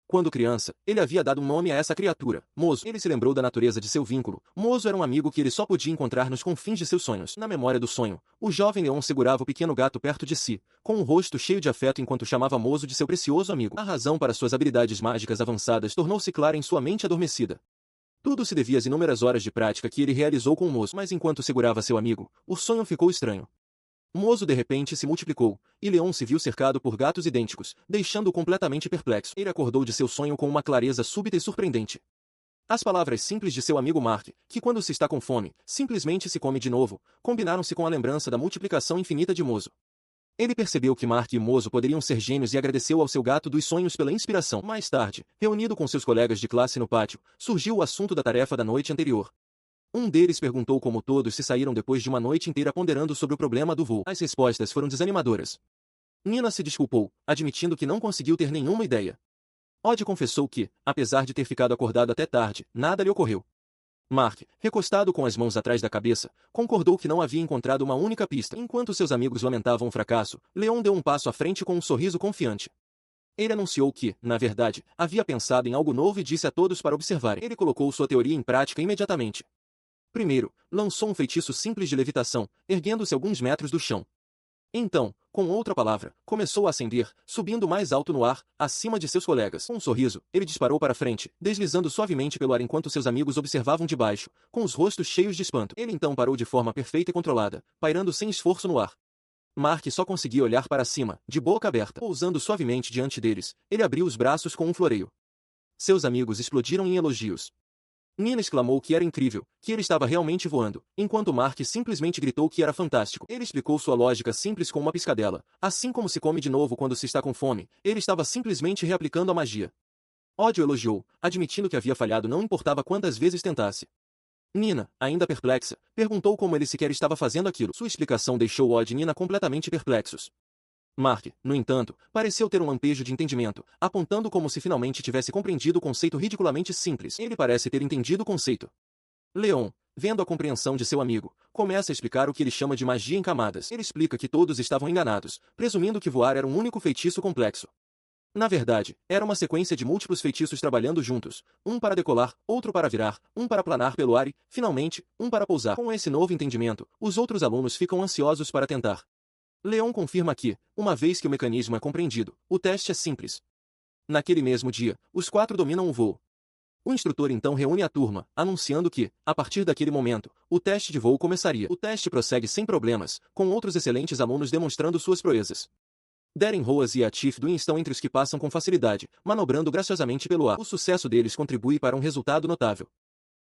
Quando criança, ele havia dado um nome a essa criatura, Mozo. Ele se lembrou da natureza de seu vínculo. Mozo era um amigo que ele só podia encontrar nos confins de seus sonhos. Na memória do sonho, o jovem leão segurava o pequeno gato perto de si, com um rosto cheio de afeto enquanto chamava Mozo de seu precioso amigo. A razão para suas habilidades mágicas avançadas tornou-se clara em sua mente adormecida. Tudo se devia às inúmeras horas de prática que ele realizou com o Mozo. Mas enquanto segurava seu amigo, o sonho ficou estranho. Mozo de repente se multiplicou, e Leon se viu cercado por gatos idênticos, deixando-o completamente perplexo. Ele acordou de seu sonho com uma clareza súbita e surpreendente. As palavras simples de seu amigo Mark, que quando se está com fome, simplesmente se come de novo, combinaram-se com a lembrança da multiplicação infinita de Mozo. Ele percebeu que Mark e Mozo poderiam ser gênios e agradeceu ao seu gato dos sonhos pela inspiração. Mais tarde, reunido com seus colegas de classe no pátio, surgiu o assunto da tarefa da noite anterior. Um deles perguntou como todos se saíram depois de uma noite inteira ponderando sobre o problema do voo. As respostas foram desanimadoras. Nina se desculpou, admitindo que não conseguiu ter nenhuma ideia. Odd confessou que, apesar de ter ficado acordado até tarde, nada lhe ocorreu. Mark, recostado com as mãos atrás da cabeça, concordou que não havia encontrado uma única pista. Enquanto seus amigos lamentavam o fracasso, Leon deu um passo à frente com um sorriso confiante. Ele anunciou que, na verdade, havia pensado em algo novo e disse a todos para observarem. Ele colocou sua teoria em prática imediatamente. Primeiro, lançou um feitiço simples de levitação, erguendo-se alguns metros do chão. Então, com outra palavra, começou a ascender, subindo mais alto no ar, acima de seus colegas. Com um sorriso, ele disparou para frente, deslizando suavemente pelo ar enquanto seus amigos observavam de baixo, com os rostos cheios de espanto. Ele então parou de forma perfeita e controlada, pairando sem esforço no ar. Mark só conseguia olhar para cima, de boca aberta. Pousando suavemente diante deles, ele abriu os braços com um floreio. Seus amigos explodiram em elogios. Nina exclamou que era incrível, que ele estava realmente voando, enquanto Mark simplesmente gritou que era fantástico. Ele explicou sua lógica simples com uma piscadela. Assim como se come de novo quando se está com fome, ele estava simplesmente reaplicando a magia. Odd o elogiou, admitindo que havia falhado não importava quantas vezes tentasse. Nina, ainda perplexa, perguntou como ele sequer estava fazendo aquilo. Sua explicação deixou Odd e Nina completamente perplexos. Mark, no entanto, pareceu ter um lampejo de entendimento, apontando como se finalmente tivesse compreendido o conceito ridiculamente simples. Ele parece ter entendido o conceito. Leon, vendo a compreensão de seu amigo, começa a explicar o que ele chama de magia em camadas. Ele explica que todos estavam enganados, presumindo que voar era um único feitiço complexo. Na verdade, era uma sequência de múltiplos feitiços trabalhando juntos, um para decolar, outro para virar, um para planar pelo ar e, finalmente, um para pousar. Com esse novo entendimento, os outros alunos ficam ansiosos para tentar. Leon confirma que, uma vez que o mecanismo é compreendido, o teste é simples. Naquele mesmo dia, os 4 dominam o voo. O instrutor então reúne a turma, anunciando que, a partir daquele momento, o teste de voo começaria. O teste prossegue sem problemas, com outros excelentes alunos demonstrando suas proezas. Darren Roas e Atif Dwin estão entre os que passam com facilidade, manobrando graciosamente pelo ar. O sucesso deles contribui para um resultado notável.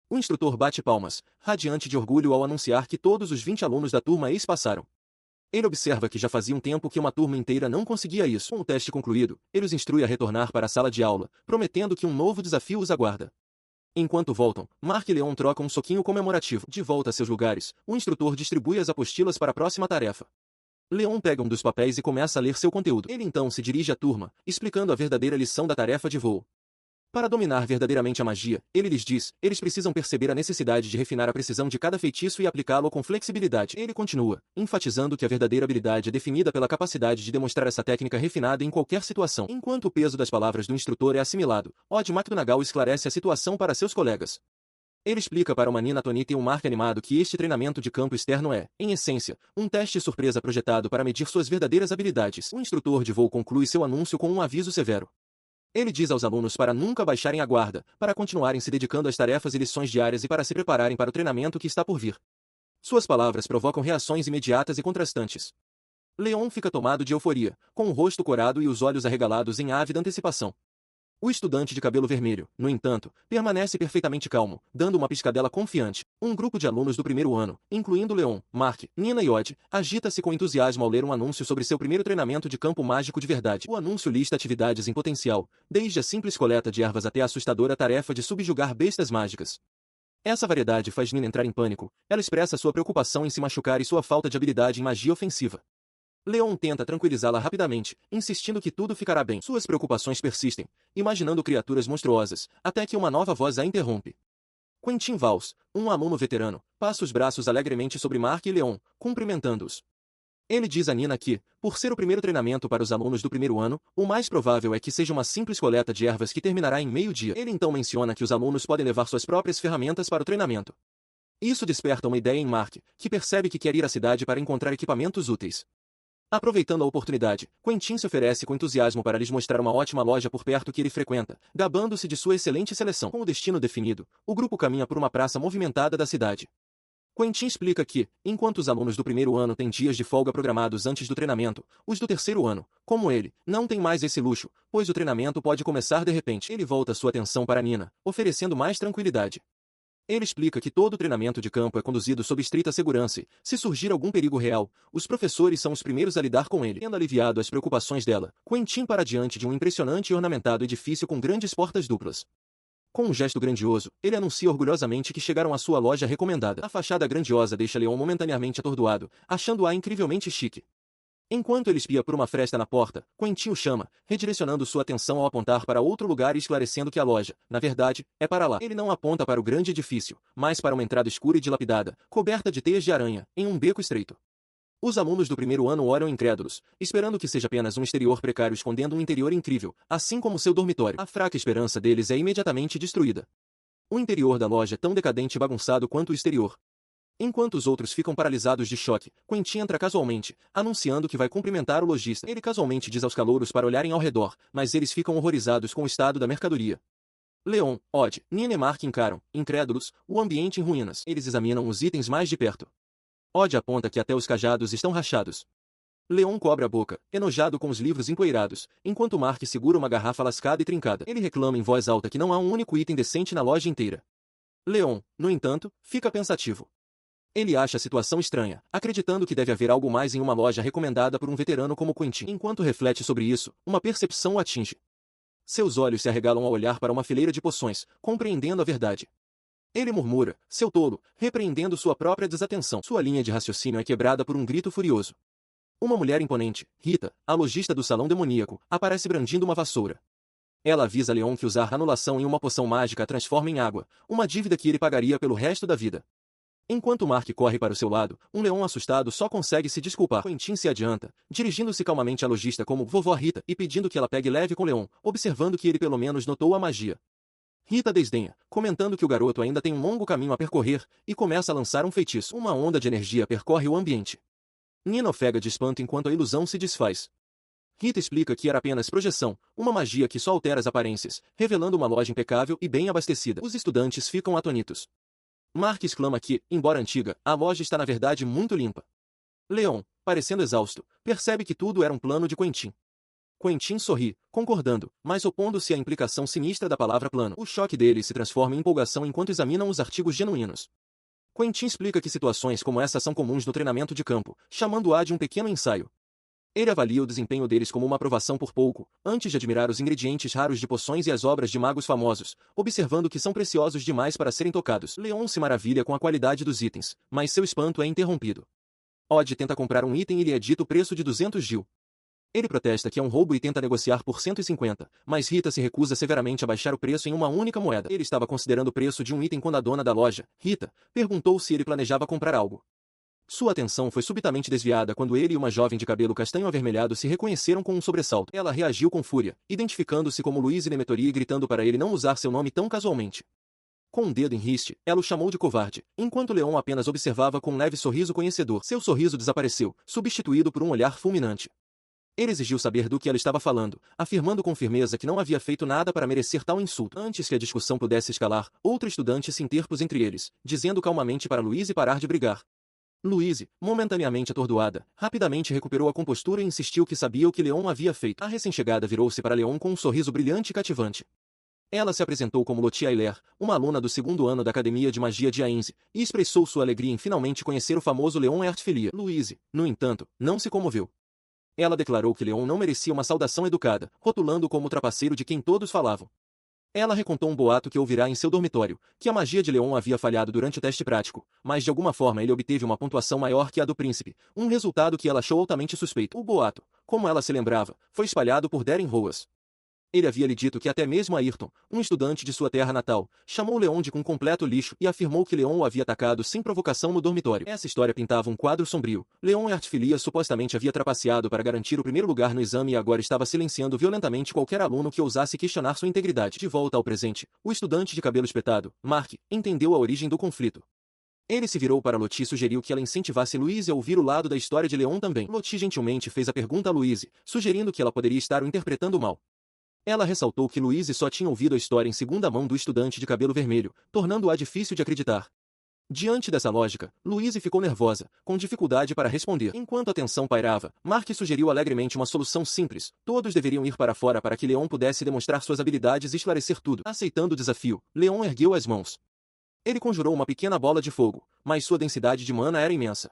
O instrutor bate palmas, radiante de orgulho ao anunciar que todos os 20 alunos da turma passaram. Ele observa que já fazia um tempo que uma turma inteira não conseguia isso. Com o teste concluído, ele os instrui a retornar para a sala de aula, prometendo que um novo desafio os aguarda. Enquanto voltam, Mark e Leon trocam um soquinho comemorativo. De volta a seus lugares, o instrutor distribui as apostilas para a próxima tarefa. Leon pega um dos papéis e começa a ler seu conteúdo. Ele então se dirige à turma, explicando a verdadeira lição da tarefa de voo. Para dominar verdadeiramente a magia, ele lhes diz, eles precisam perceber a necessidade de refinar a precisão de cada feitiço e aplicá-lo com flexibilidade. Ele continua, enfatizando que a verdadeira habilidade é definida pela capacidade de demonstrar essa técnica refinada em qualquer situação. Enquanto o peso das palavras do instrutor é assimilado, Odd McDonagal esclarece a situação para seus colegas. Ele explica para uma Nina Tonita e um Mark animado que este treinamento de campo externo é, em essência, um teste surpresa projetado para medir suas verdadeiras habilidades. O instrutor de voo conclui seu anúncio com um aviso severo. Ele diz aos alunos para nunca baixarem a guarda, para continuarem se dedicando às tarefas e lições diárias e para se prepararem para o treinamento que está por vir. Suas palavras provocam reações imediatas e contrastantes. Leon fica tomado de euforia, com o rosto corado e os olhos arregalados em ávida antecipação. O estudante de cabelo vermelho, no entanto, permanece perfeitamente calmo, dando uma piscadela confiante. Um grupo de alunos do primeiro ano, incluindo Leon, Mark, Nina e Odd, agita-se com entusiasmo ao ler um anúncio sobre seu primeiro treinamento de campo mágico de verdade. O anúncio lista atividades em potencial, desde a simples coleta de ervas até a assustadora tarefa de subjugar bestas mágicas. Essa variedade faz Nina entrar em pânico. Ela expressa sua preocupação em se machucar e sua falta de habilidade em magia ofensiva. Leon tenta tranquilizá-la rapidamente, insistindo que tudo ficará bem. Suas preocupações persistem, imaginando criaturas monstruosas, até que uma nova voz a interrompe. Quentin Valls, um aluno veterano, passa os braços alegremente sobre Mark e Leon, cumprimentando-os. Ele diz a Nina que, por ser o primeiro treinamento para os alunos do primeiro ano, o mais provável é que seja uma simples coleta de ervas que terminará em meio-dia. Ele então menciona que os alunos podem levar suas próprias ferramentas para o treinamento. Isso desperta uma ideia em Mark, que percebe que quer ir à cidade para encontrar equipamentos úteis. Aproveitando a oportunidade, Quentin se oferece com entusiasmo para lhes mostrar uma ótima loja por perto que ele frequenta, gabando-se de sua excelente seleção. Com o destino definido, o grupo caminha por uma praça movimentada da cidade. Quentin explica que, enquanto os alunos do primeiro ano têm dias de folga programados antes do treinamento, os do terceiro ano, como ele, não têm mais esse luxo, pois o treinamento pode começar de repente. Ele volta sua atenção para Nina, oferecendo mais tranquilidade. Ele explica que todo o treinamento de campo é conduzido sob estrita segurança e, se surgir algum perigo real, os professores são os primeiros a lidar com ele. Tendo aliviado as preocupações dela, Quentin para diante de um impressionante e ornamentado edifício com grandes portas duplas. Com um gesto grandioso, ele anuncia orgulhosamente que chegaram à sua loja recomendada. A fachada grandiosa deixa Leon momentaneamente atordoado, achando-a incrivelmente chique. Enquanto ele espia por uma fresta na porta, Quentin o chama, redirecionando sua atenção ao apontar para outro lugar e esclarecendo que a loja, na verdade, é para lá. Ele não aponta para o grande edifício, mas para uma entrada escura e dilapidada, coberta de teias de aranha, em um beco estreito. Os alunos do primeiro ano olham incrédulos, esperando que seja apenas um exterior precário escondendo um interior incrível, assim como seu dormitório. A fraca esperança deles é imediatamente destruída. O interior da loja é tão decadente e bagunçado quanto o exterior. Enquanto os outros ficam paralisados de choque, Quentin entra casualmente, anunciando que vai cumprimentar o lojista. Ele casualmente diz aos calouros para olharem ao redor, mas eles ficam horrorizados com o estado da mercadoria. Leon, Odd, Nina e Mark encaram, incrédulos, o ambiente em ruínas. Eles examinam os itens mais de perto. Odd aponta que até os cajados estão rachados. Leon cobre a boca, enojado com os livros empoeirados, enquanto Mark segura uma garrafa lascada e trincada. Ele reclama em voz alta que não há um único item decente na loja inteira. Leon, no entanto, fica pensativo. Ele acha a situação estranha, acreditando que deve haver algo mais em uma loja recomendada por um veterano como Quentin. Enquanto reflete sobre isso, uma percepção o atinge. Seus olhos se arregalam ao olhar para uma fileira de poções, compreendendo a verdade. Ele murmura, seu tolo, repreendendo sua própria desatenção. Sua linha de raciocínio é quebrada por um grito furioso. Uma mulher imponente, Rita, a lojista do salão demoníaco, aparece brandindo uma vassoura. Ela avisa Leon que usar anulação em uma poção mágica a transforma em água, uma dívida que ele pagaria pelo resto da vida. Enquanto Mark corre para o seu lado, um leão assustado só consegue se desculpar. Quentin se adianta, dirigindo-se calmamente à lojista como Vovó Rita e pedindo que ela pegue leve com Leon, observando que ele pelo menos notou a magia. Rita desdenha, comentando que o garoto ainda tem um longo caminho a percorrer, e começa a lançar um feitiço. Uma onda de energia percorre o ambiente. Nina ofega de espanto enquanto a ilusão se desfaz. Rita explica que era apenas projeção, uma magia que só altera as aparências, revelando uma loja impecável e bem abastecida. Os estudantes ficam atônitos. Mark exclama que, embora antiga, a loja está na verdade muito limpa. Leon, parecendo exausto, percebe que tudo era um plano de Quentin. Quentin sorri, concordando, mas opondo-se à implicação sinistra da palavra plano. O choque dele se transforma em empolgação enquanto examinam os artigos genuínos. Quentin explica que situações como essa são comuns no treinamento de campo, chamando-a de um pequeno ensaio. Ele avalia o desempenho deles como uma aprovação por pouco, antes de admirar os ingredientes raros de poções e as obras de magos famosos, observando que são preciosos demais para serem tocados. Leon se maravilha com a qualidade dos itens, mas seu espanto é interrompido. Odd tenta comprar um item e lhe é dito o preço de 200 gil. Ele protesta que é um roubo e tenta negociar por 150, mas Rita se recusa severamente a baixar o preço em uma única moeda. Ele estava considerando o preço de um item quando a dona da loja, Rita, perguntou se ele planejava comprar algo. Sua atenção foi subitamente desviada quando ele e uma jovem de cabelo castanho avermelhado se reconheceram com um sobressalto. Ela reagiu com fúria, identificando-se como Louise Nemetori e gritando para ele não usar seu nome tão casualmente. Com um dedo em riste, ela o chamou de covarde, enquanto Leon apenas observava com um leve sorriso conhecedor. Seu sorriso desapareceu, substituído por um olhar fulminante. Ele exigiu saber do que ela estava falando, afirmando com firmeza que não havia feito nada para merecer tal insulto. Antes que a discussão pudesse escalar, outro estudante se interpôs entre eles, dizendo calmamente para Louise parar de brigar. Louise, momentaneamente atordoada, rapidamente recuperou a compostura e insistiu que sabia o que Leon havia feito. A recém-chegada virou-se para Leon com um sorriso brilhante e cativante. Ela se apresentou como Lottie Ayler, uma aluna do segundo ano da Academia de Magia de Ainze, e expressou sua alegria em finalmente conhecer o famoso Leon Ertfilia. Louise, no entanto, não se comoveu. Ela declarou que Leon não merecia uma saudação educada, rotulando-o como o trapaceiro de quem todos falavam. Ela recontou um boato que ouvirá em seu dormitório, que a magia de Leon havia falhado durante o teste prático, mas de alguma forma ele obteve uma pontuação maior que a do príncipe, um resultado que ela achou altamente suspeito. O boato, como ela se lembrava, foi espalhado por Darren Roas. Ele havia lhe dito que até mesmo Ayrton, um estudante de sua terra natal, chamou Leon de um completo lixo e afirmou que Leon o havia atacado sem provocação no dormitório. Essa história pintava um quadro sombrio. Leon Ertfilia supostamente havia trapaceado para garantir o primeiro lugar no exame e agora estava silenciando violentamente qualquer aluno que ousasse questionar sua integridade. De volta ao presente, o estudante de cabelo espetado, Mark, entendeu a origem do conflito. Ele se virou para Lottie e sugeriu que ela incentivasse Louise a ouvir o lado da história de Leon também. Lottie gentilmente fez a pergunta a Louise, sugerindo que ela poderia estar o interpretando mal. Ela ressaltou que Louise só tinha ouvido a história em segunda mão do estudante de cabelo vermelho, tornando-a difícil de acreditar. Diante dessa lógica, Louise ficou nervosa, com dificuldade para responder. Enquanto a tensão pairava, Mark sugeriu alegremente uma solução simples. Todos deveriam ir para fora para que Leon pudesse demonstrar suas habilidades e esclarecer tudo. Aceitando o desafio, Leon ergueu as mãos. Ele conjurou uma pequena bola de fogo, mas sua densidade de mana era imensa.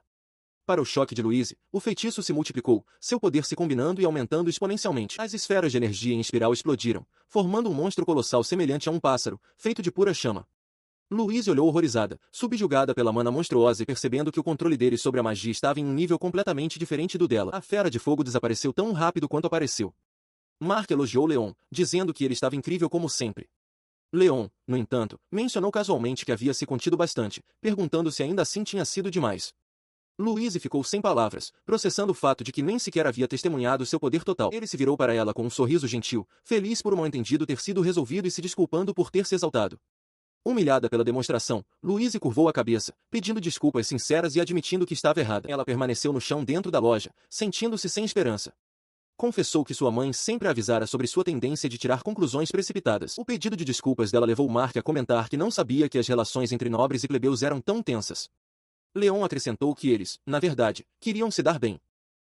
Para o choque de Louise, o feitiço se multiplicou, seu poder se combinando e aumentando exponencialmente. As esferas de energia em espiral explodiram, formando um monstro colossal semelhante a um pássaro, feito de pura chama. Louise olhou horrorizada, subjugada pela mana monstruosa e percebendo que o controle deles sobre a magia estava em um nível completamente diferente do dela. A fera de fogo desapareceu tão rápido quanto apareceu. Mark elogiou Leon, dizendo que ele estava incrível como sempre. Leon, no entanto, mencionou casualmente que havia se contido bastante, perguntando se ainda assim tinha sido demais. Louise ficou sem palavras, processando o fato de que nem sequer havia testemunhado seu poder total. Ele se virou para ela com um sorriso gentil, feliz por o mal-entendido ter sido resolvido e se desculpando por ter se exaltado. Humilhada pela demonstração, Louise curvou a cabeça, pedindo desculpas sinceras e admitindo que estava errada. Ela permaneceu no chão dentro da loja, sentindo-se sem esperança. Confessou que sua mãe sempre a avisara sobre sua tendência de tirar conclusões precipitadas. O pedido de desculpas dela levou Mark a comentar que não sabia que as relações entre nobres e plebeus eram tão tensas. Leon acrescentou que eles, na verdade, queriam se dar bem.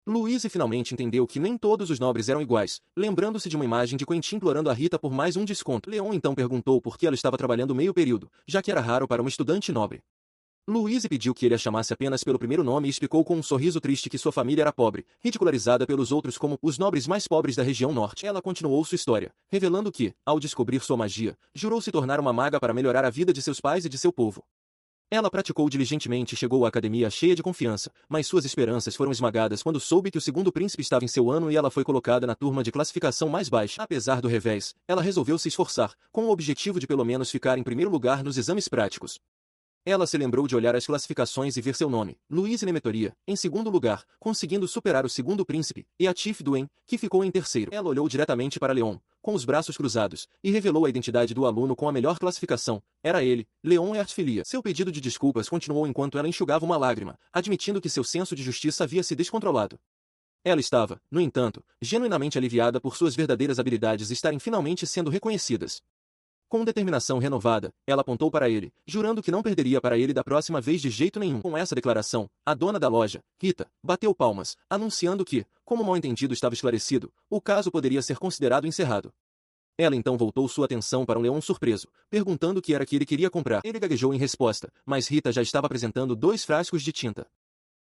Louise finalmente entendeu que nem todos os nobres eram iguais, lembrando-se de uma imagem de Quentin implorando a Rita por mais um desconto. Leon então perguntou por que ela estava trabalhando meio período, já que era raro para uma estudante nobre. Louise pediu que ele a chamasse apenas pelo primeiro nome e explicou com um sorriso triste que sua família era pobre, ridicularizada pelos outros como os nobres mais pobres da região norte. Ela continuou sua história, revelando que, ao descobrir sua magia, jurou se tornar uma maga para melhorar a vida de seus pais e de seu povo. Ela praticou diligentemente e chegou à academia cheia de confiança, mas suas esperanças foram esmagadas quando soube que o segundo príncipe estava em seu ano e ela foi colocada na turma de classificação mais baixa. Apesar do revés, ela resolveu se esforçar, com o objetivo de pelo menos ficar em primeiro lugar nos exames práticos. Ela se lembrou de olhar as classificações e ver seu nome, Louise Nemetoria, em segundo lugar, conseguindo superar o segundo príncipe, e a Tiff Duen, que ficou em terceiro. Ela olhou diretamente para Leon, com os braços cruzados, e revelou a identidade do aluno com a melhor classificação. Era ele, Leon Ertfilia. Seu pedido de desculpas continuou enquanto ela enxugava uma lágrima, admitindo que seu senso de justiça havia se descontrolado. Ela estava, no entanto, genuinamente aliviada por suas verdadeiras habilidades estarem finalmente sendo reconhecidas. Com determinação renovada, ela apontou para ele, jurando que não perderia para ele da próxima vez de jeito nenhum. Com essa declaração, a dona da loja, Rita, bateu palmas, anunciando que, como o mal-entendido estava esclarecido, o caso poderia ser considerado encerrado. Ela então voltou sua atenção para um leão surpreso, perguntando o que era que ele queria comprar. Ele gaguejou em resposta, mas Rita já estava apresentando 2 frascos de tinta.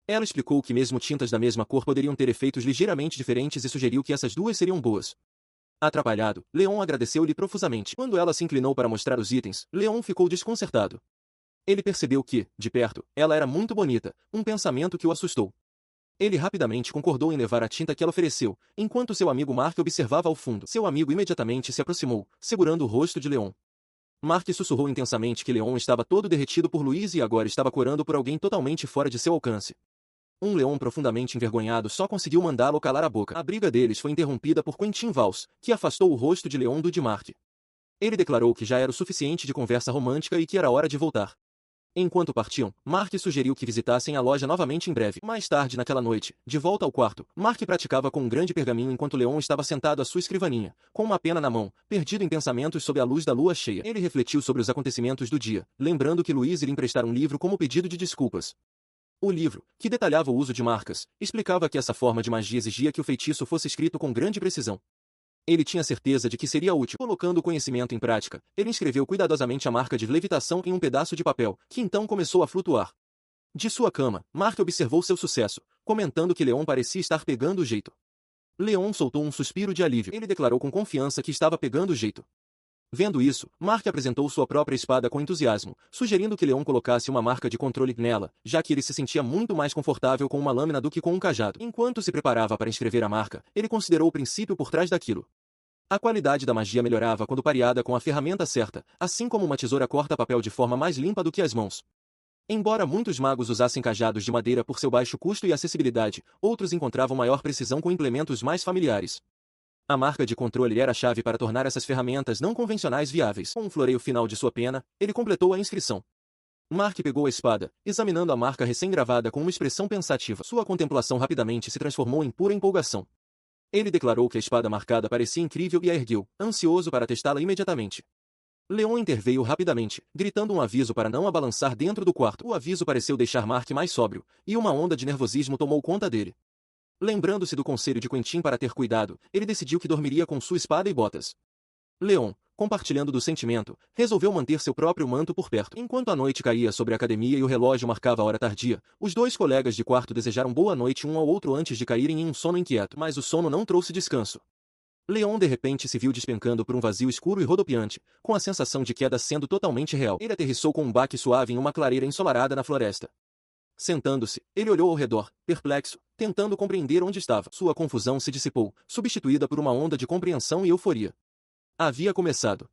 Ela explicou que mesmo tintas da mesma cor poderiam ter efeitos ligeiramente diferentes e sugeriu que essas 2 seriam boas. Atrapalhado, Leon agradeceu-lhe profusamente. Quando ela se inclinou para mostrar os itens, Leon ficou desconcertado. Ele percebeu que, de perto, ela era muito bonita, um pensamento que o assustou. Ele rapidamente concordou em levar a tinta que ela ofereceu, enquanto seu amigo Mark observava ao fundo. Seu amigo imediatamente se aproximou, segurando o rosto de Leon. Mark sussurrou intensamente que Leon estava todo derretido por Louise e agora estava corando por alguém totalmente fora de seu alcance. Um leão profundamente envergonhado só conseguiu mandá-lo calar a boca. A briga deles foi interrompida por Quentin Vals, que afastou o rosto de Leon do de Mark. Ele declarou que já era o suficiente de conversa romântica e que era hora de voltar. Enquanto partiam, Mark sugeriu que visitassem a loja novamente em breve. Mais tarde naquela noite, de volta ao quarto, Mark praticava com um grande pergaminho enquanto Leon estava sentado à sua escrivaninha, com uma pena na mão, perdido em pensamentos sob a luz da lua cheia. Ele refletiu sobre os acontecimentos do dia, lembrando que Louise lhe emprestara um livro como pedido de desculpas. O livro, que detalhava o uso de marcas, explicava que essa forma de magia exigia que o feitiço fosse escrito com grande precisão. Ele tinha certeza de que seria útil. Colocando o conhecimento em prática, ele inscreveu cuidadosamente a marca de levitação em um pedaço de papel, que então começou a flutuar. De sua cama, Mark observou seu sucesso, comentando que Leon parecia estar pegando o jeito. Leon soltou um suspiro de alívio. Ele declarou com confiança que estava pegando o jeito. Vendo isso, Mark apresentou sua própria espada com entusiasmo, sugerindo que Leon colocasse uma marca de controle nela, já que ele se sentia muito mais confortável com uma lâmina do que com um cajado. Enquanto se preparava para inscrever a marca, ele considerou o princípio por trás daquilo. A qualidade da magia melhorava quando pareada com a ferramenta certa, assim como uma tesoura corta papel de forma mais limpa do que as mãos. Embora muitos magos usassem cajados de madeira por seu baixo custo e acessibilidade, outros encontravam maior precisão com implementos mais familiares. A marca de controle era a chave para tornar essas ferramentas não convencionais viáveis. Com um floreio final de sua pena, ele completou a inscrição. Mark pegou a espada, examinando a marca recém-gravada com uma expressão pensativa. Sua contemplação rapidamente se transformou em pura empolgação. Ele declarou que a espada marcada parecia incrível e a ergueu, ansioso para testá-la imediatamente. Leon interveio rapidamente, gritando um aviso para não a balançar dentro do quarto. O aviso pareceu deixar Mark mais sóbrio, e uma onda de nervosismo tomou conta dele. Lembrando-se do conselho de Quentin para ter cuidado, ele decidiu que dormiria com sua espada e botas. Leon, compartilhando do sentimento, resolveu manter seu próprio manto por perto. Enquanto a noite caía sobre a academia e o relógio marcava a hora tardia, os dois colegas de quarto desejaram boa noite um ao outro antes de caírem em um sono inquieto. Mas o sono não trouxe descanso. Leon de repente se viu despencando por um vazio escuro e rodopiante, com a sensação de queda sendo totalmente real. Ele aterrissou com um baque suave em uma clareira ensolarada na floresta. Sentando-se, ele olhou ao redor, perplexo, tentando compreender onde estava. Sua confusão se dissipou, substituída por uma onda de compreensão e euforia. Havia começado.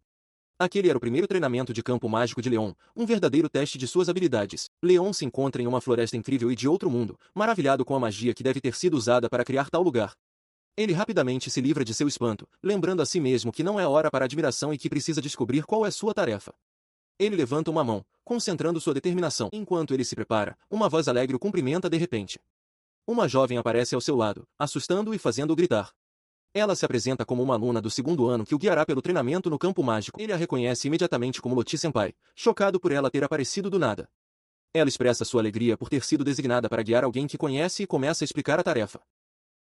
Aquele era o primeiro treinamento de campo mágico de Leon, um verdadeiro teste de suas habilidades. Leon se encontra em uma floresta incrível e de outro mundo, maravilhado com a magia que deve ter sido usada para criar tal lugar. Ele rapidamente se livra de seu espanto, lembrando a si mesmo que não é hora para admiração e que precisa descobrir qual é sua tarefa. Ele levanta uma mão, concentrando sua determinação. Enquanto ele se prepara, uma voz alegre o cumprimenta de repente. Uma jovem aparece ao seu lado, assustando-o e fazendo-o gritar. Ela se apresenta como uma aluna do segundo ano que o guiará pelo treinamento no campo mágico. Ele a reconhece imediatamente como Loti-senpai, chocado por ela ter aparecido do nada. Ela expressa sua alegria por ter sido designada para guiar alguém que conhece e começa a explicar a tarefa.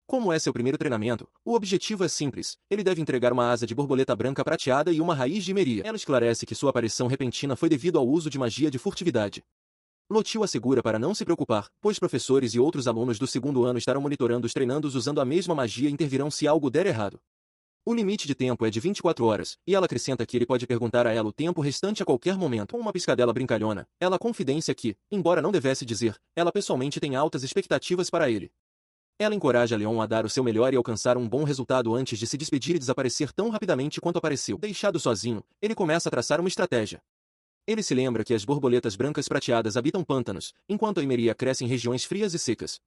Como é seu primeiro treinamento, o objetivo é simples, ele deve entregar uma asa de borboleta branca prateada e uma raiz de meria. Ela esclarece que sua aparição repentina foi devido ao uso de magia de furtividade. Loti o assegura para não se preocupar, pois professores e outros alunos do segundo ano estarão monitorando os treinandos usando a mesma magia e intervirão se algo der errado. O limite de tempo é de 24 horas, e ela acrescenta que ele pode perguntar a ela o tempo restante a qualquer momento. Com uma piscadela brincalhona, ela confidencia que, embora não devesse dizer, ela pessoalmente tem altas expectativas para ele. Ela encoraja Leon a dar o seu melhor e alcançar um bom resultado antes de se despedir e desaparecer tão rapidamente quanto apareceu. Deixado sozinho, ele começa a traçar uma estratégia. Ele se lembra que as borboletas brancas prateadas habitam pântanos, enquanto a emeria cresce em regiões frias e secas.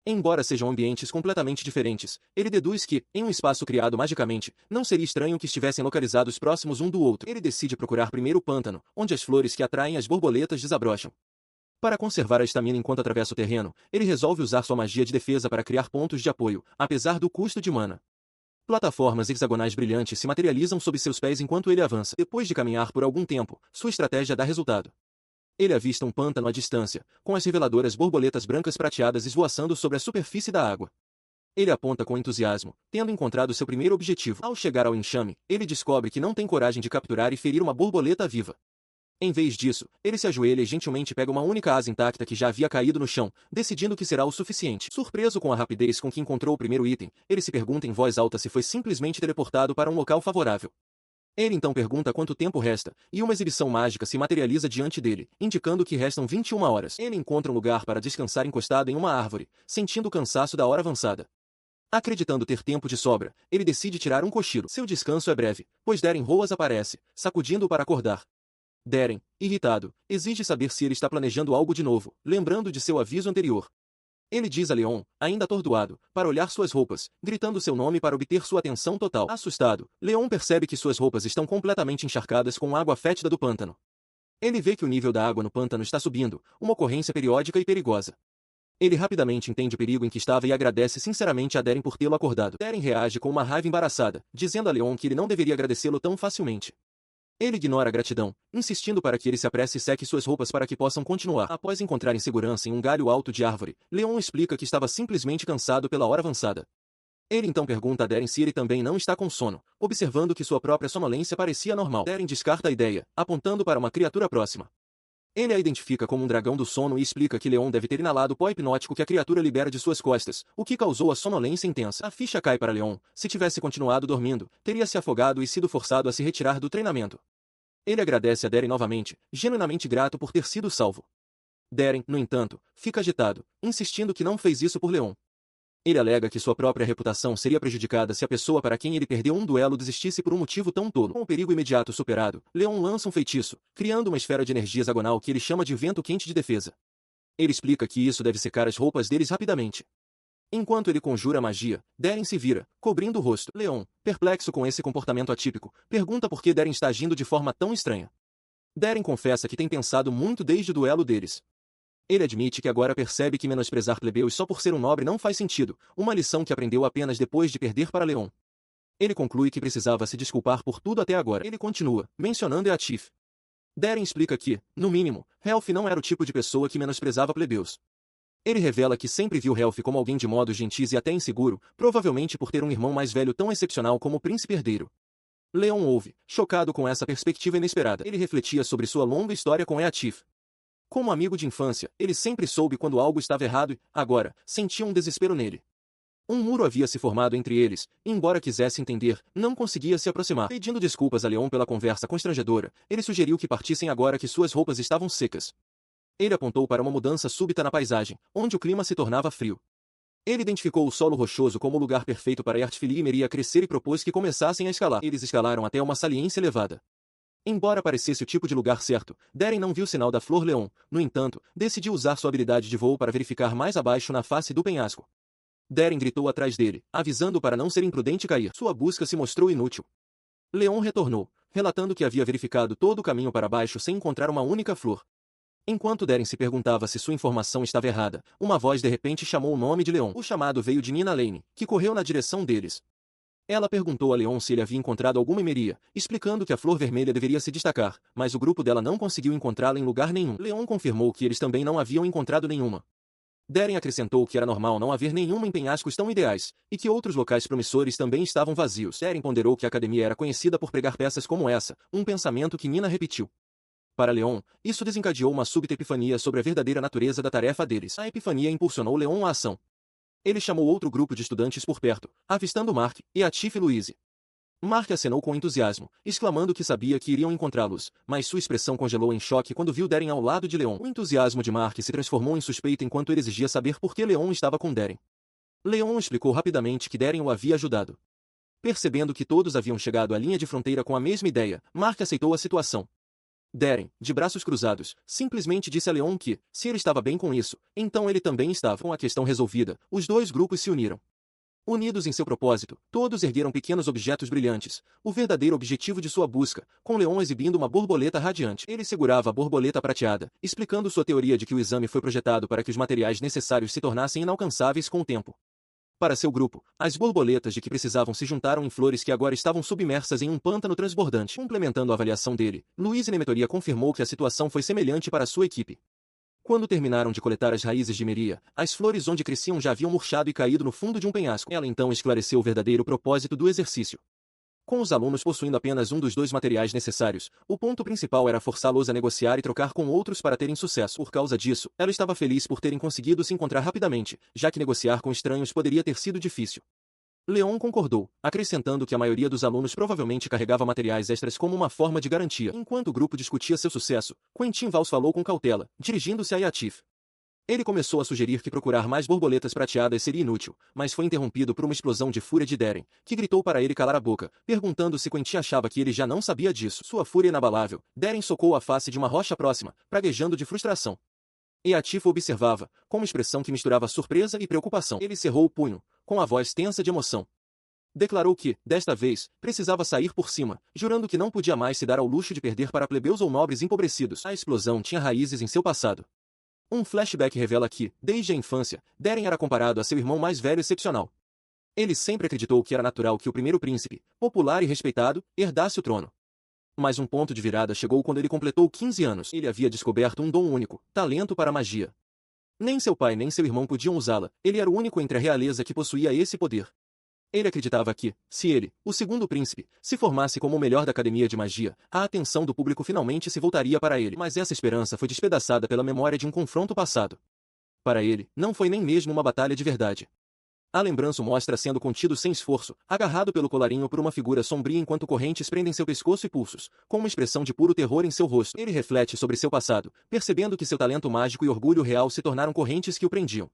Embora sejam ambientes completamente diferentes, ele deduz que, em um espaço criado magicamente, não seria estranho que estivessem localizados próximos um do outro. Ele decide procurar primeiro o pântano, onde as flores que atraem as borboletas desabrocham. Para conservar a estamina enquanto atravessa o terreno, ele resolve usar sua magia de defesa para criar pontos de apoio, apesar do custo de mana. Plataformas hexagonais brilhantes se materializam sob seus pés enquanto ele avança. Depois de caminhar por algum tempo, sua estratégia dá resultado. Ele avista um pântano à distância, com as reveladoras borboletas brancas prateadas esvoaçando sobre a superfície da água. Ele aponta com entusiasmo, tendo encontrado seu primeiro objetivo. Ao chegar ao enxame, ele descobre que não tem coragem de capturar e ferir uma borboleta viva. Em vez disso, ele se ajoelha e gentilmente pega uma única asa intacta que já havia caído no chão, decidindo que será o suficiente. Surpreso com a rapidez com que encontrou o primeiro item, ele se pergunta em voz alta se foi simplesmente teleportado para um local favorável. Ele então pergunta quanto tempo resta, e uma exibição mágica se materializa diante dele, indicando que restam 21 horas. Ele encontra um lugar para descansar encostado em uma árvore, sentindo o cansaço da hora avançada. Acreditando ter tempo de sobra, ele decide tirar um cochilo. Seu descanso é breve, pois Darren Roas aparece, sacudindo-o para acordar. Darren, irritado, exige saber se ele está planejando algo de novo, lembrando de seu aviso anterior. Ele diz a Leon, ainda atordoado, para olhar suas roupas, gritando seu nome para obter sua atenção total. Assustado, Leon percebe que suas roupas estão completamente encharcadas com água fétida do pântano. Ele vê que o nível da água no pântano está subindo, uma ocorrência periódica e perigosa. Ele rapidamente entende o perigo em que estava e agradece sinceramente a Darren por tê-lo acordado. Darren reage com uma raiva embaraçada, dizendo a Leon que ele não deveria agradecê-lo tão facilmente. Ele ignora a gratidão, insistindo para que ele se apresse e seque suas roupas para que possam continuar. Após encontrar segurança em um galho alto de árvore, Leon explica que estava simplesmente cansado pela hora avançada. Ele então pergunta a Darren se ele também não está com sono, observando que sua própria sonolência parecia normal. Darren descarta a ideia, apontando para uma criatura próxima. Ele a identifica como um dragão do sono e explica que Leon deve ter inalado o pó hipnótico que a criatura libera de suas costas, o que causou a sonolência intensa. A ficha cai para Leon. Se tivesse continuado dormindo, teria se afogado e sido forçado a se retirar do treinamento. Ele agradece a Darren novamente, genuinamente grato por ter sido salvo. Darren, no entanto, fica agitado, insistindo que não fez isso por Leon. Ele alega que sua própria reputação seria prejudicada se a pessoa para quem ele perdeu um duelo desistisse por um motivo tão tolo. Com o perigo imediato superado, Leon lança um feitiço, criando uma esfera de energia hexagonal que ele chama de vento quente de defesa. Ele explica que isso deve secar as roupas deles rapidamente. Enquanto ele conjura a magia, Darren se vira, cobrindo o rosto. Leon, perplexo com esse comportamento atípico, pergunta por que Darren está agindo de forma tão estranha. Darren confessa que tem pensado muito desde o duelo deles. Ele admite que agora percebe que menosprezar plebeus só por ser um nobre não faz sentido, uma lição que aprendeu apenas depois de perder para Leon. Ele conclui que precisava se desculpar por tudo até agora. Ele continua, mencionando Eatif. Darren explica que, no mínimo, Ralph não era o tipo de pessoa que menosprezava plebeus. Ele revela que sempre viu Ralph como alguém de modo gentis e até inseguro, provavelmente por ter um irmão mais velho tão excepcional como o príncipe herdeiro. Leon ouve, chocado com essa perspectiva inesperada. Ele refletia sobre sua longa história com Eatif. Como amigo de infância, ele sempre soube quando algo estava errado e, agora, sentia um desespero nele. Um muro havia se formado entre eles, e embora quisesse entender, não conseguia se aproximar. Pedindo desculpas a Leon pela conversa constrangedora, ele sugeriu que partissem agora que suas roupas estavam secas. Ele apontou para uma mudança súbita na paisagem, onde o clima se tornava frio. Ele identificou o solo rochoso como o lugar perfeito para Ertfili e Meria crescer e propôs que começassem a escalar. Eles escalaram até uma saliência elevada. Embora parecesse o tipo de lugar certo, Darren não viu sinal da flor leão. No entanto, decidiu usar sua habilidade de voo para verificar mais abaixo na face do penhasco. Darren gritou atrás dele, avisando para não ser imprudente e cair. Sua busca se mostrou inútil. Leon retornou, relatando que havia verificado todo o caminho para baixo sem encontrar uma única flor. Enquanto Darren se perguntava se sua informação estava errada, uma voz de repente chamou o nome de Leon. O chamado veio de Nina Lane, que correu na direção deles. Ela perguntou a Leon se ele havia encontrado alguma emeria, explicando que a flor vermelha deveria se destacar, mas o grupo dela não conseguiu encontrá-la em lugar nenhum. Leon confirmou que eles também não haviam encontrado nenhuma. Darren acrescentou que era normal não haver nenhuma em penhascos tão ideais, e que outros locais promissores também estavam vazios. Darren ponderou que a academia era conhecida por pregar peças como essa, um pensamento que Nina repetiu. Para Leon, isso desencadeou uma súbita epifania sobre a verdadeira natureza da tarefa deles. A epifania impulsionou Leon à ação. Ele chamou outro grupo de estudantes por perto, avistando Mark, Eatif e Louise. Mark acenou com entusiasmo, exclamando que sabia que iriam encontrá-los, mas sua expressão congelou em choque quando viu Darren ao lado de Leon. O entusiasmo de Mark se transformou em suspeita enquanto ele exigia saber por que Leon estava com Darren. Leon explicou rapidamente que Darren o havia ajudado. Percebendo que todos haviam chegado à linha de fronteira com a mesma ideia, Mark aceitou a situação. Darren, de braços cruzados, simplesmente disse a Leon que, se ele estava bem com isso, então ele também estava. Com a questão resolvida, os dois grupos se uniram. Unidos em seu propósito, todos ergueram pequenos objetos brilhantes, o verdadeiro objetivo de sua busca, com Leon exibindo uma borboleta radiante. Ele segurava a borboleta prateada, explicando sua teoria de que o exame foi projetado para que os materiais necessários se tornassem inalcançáveis com o tempo. Para seu grupo, as borboletas de que precisavam se juntaram em flores que agora estavam submersas em um pântano transbordante. Complementando a avaliação dele, Louise Nemetoria confirmou que a situação foi semelhante para sua equipe. Quando terminaram de coletar as raízes de Meria, as flores onde cresciam já haviam murchado e caído no fundo de um penhasco. Ela então esclareceu o verdadeiro propósito do exercício. Com os alunos possuindo apenas um dos dois materiais necessários, o ponto principal era forçá-los a negociar e trocar com outros para terem sucesso. Por causa disso, ela estava feliz por terem conseguido se encontrar rapidamente, já que negociar com estranhos poderia ter sido difícil. Leon concordou, acrescentando que a maioria dos alunos provavelmente carregava materiais extras como uma forma de garantia. Enquanto o grupo discutia seu sucesso, Quentin Vals falou com cautela, dirigindo-se a Eatif. Ele começou a sugerir que procurar mais borboletas prateadas seria inútil, mas foi interrompido por uma explosão de fúria de Darren, que gritou para ele calar a boca, perguntando se Quentin achava que ele já não sabia disso. Sua fúria inabalável, Darren socou a face de uma rocha próxima, praguejando de frustração. Eatif observava, com uma expressão que misturava surpresa e preocupação. Ele cerrou o punho, com a voz tensa de emoção. Declarou que, desta vez, precisava sair por cima, jurando que não podia mais se dar ao luxo de perder para plebeus ou nobres empobrecidos. A explosão tinha raízes em seu passado. Um flashback revela que, desde a infância, Darren era comparado a seu irmão mais velho excepcional. Ele sempre acreditou que era natural que o primeiro príncipe, popular e respeitado, herdasse o trono. Mas um ponto de virada chegou quando ele completou 15 anos. Ele havia descoberto um dom único, talento para a magia. Nem seu pai nem seu irmão podiam usá-la, ele era o único entre a realeza que possuía esse poder. Ele acreditava que, se ele, o segundo príncipe, se formasse como o melhor da academia de magia, a atenção do público finalmente se voltaria para ele. Mas essa esperança foi despedaçada pela memória de um confronto passado. Para ele, não foi nem mesmo uma batalha de verdade. A lembrança o mostra sendo contido sem esforço, agarrado pelo colarinho por uma figura sombria enquanto correntes prendem seu pescoço e pulsos, com uma expressão de puro terror em seu rosto. Ele reflete sobre seu passado, percebendo que seu talento mágico e orgulho real se tornaram correntes que o prendiam.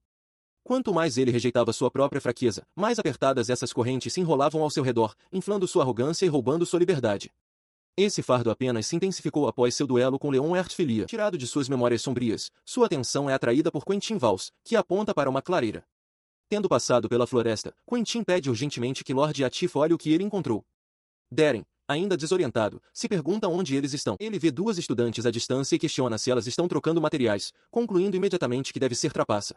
Quanto mais ele rejeitava sua própria fraqueza, mais apertadas essas correntes se enrolavam ao seu redor, inflando sua arrogância e roubando sua liberdade. Esse fardo apenas se intensificou após seu duelo com Leon Ertfilia. Tirado de suas memórias sombrias, sua atenção é atraída por Quentin Vals, que aponta para uma clareira. Tendo passado pela floresta, Quentin pede urgentemente que Lord Eatif olhe o que ele encontrou. Darren, ainda desorientado, se pergunta onde eles estão. Ele vê duas estudantes à distância e questiona se elas estão trocando materiais, concluindo imediatamente que deve ser trapaça.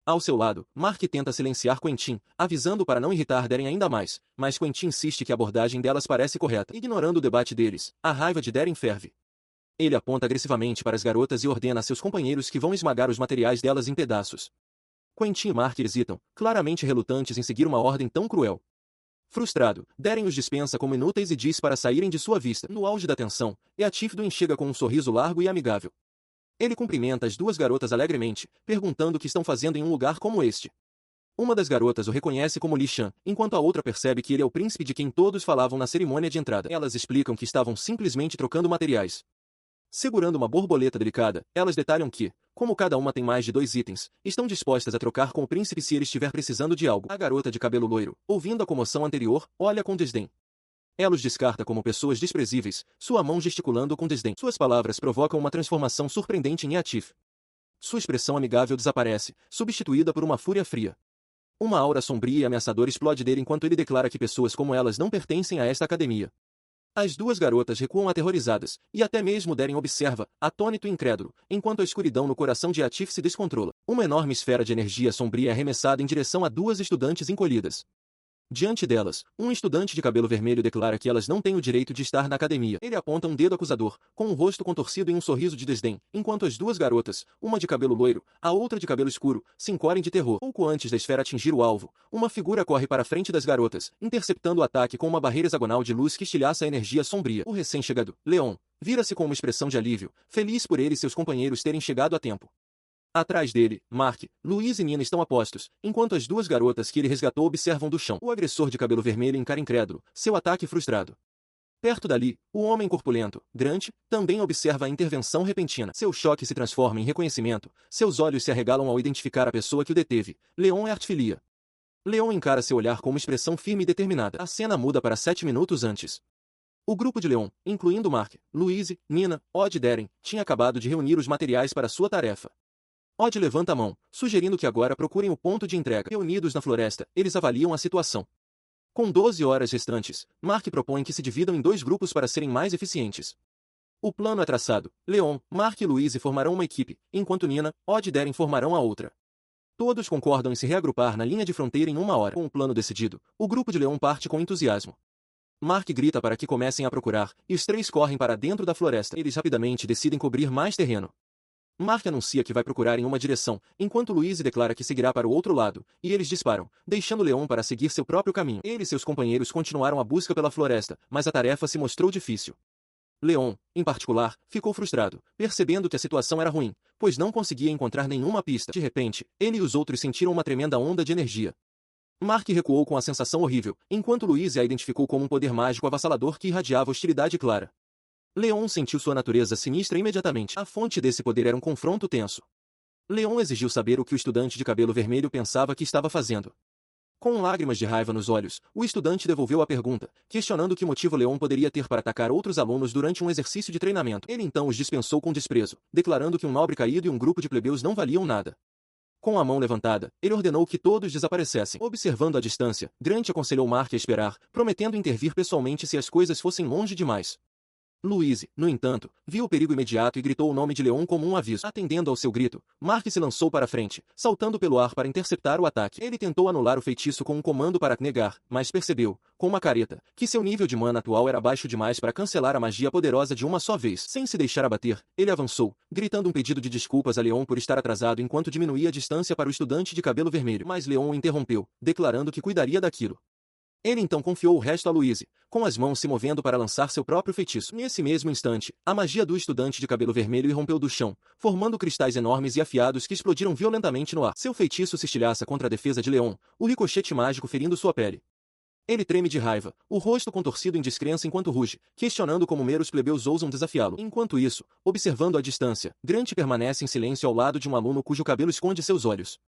Ao seu lado, Mark tenta silenciar Quentin, avisando para não irritar Darren ainda mais, mas Quentin insiste que a abordagem delas parece correta. Ignorando o debate deles, a raiva de Darren ferve. Ele aponta agressivamente para as garotas e ordena a seus companheiros que vão esmagar os materiais delas em pedaços. Quentin e Mark hesitam, claramente relutantes em seguir uma ordem tão cruel. Frustrado, Darren os dispensa como inúteis e diz para saírem de sua vista. No auge da tensão, Eatifdwin chega com um sorriso largo e amigável. Ele cumprimenta as duas garotas alegremente, perguntando o que estão fazendo em um lugar como este. Uma das garotas o reconhece como Li Shan, enquanto a outra percebe que ele é o príncipe de quem todos falavam na cerimônia de entrada. Elas explicam que estavam simplesmente trocando materiais. Segurando uma borboleta delicada, elas detalham que, como cada uma tem mais de 2 itens, estão dispostas a trocar com o príncipe se ele estiver precisando de algo. A garota de cabelo loiro, ouvindo a comoção anterior, olha com desdém. Ela os descarta como pessoas desprezíveis, sua mão gesticulando com desdém. Suas palavras provocam uma transformação surpreendente em Eatif. Sua expressão amigável desaparece, substituída por uma fúria fria. Uma aura sombria e ameaçadora explode dele enquanto ele declara que pessoas como elas não pertencem a esta academia. As duas garotas recuam aterrorizadas, e até mesmo Darren observa, atônito e incrédulo, enquanto a escuridão no coração de Eatif se descontrola. Uma enorme esfera de energia sombria é arremessada em direção a duas estudantes encolhidas. Diante delas, um estudante de cabelo vermelho declara que elas não têm o direito de estar na academia. Ele aponta um dedo acusador, com um rosto contorcido em um sorriso de desdém, enquanto as duas garotas, uma de cabelo loiro, a outra de cabelo escuro, se encolhem de terror. Pouco antes da esfera atingir o alvo, uma figura corre para a frente das garotas, interceptando o ataque com uma barreira hexagonal de luz que estilhaça a energia sombria. O recém-chegado, Leon, vira-se com uma expressão de alívio, feliz por ele e seus companheiros terem chegado a tempo. Atrás dele, Mark, Louise e Nina estão a postos, enquanto as duas garotas que ele resgatou observam do chão. O agressor de cabelo vermelho encara incrédulo, seu ataque frustrado. Perto dali, o homem corpulento, Grant, também observa a intervenção repentina. Seu choque se transforma em reconhecimento, seus olhos se arregalam ao identificar a pessoa que o deteve. Leon é Artfilia. Leon encara seu olhar com uma expressão firme e determinada. A cena muda para 7 minutos antes. O grupo de Leon, incluindo Mark, Louise, Nina, Odd e Darren, tinha acabado de reunir os materiais para sua tarefa. Odd levanta a mão, sugerindo que agora procurem o ponto de entrega. Reunidos na floresta, eles avaliam a situação. Com 12 horas restantes, Mark propõe que se dividam em 2 grupos para serem mais eficientes. O plano é traçado. Leon, Mark e Louise formarão uma equipe, enquanto Nina, Odd e Darren formarão a outra. Todos concordam em se reagrupar na linha de fronteira em 1 hora. Com o plano decidido, o grupo de Leon parte com entusiasmo. Mark grita para que comecem a procurar, e os 3 correm para dentro da floresta. Eles rapidamente decidem cobrir mais terreno. Mark anuncia que vai procurar em uma direção, enquanto Louise declara que seguirá para o outro lado, e eles disparam, deixando Leon para seguir seu próprio caminho. Ele e seus companheiros continuaram a busca pela floresta, mas a tarefa se mostrou difícil. Leon, em particular, ficou frustrado, percebendo que a situação era ruim, pois não conseguia encontrar nenhuma pista. De repente, ele e os outros sentiram uma tremenda onda de energia. Mark recuou com a sensação horrível, enquanto Louise a identificou como um poder mágico avassalador que irradiava hostilidade clara. Leon sentiu sua natureza sinistra imediatamente. A fonte desse poder era um confronto tenso. Leon exigiu saber o que o estudante de cabelo vermelho pensava que estava fazendo. Com lágrimas de raiva nos olhos, o estudante devolveu a pergunta, questionando que motivo Leon poderia ter para atacar outros alunos durante um exercício de treinamento. Ele então os dispensou com desprezo, declarando que um nobre caído e um grupo de plebeus não valiam nada. Com a mão levantada, ele ordenou que todos desaparecessem. Observando a distância, Grant aconselhou Mark a esperar, prometendo intervir pessoalmente se as coisas fossem longe demais. Louise, no entanto, viu o perigo imediato e gritou o nome de Leon como um aviso. Atendendo ao seu grito, Mark se lançou para frente, saltando pelo ar para interceptar o ataque. Ele tentou anular o feitiço com um comando para negar, mas percebeu, com uma careta, que seu nível de mana atual era baixo demais para cancelar a magia poderosa de uma só vez. Sem se deixar abater, ele avançou, gritando um pedido de desculpas a Leon por estar atrasado enquanto diminuía a distância para o estudante de cabelo vermelho. Mas Leon o interrompeu, declarando que cuidaria daquilo. Ele então confiou o resto a Louise, com as mãos se movendo para lançar seu próprio feitiço. Nesse mesmo instante, a magia do estudante de cabelo vermelho irrompeu do chão, formando cristais enormes e afiados que explodiram violentamente no ar. Seu feitiço se estilhaça contra a defesa de Leon, o ricochete mágico ferindo sua pele. Ele treme de raiva, o rosto contorcido em descrença enquanto ruge, questionando como meros plebeus ousam desafiá-lo. Enquanto isso, observando a distância, Grant permanece em silêncio ao lado de um aluno cujo cabelo esconde seus olhos.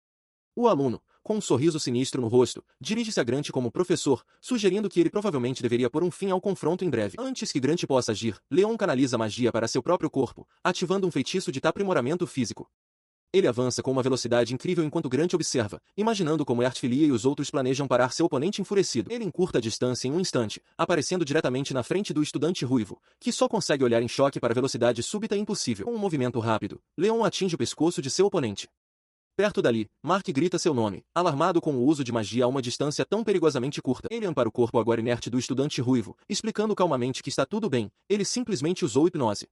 O aluno, com um sorriso sinistro no rosto, dirige-se a Grant como professor, sugerindo que ele provavelmente deveria pôr um fim ao confronto em breve. Antes que Grant possa agir, Leon canaliza magia para seu próprio corpo, ativando um feitiço de aprimoramento físico. Ele avança com uma velocidade incrível enquanto Grant observa, imaginando como Artfilia e os outros planejam parar seu oponente enfurecido. Ele encurta a distância em um instante, aparecendo diretamente na frente do estudante ruivo, que só consegue olhar em choque para a velocidade súbita e impossível. Com um movimento rápido, Leon atinge o pescoço de seu oponente. Perto dali, Mark grita seu nome, alarmado com o uso de magia a uma distância tão perigosamente curta. Ele ampara o corpo agora inerte do estudante ruivo, explicando calmamente que está tudo bem, ele simplesmente usou hipnose.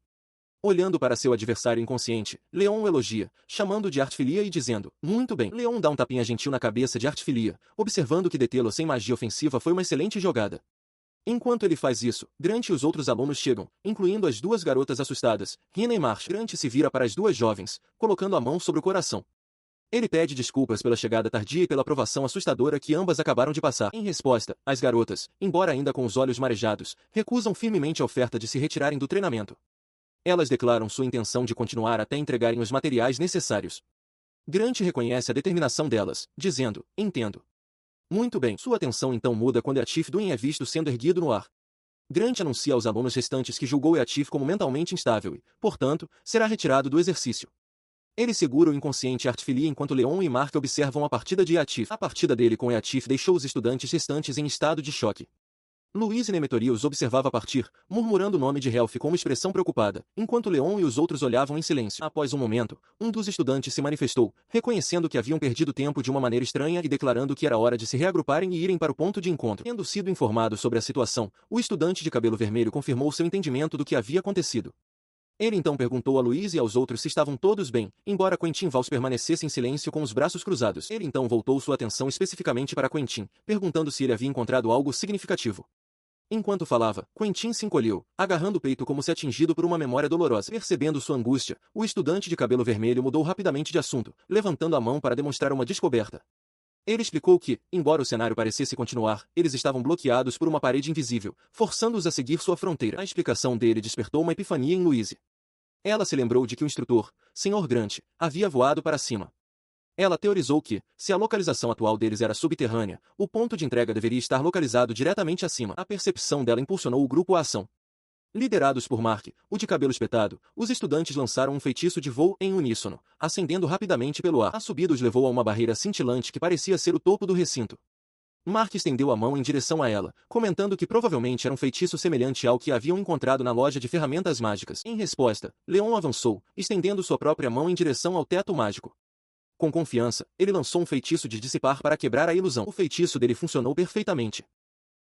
Olhando para seu adversário inconsciente, Leon o elogia, chamando de artefilia e dizendo, muito bem. Leon dá um tapinha gentil na cabeça de artefilia, observando que detê-lo sem magia ofensiva foi uma excelente jogada. Enquanto ele faz isso, Grant e os outros alunos chegam, incluindo as duas garotas assustadas, Rina e Marsh. Grant se vira para as duas jovens, colocando a mão sobre o coração. Ele pede desculpas pela chegada tardia e pela provação assustadora que ambas acabaram de passar. Em resposta, as garotas, embora ainda com os olhos marejados, recusam firmemente a oferta de se retirarem do treinamento. Elas declaram sua intenção de continuar até entregarem os materiais necessários. Grant reconhece a determinação delas, dizendo, entendo. Muito bem. Sua atenção então muda quando Eatif Duin é visto sendo erguido no ar. Grant anuncia aos alunos restantes que julgou Eatif como mentalmente instável e, portanto, será retirado do exercício. Ele segura o inconsciente Artefilia enquanto Leon e Mark observam a partida de Eatif. A partida dele com Eatif deixou os estudantes restantes em estado de choque. Louise Nemetoria os observava partir, murmurando o nome de Helf com uma expressão preocupada, enquanto Leon e os outros olhavam em silêncio. Após um momento, um dos estudantes se manifestou, reconhecendo que haviam perdido tempo de uma maneira estranha e declarando que era hora de se reagruparem e irem para o ponto de encontro. Tendo sido informado sobre a situação, o estudante de cabelo vermelho confirmou seu entendimento do que havia acontecido. Ele então perguntou a Louise e aos outros se estavam todos bem, embora Quentin Vals permanecesse em silêncio com os braços cruzados. Ele então voltou sua atenção especificamente para Quentin, perguntando se ele havia encontrado algo significativo. Enquanto falava, Quentin se encolheu, agarrando o peito como se atingido por uma memória dolorosa. Percebendo sua angústia, o estudante de cabelo vermelho mudou rapidamente de assunto, levantando a mão para demonstrar uma descoberta. Ele explicou que, embora o cenário parecesse continuar, eles estavam bloqueados por uma parede invisível, forçando-os a seguir sua fronteira. A explicação dele despertou uma epifania em Louise. Ela se lembrou de que o instrutor, Sr. Grant, havia voado para cima. Ela teorizou que, se a localização atual deles era subterrânea, o ponto de entrega deveria estar localizado diretamente acima. A percepção dela impulsionou o grupo à ação. Liderados por Mark, o de cabelo espetado, os estudantes lançaram um feitiço de voo em uníssono, ascendendo rapidamente pelo ar. A subida os levou a uma barreira cintilante que parecia ser o topo do recinto. Mark estendeu a mão em direção a ela, comentando que provavelmente era um feitiço semelhante ao que haviam encontrado na loja de ferramentas mágicas. Em resposta, Leon avançou, estendendo sua própria mão em direção ao teto mágico. Com confiança, ele lançou um feitiço de dissipar para quebrar a ilusão. O feitiço dele funcionou perfeitamente.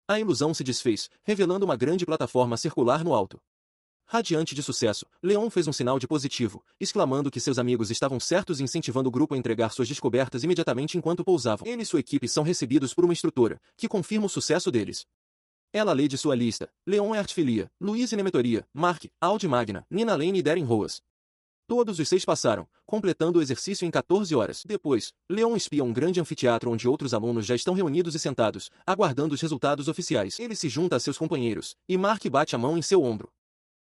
A ilusão se desfez, revelando uma grande plataforma circular no alto. Radiante de sucesso, Leon fez um sinal de positivo, exclamando que seus amigos estavam certos e incentivando o grupo a entregar suas descobertas imediatamente enquanto pousavam. Ele e sua equipe são recebidos por uma instrutora, que confirma o sucesso deles. Ela lê de sua lista, Leon é Artefilia, Louise Nemetoria, Mark, Audi Magna, Nina Lane e Darren Roas. Todos os 6 passaram, completando o exercício em 14 horas. Depois, Leon espia um grande anfiteatro onde outros alunos já estão reunidos e sentados, aguardando os resultados oficiais. Ele se junta a seus companheiros, e Mark bate a mão em seu ombro.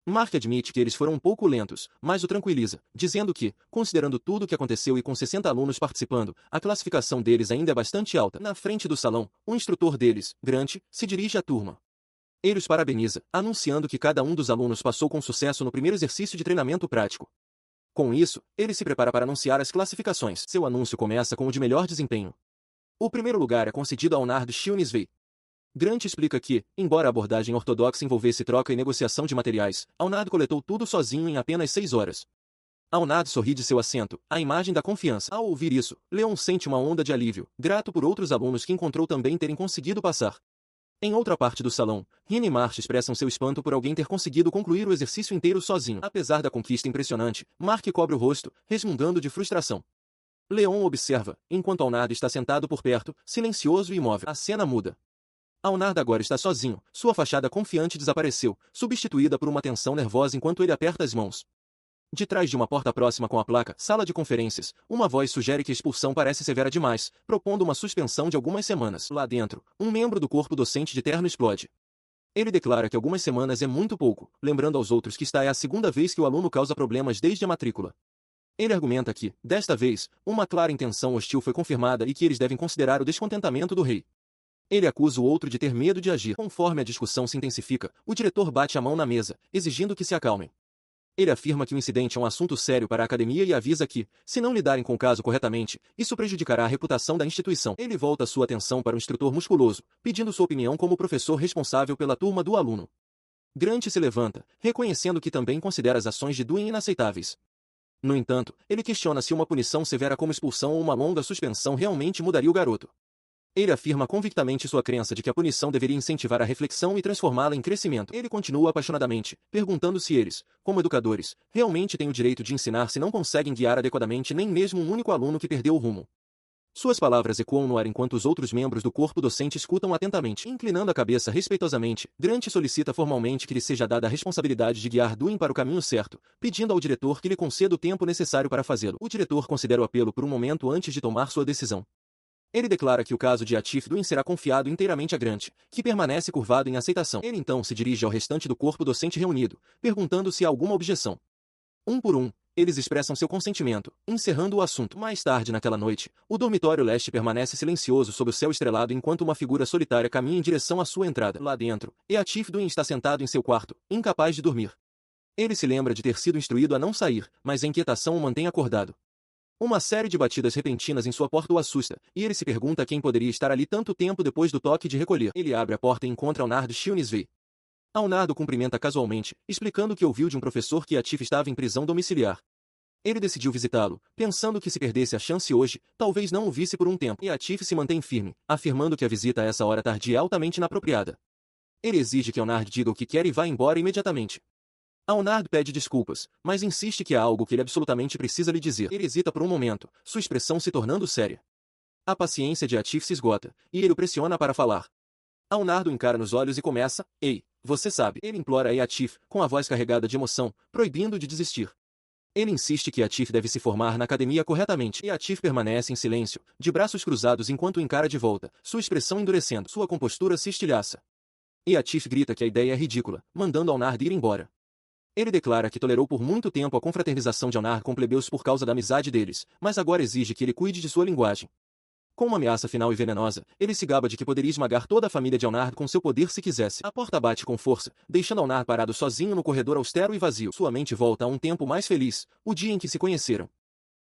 Mark admite que eles foram um pouco lentos, mas o tranquiliza, dizendo que, considerando tudo o que aconteceu e com 60 alunos participando, a classificação deles ainda é bastante alta. Na frente do salão, o instrutor deles, Grant, se dirige à turma. Ele os parabeniza, anunciando que cada um dos alunos passou com sucesso no primeiro exercício de treinamento prático. Com isso, ele se prepara para anunciar as classificações. Seu anúncio começa com o de melhor desempenho. O primeiro lugar é concedido a Aunard Shilnisvei. Grant explica que, embora a abordagem ortodoxa envolvesse troca e negociação de materiais, Aunard coletou tudo sozinho em apenas 6 horas. Aunard sorri de seu assento, a imagem da confiança. Ao ouvir isso, Leon sente uma onda de alívio, grato por outros alunos que encontrou também terem conseguido passar. Em outra parte do salão, Rina e Marsh expressam seu espanto por alguém ter conseguido concluir o exercício inteiro sozinho. Apesar da conquista impressionante, Mark cobre o rosto, resmungando de frustração. Leon observa, enquanto Aunard está sentado por perto, silencioso e imóvel. A cena muda. Aunard agora está sozinho, sua fachada confiante desapareceu, substituída por uma tensão nervosa enquanto ele aperta as mãos. De trás de uma porta próxima com a placa Sala de Conferências, uma voz sugere que a expulsão parece severa demais, propondo uma suspensão de algumas semanas. Lá dentro, um membro do corpo docente de terno explode. Ele declara que algumas semanas é muito pouco, lembrando aos outros que esta é a segunda vez que o aluno causa problemas desde a matrícula. Ele argumenta que, desta vez, uma clara intenção hostil foi confirmada e que eles devem considerar o descontentamento do rei. Ele acusa o outro de ter medo de agir. Conforme a discussão se intensifica, o diretor bate a mão na mesa, exigindo que se acalmem. Ele afirma que o incidente é um assunto sério para a academia e avisa que, se não lidarem com o caso corretamente, isso prejudicará a reputação da instituição. Ele volta sua atenção para o instrutor musculoso, pedindo sua opinião como professor responsável pela turma do aluno. Grant se levanta, reconhecendo que também considera as ações de Duin inaceitáveis. No entanto, ele questiona se uma punição severa como expulsão ou uma longa suspensão realmente mudaria o garoto. Ele afirma convictamente sua crença de que a punição deveria incentivar a reflexão e transformá-la em crescimento. Ele continua apaixonadamente, perguntando se eles, como educadores, realmente têm o direito de ensinar se não conseguem guiar adequadamente nem mesmo um único aluno que perdeu o rumo. Suas palavras ecoam no ar enquanto os outros membros do corpo docente escutam atentamente. Inclinando a cabeça respeitosamente, Grant solicita formalmente que lhe seja dada a responsabilidade de guiar Dewey para o caminho certo, pedindo ao diretor que lhe conceda o tempo necessário para fazê-lo. O diretor considera o apelo por um momento antes de tomar sua decisão. Ele declara que o caso de Atif Dewey será confiado inteiramente a Grant, que permanece curvado em aceitação. Ele então se dirige ao restante do corpo docente reunido, perguntando se há alguma objeção. Um por um, eles expressam seu consentimento, encerrando o assunto. Mais tarde naquela noite, o dormitório leste permanece silencioso sob o céu estrelado enquanto uma figura solitária caminha em direção à sua entrada. Lá dentro, Atif Dewey está sentado em seu quarto, incapaz de dormir. Ele se lembra de ter sido instruído a não sair, mas a inquietação o mantém acordado. Uma série de batidas repentinas em sua porta o assusta, e ele se pergunta quem poderia estar ali tanto tempo depois do toque de recolher. Ele abre a porta e encontra Leonard Shieldsby. Leonardo cumprimenta casualmente, explicando que ouviu de um professor que Atif estava em prisão domiciliar. Ele decidiu visitá-lo, pensando que se perdesse a chance hoje, talvez não o visse por um tempo. E Atif se mantém firme, afirmando que a visita a essa hora tardia é altamente inapropriada. Ele exige que Leonard diga o que quer e vá embora imediatamente. Leonard pede desculpas, mas insiste que há algo que ele absolutamente precisa lhe dizer. Ele hesita por um momento, sua expressão se tornando séria. A paciência de Atif se esgota, e ele o pressiona para falar. Leonardo o encara nos olhos e começa, ei, você sabe. Ele implora a Atif, com a voz carregada de emoção, proibindo de desistir. Ele insiste que Atif deve se formar na academia corretamente, e Atif permanece em silêncio, de braços cruzados enquanto o encara de volta, sua expressão endurecendo, sua compostura se estilhaça. E Atif grita que a ideia é ridícula, mandando Leonard ir embora. Ele declara que tolerou por muito tempo a confraternização de Leonard com plebeus por causa da amizade deles, mas agora exige que ele cuide de sua linguagem. Com uma ameaça final e venenosa, ele se gaba de que poderia esmagar toda a família de Leonard com seu poder se quisesse. A porta bate com força, deixando Leonard parado sozinho no corredor austero e vazio. Sua mente volta a um tempo mais feliz, o dia em que se conheceram.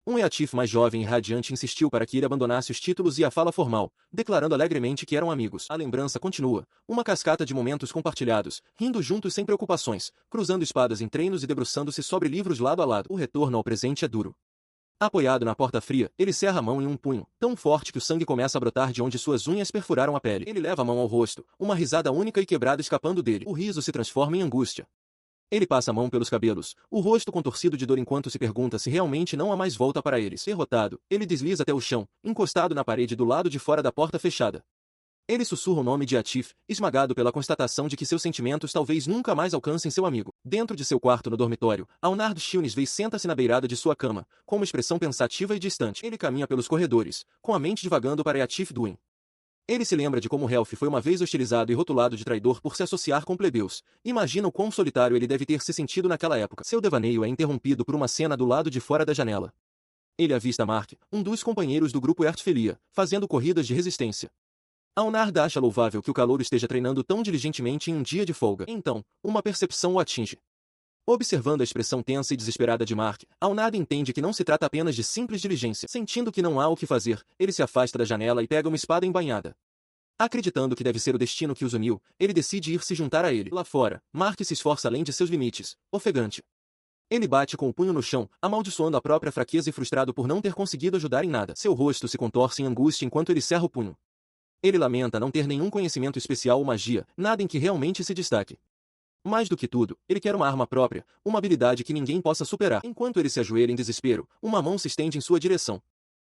Um Atif mais jovem e radiante insistiu para que ele abandonasse os títulos e a fala formal, declarando alegremente que eram amigos. A lembrança continua, uma cascata de momentos compartilhados, rindo juntos sem preocupações, cruzando espadas em treinos e debruçando-se sobre livros lado a lado. O retorno ao presente é duro. Apoiado na porta fria, ele cerra a mão em um punho, tão forte que o sangue começa a brotar de onde suas unhas perfuraram a pele. Ele leva a mão ao rosto, uma risada única e quebrada escapando dele. O riso se transforma em angústia. Ele passa a mão pelos cabelos, o rosto contorcido de dor enquanto se pergunta se realmente não há mais volta para eles. Derrotado, ele desliza até o chão, encostado na parede do lado de fora da porta fechada. Ele sussurra o nome de Atif, esmagado pela constatação de que seus sentimentos talvez nunca mais alcancem seu amigo. Dentro de seu quarto no dormitório, Leonard Shieldsby senta-se na beirada de sua cama, com uma expressão pensativa e distante. Ele caminha pelos corredores, com a mente divagando para Atif Dewey. Ele se lembra de como Ralph foi uma vez hostilizado e rotulado de traidor por se associar com plebeus. Imagina o quão solitário ele deve ter se sentido naquela época. Seu devaneio é interrompido por uma cena do lado de fora da janela. Ele avista Mark, um dos companheiros do grupo Ertfelia, fazendo corridas de resistência. Leonard acha louvável que o calouro esteja treinando tão diligentemente em um dia de folga. Então, uma percepção o atinge. Observando a expressão tensa e desesperada de Mark, Leonard entende que não se trata apenas de simples diligência. Sentindo que não há o que fazer, ele se afasta da janela e pega uma espada embainhada. Acreditando que deve ser o destino que os uniu, ele decide ir se juntar a ele. Lá fora, Mark se esforça além de seus limites, ofegante. Ele bate com o punho no chão, amaldiçoando a própria fraqueza e frustrado por não ter conseguido ajudar em nada. Seu rosto se contorce em angústia enquanto ele cerra o punho. Ele lamenta não ter nenhum conhecimento especial ou magia, nada em que realmente se destaque. Mais do que tudo, ele quer uma arma própria, uma habilidade que ninguém possa superar. Enquanto ele se ajoelha em desespero, uma mão se estende em sua direção.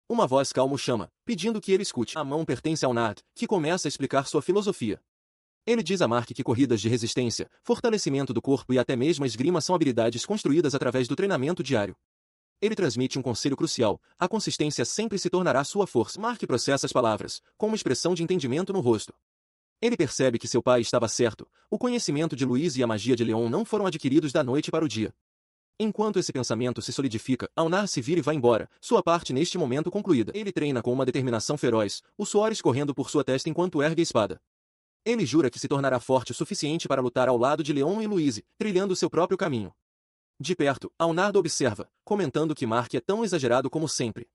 Uma voz calma o chama, pedindo que ele escute. A mão pertence ao Leonard, que começa a explicar sua filosofia. Ele diz a Mark que corridas de resistência, fortalecimento do corpo e até mesmo a esgrima são habilidades construídas através do treinamento diário. Ele transmite um conselho crucial: a consistência sempre se tornará sua força. Mark processa as palavras, com uma expressão de entendimento no rosto. Ele percebe que seu pai estava certo, o conhecimento de Louise e a magia de Leon não foram adquiridos da noite para o dia. Enquanto esse pensamento se solidifica, Leonard se vira e vai embora, sua parte neste momento concluída. Ele treina com uma determinação feroz, o suor escorrendo por sua testa enquanto ergue a espada. Ele jura que se tornará forte o suficiente para lutar ao lado de Leon e Louise, trilhando seu próprio caminho. De perto, Leonard observa, comentando que Mark é tão exagerado como sempre.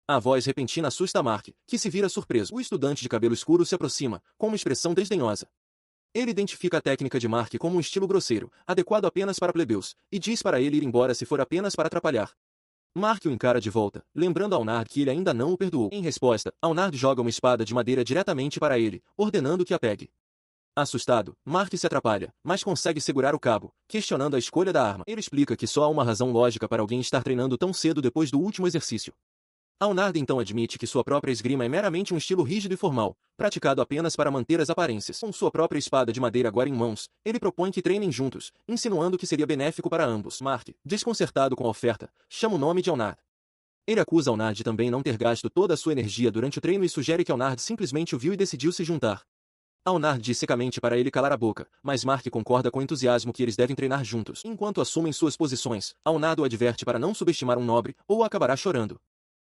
A voz repentina assusta Mark, que se vira surpreso. O estudante de cabelo escuro se aproxima, com uma expressão desdenhosa. Ele identifica a técnica de Mark como um estilo grosseiro, adequado apenas para plebeus, e diz para ele ir embora se for apenas para atrapalhar. Mark o encara de volta, lembrando a Alnard que ele ainda não o perdoou. Em resposta, Alnard joga uma espada de madeira diretamente para ele, ordenando que a pegue. Assustado, Mark se atrapalha, mas consegue segurar o cabo, questionando a escolha da arma. Ele explica que só há uma razão lógica para alguém estar treinando tão cedo depois do último exercício. Alnard então admite que sua própria esgrima é meramente um estilo rígido e formal, praticado apenas para manter as aparências. Com sua própria espada de madeira agora em mãos, ele propõe que treinem juntos, insinuando que seria benéfico para ambos. Mark, desconcertado com a oferta, chama o nome de Alnard. Ele acusa Alnard de também não ter gasto toda a sua energia durante o treino e sugere que Alnard simplesmente o viu e decidiu se juntar. Alnard diz secamente para ele calar a boca, mas Mark concorda com entusiasmo que eles devem treinar juntos. Enquanto assumem suas posições, Alnard o adverte para não subestimar um nobre, ou acabará chorando.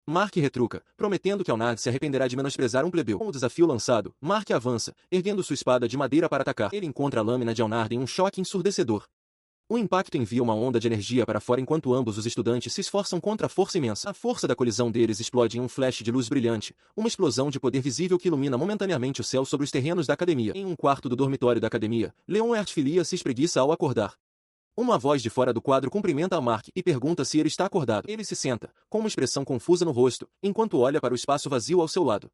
Mark retruca, prometendo que Alnard se arrependerá de menosprezar um plebeu. Com o desafio lançado, Mark avança, erguendo sua espada de madeira para atacar. Ele encontra a lâmina de Alnard em um choque ensurdecedor. O impacto envia uma onda de energia para fora enquanto ambos os estudantes se esforçam contra a força imensa. A força da colisão deles explode em um flash de luz brilhante, uma explosão de poder visível que ilumina momentaneamente o céu sobre os terrenos da academia. Em um quarto do dormitório da academia, Leon Ertfilia se espreguiça ao acordar. Uma voz de fora do quadro cumprimenta a Mark e pergunta se ele está acordado. Ele se senta, com uma expressão confusa no rosto, enquanto olha para o espaço vazio ao seu lado.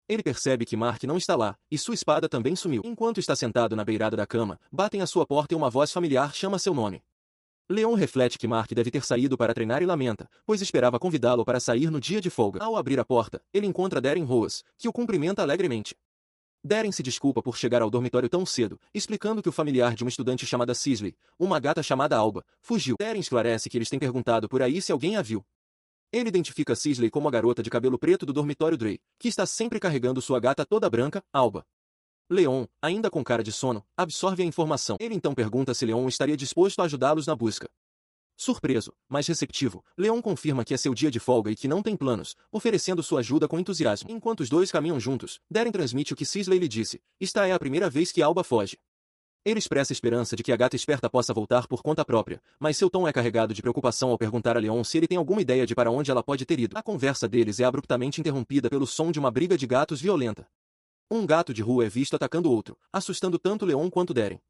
Ele percebe que Mark não está lá, e sua espada também sumiu. Enquanto está sentado na beirada da cama, batem à sua porta e uma voz familiar chama seu nome. Leon reflete que Mark deve ter saído para treinar e lamenta, pois esperava convidá-lo para sair no dia de folga. Ao abrir a porta, ele encontra Darren Rose, que o cumprimenta alegremente. Darren se desculpa por chegar ao dormitório tão cedo, explicando que o familiar de uma estudante chamada Sisley, uma gata chamada Alba, fugiu. Darren esclarece que eles têm perguntado por aí se alguém a viu. Ele identifica Sisley como a garota de cabelo preto do dormitório Dre, que está sempre carregando sua gata toda branca, Alba. Leon, ainda com cara de sono, absorve a informação. Ele então pergunta se Leon estaria disposto a ajudá-los na busca. Surpreso, mas receptivo, Leon confirma que é seu dia de folga e que não tem planos, oferecendo sua ajuda com entusiasmo. Enquanto os dois caminham juntos, Darren transmite o que Sisley lhe disse. Esta é a primeira vez que Alba foge. Ele expressa esperança de que a gata esperta possa voltar por conta própria, mas seu tom é carregado de preocupação ao perguntar a Leon se ele tem alguma ideia de para onde ela pode ter ido. A conversa deles é abruptamente interrompida pelo som de uma briga de gatos violenta. Um gato de rua é visto atacando outro, assustando tanto Leon quanto Darren.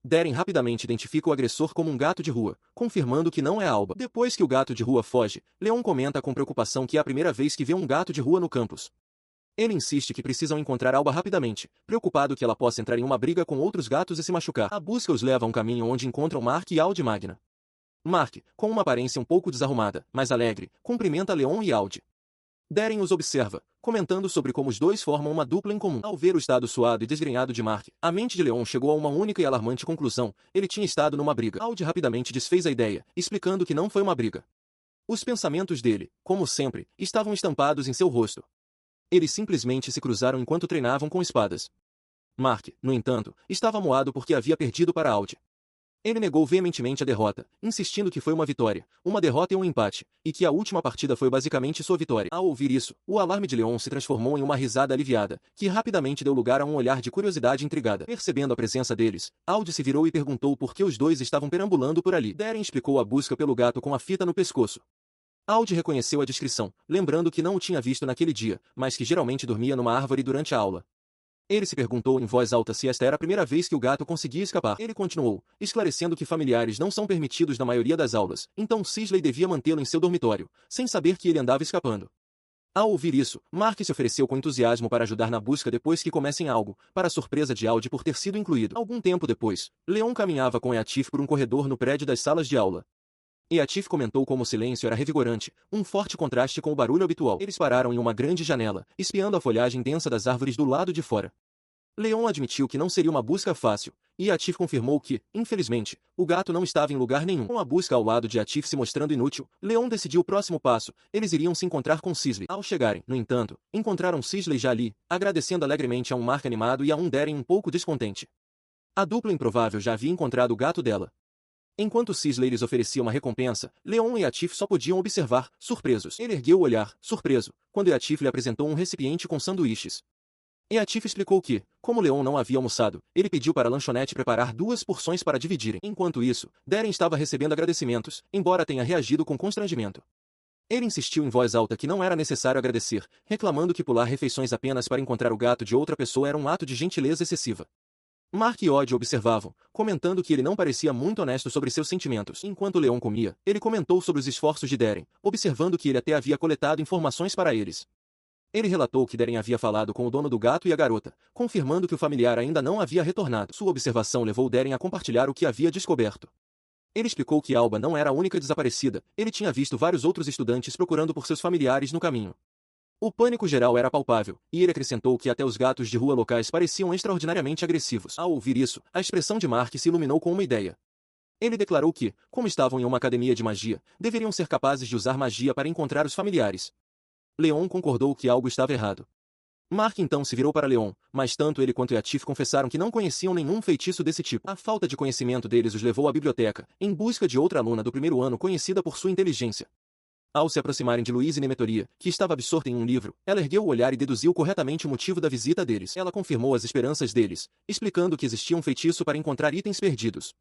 Darren rapidamente identifica o agressor como um gato de rua, confirmando que não é Alba. Depois que o gato de rua foge, Leon comenta com preocupação que é a primeira vez que vê um gato de rua no campus. Ele insiste que precisam encontrar Alba rapidamente, preocupado que ela possa entrar em uma briga com outros gatos e se machucar. A busca os leva a um caminho onde encontram Mark e Audi Magna. Mark, com uma aparência um pouco desarrumada, mas alegre, cumprimenta Leon e Audi. Darren os observa, comentando sobre como os dois formam uma dupla em comum. Ao ver o estado suado e desgrenhado de Mark, a mente de Leon chegou a uma única e alarmante conclusão: ele tinha estado numa briga. Audi rapidamente desfez a ideia, explicando que não foi uma briga. Os pensamentos dele, como sempre, estavam estampados em seu rosto. Eles simplesmente se cruzaram enquanto treinavam com espadas. Mark, no entanto, estava moado porque havia perdido para Audi. Ele negou veementemente a derrota, insistindo que foi uma vitória, uma derrota e um empate, e que a última partida foi basicamente sua vitória. Ao ouvir isso, o alarme de Leon se transformou em uma risada aliviada, que rapidamente deu lugar a um olhar de curiosidade intrigada. Percebendo a presença deles, Audi se virou e perguntou por que os dois estavam perambulando por ali. Darren explicou a busca pelo gato com a fita no pescoço. Audi reconheceu a descrição, lembrando que não o tinha visto naquele dia, mas que geralmente dormia numa árvore durante a aula. Ele se perguntou em voz alta se esta era a primeira vez que o gato conseguia escapar. Ele continuou, esclarecendo que familiares não são permitidos na maioria das aulas, então Sisley devia mantê-lo em seu dormitório, sem saber que ele andava escapando. Ao ouvir isso, Mark se ofereceu com entusiasmo para ajudar na busca depois que comecem algo, para a surpresa de Audi por ter sido incluído. Algum tempo depois, Leon caminhava com Eatif por um corredor no prédio das salas de aula. Eatif comentou como o silêncio era revigorante, um forte contraste com o barulho habitual. Eles pararam em uma grande janela, espiando a folhagem densa das árvores do lado de fora. Leon admitiu que não seria uma busca fácil, e Atif confirmou que, infelizmente, o gato não estava em lugar nenhum. Com a busca ao lado de Atif se mostrando inútil, Leon decidiu o próximo passo: eles iriam se encontrar com Sisley. Ao chegarem, no entanto, encontraram Sisley já ali, agradecendo alegremente a um Mark animado e a um Darren um pouco descontente. A dupla improvável já havia encontrado o gato dela. Enquanto Sisley lhes oferecia uma recompensa, Leon e Atif só podiam observar, surpresos. Ele ergueu o olhar, surpreso, quando Atif lhe apresentou um recipiente com sanduíches. Eatif explicou que, como Leon não havia almoçado, ele pediu para a lanchonete preparar 2 porções para dividirem. Enquanto isso, Darren estava recebendo agradecimentos, embora tenha reagido com constrangimento. Ele insistiu em voz alta que não era necessário agradecer, reclamando que pular refeições apenas para encontrar o gato de outra pessoa era um ato de gentileza excessiva. Mark e Odd observavam, comentando que ele não parecia muito honesto sobre seus sentimentos. Enquanto Leon comia, ele comentou sobre os esforços de Darren, observando que ele até havia coletado informações para eles. Ele relatou que Darren havia falado com o dono do gato e a garota, confirmando que o familiar ainda não havia retornado. Sua observação levou Darren a compartilhar o que havia descoberto. Ele explicou que Alba não era a única desaparecida, ele tinha visto vários outros estudantes procurando por seus familiares no caminho. O pânico geral era palpável, e ele acrescentou que até os gatos de rua locais pareciam extraordinariamente agressivos. Ao ouvir isso, a expressão de Mark se iluminou com uma ideia. Ele declarou que, como estavam em uma academia de magia, deveriam ser capazes de usar magia para encontrar os familiares. Leon concordou que algo estava errado. Mark então se virou para Leon, mas tanto ele quanto Yatif confessaram que não conheciam nenhum feitiço desse tipo. A falta de conhecimento deles os levou à biblioteca, em busca de outra aluna do primeiro ano conhecida por sua inteligência. Ao se aproximarem de Louise Nemetoria, que estava absorta em um livro, ela ergueu o olhar e deduziu corretamente o motivo da visita deles. Ela confirmou as esperanças deles, explicando que existia um feitiço para encontrar itens perdidos.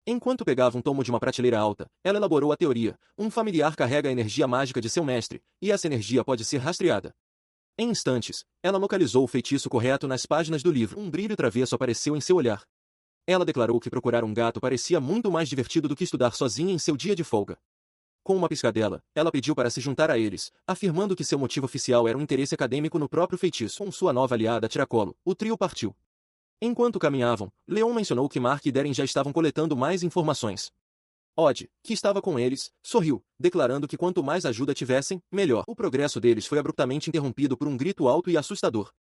Enquanto pegava um tomo de uma prateleira alta, ela elaborou a teoria: um familiar carrega a energia mágica de seu mestre, e essa energia pode ser rastreada. Em instantes, ela localizou o feitiço correto nas páginas do livro. Um brilho travesso apareceu em seu olhar. Ela declarou que procurar um gato parecia muito mais divertido do que estudar sozinha em seu dia de folga. Com uma piscadela, ela pediu para se juntar a eles, afirmando que seu motivo oficial era um interesse acadêmico no próprio feitiço. Com sua nova aliada a tiracolo, o trio partiu. Enquanto caminhavam, Leon mencionou que Mark e Darren já estavam coletando mais informações. Odd, que estava com eles, sorriu, declarando que quanto mais ajuda tivessem, melhor. O progresso deles foi abruptamente interrompido por um grito alto e assustador.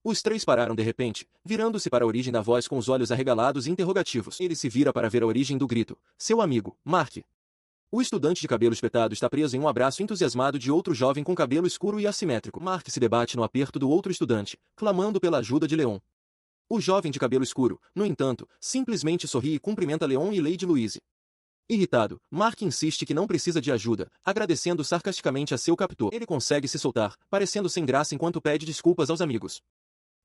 Os três pararam de repente, virando-se para a origem da voz com os olhos arregalados e interrogativos. Ele se vira para ver a origem do grito. Seu amigo, Mark. O estudante de cabelo espetado está preso em um abraço entusiasmado de outro jovem com cabelo escuro e assimétrico. Mark se debate no aperto do outro estudante, clamando pela ajuda de Leon. O jovem de cabelo escuro, no entanto, simplesmente sorri e cumprimenta Leon e Lady Louise. Irritado, Mark insiste que não precisa de ajuda, agradecendo sarcasticamente a seu captor. Ele consegue se soltar, parecendo sem graça enquanto pede desculpas aos amigos.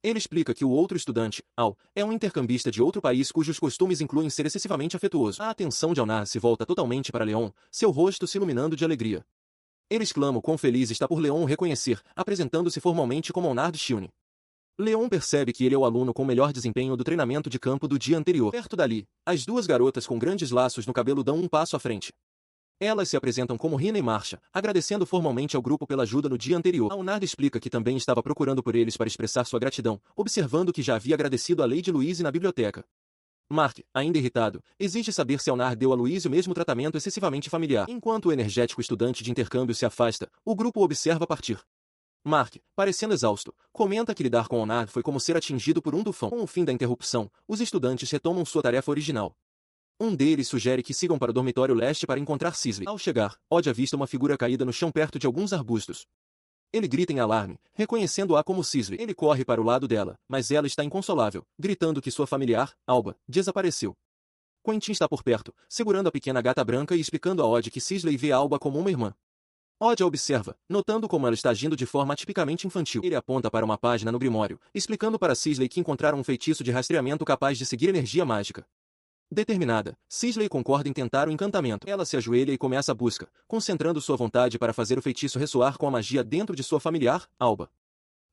Ele explica que o outro estudante, Al, é um intercambista de outro país cujos costumes incluem ser excessivamente afetuoso. A atenção de Alnar se volta totalmente para Leon, seu rosto se iluminando de alegria. Ele exclama o quão feliz está por Leon o reconhecer, apresentando-se formalmente como Alnar Shilne. Leon percebe que ele é o aluno com melhor desempenho do treinamento de campo do dia anterior. Perto dali, as duas garotas com grandes laços no cabelo dão um passo à frente. Elas se apresentam como Rina e Marcia, agradecendo formalmente ao grupo pela ajuda no dia anterior. Alnard explica que também estava procurando por eles para expressar sua gratidão, observando que já havia agradecido a Lady Louise na biblioteca. Mark, ainda irritado, exige saber se Alnard deu a Louise o mesmo tratamento excessivamente familiar. Enquanto o energético estudante de intercâmbio se afasta, o grupo o observa partir. Mark, parecendo exausto, comenta que lidar com Alnard foi como ser atingido por um tufão. Com o fim da interrupção, os estudantes retomam sua tarefa original. Um deles sugere que sigam para o dormitório leste para encontrar Sisley. Ao chegar, Odd avista uma figura caída no chão perto de alguns arbustos. Ele grita em alarme, reconhecendo-a como Sisley. Ele corre para o lado dela, mas ela está inconsolável, gritando que sua familiar, Alba, desapareceu. Quentin está por perto, segurando a pequena gata branca e explicando a Odd que Sisley vê Alba como uma irmã. Odd a observa, notando como ela está agindo de forma tipicamente infantil. Ele aponta para uma página no Grimório, explicando para Sisley que encontraram um feitiço de rastreamento capaz de seguir energia mágica. Determinada, Sisley concorda em tentar o encantamento. Ela se ajoelha e começa a busca, concentrando sua vontade para fazer o feitiço ressoar com a magia dentro de sua familiar, Alba.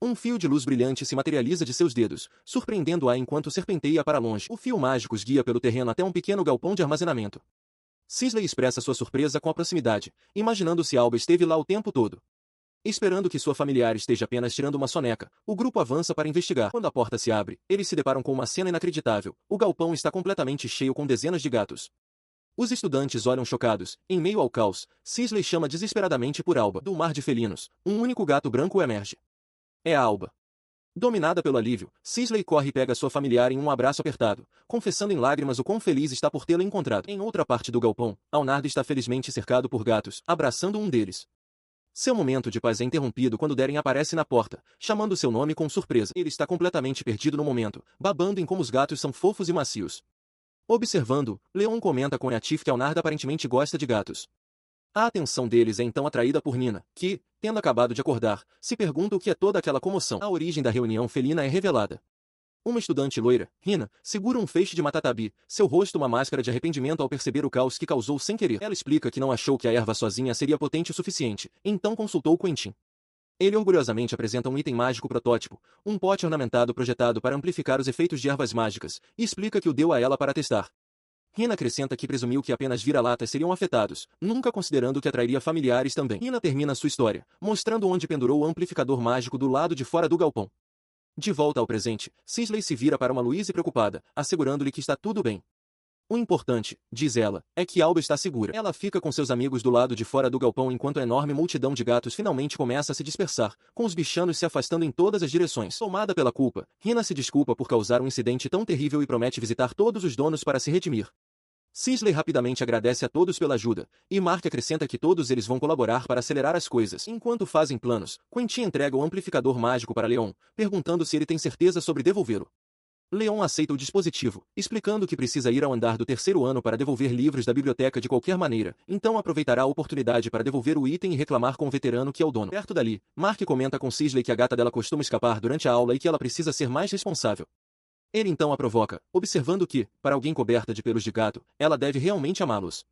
Um fio de luz brilhante se materializa de seus dedos, surpreendendo-a enquanto serpenteia para longe. O fio mágico os guia pelo terreno até um pequeno galpão de armazenamento. Sisley expressa sua surpresa com a proximidade, imaginando se Alba esteve lá o tempo todo. Esperando que sua familiar esteja apenas tirando uma soneca, o grupo avança para investigar. Quando a porta se abre, eles se deparam com uma cena inacreditável. O galpão está completamente cheio com dezenas de gatos. Os estudantes olham chocados. Em meio ao caos, Sisley chama desesperadamente por Alba. Do mar de felinos, um único gato branco emerge. É a Alba. Dominada pelo alívio, Sisley corre e pega sua familiar em um abraço apertado, confessando em lágrimas o quão feliz está por tê-la encontrado. Em outra parte do galpão, Alnard está felizmente cercado por gatos, abraçando um deles. Seu momento de paz é interrompido quando Darren aparece na porta, chamando seu nome com surpresa. Ele está completamente perdido no momento, babando em como os gatos são fofos e macios. Observando, Leon comenta com Yatif que Alnard aparentemente gosta de gatos. A atenção deles é então atraída por Nina, que, tendo acabado de acordar, se pergunta o que é toda aquela comoção. A origem da reunião felina é revelada. Uma estudante loira, Rina, segura um feixe de matatabi, seu rosto uma máscara de arrependimento ao perceber o caos que causou sem querer. Ela explica que não achou que a erva sozinha seria potente o suficiente, então consultou Quentin. Ele orgulhosamente apresenta um item mágico protótipo, um pote ornamentado projetado para amplificar os efeitos de ervas mágicas, e explica que o deu a ela para testar. Hina acrescenta que presumiu que apenas vira-latas seriam afetados, nunca considerando que atrairia familiares também. Hina termina sua história, mostrando onde pendurou o amplificador mágico do lado de fora do galpão. De volta ao presente, Sisley se vira para uma Louise preocupada, assegurando-lhe que está tudo bem. O importante, diz ela, é que Alba está segura. Ela fica com seus amigos do lado de fora do galpão enquanto a enorme multidão de gatos finalmente começa a se dispersar, com os bichanos se afastando em todas as direções. Tomada pela culpa, Hina se desculpa por causar um incidente tão terrível e promete visitar todos os donos para se redimir. Sisley rapidamente agradece a todos pela ajuda, e Mark acrescenta que todos eles vão colaborar para acelerar as coisas. Enquanto fazem planos, Quentin entrega o amplificador mágico para Leon, perguntando se ele tem certeza sobre devolvê-lo. Leon aceita o dispositivo, explicando que precisa ir ao andar do terceiro ano para devolver livros da biblioteca de qualquer maneira, então aproveitará a oportunidade para devolver o item e reclamar com o veterano que é o dono. Perto dali, Mark comenta com Sisley que a gata dela costuma escapar durante a aula e que ela precisa ser mais responsável. Ele então a provoca, observando que, para alguém coberta de pelos de gato, ela deve realmente amá-los.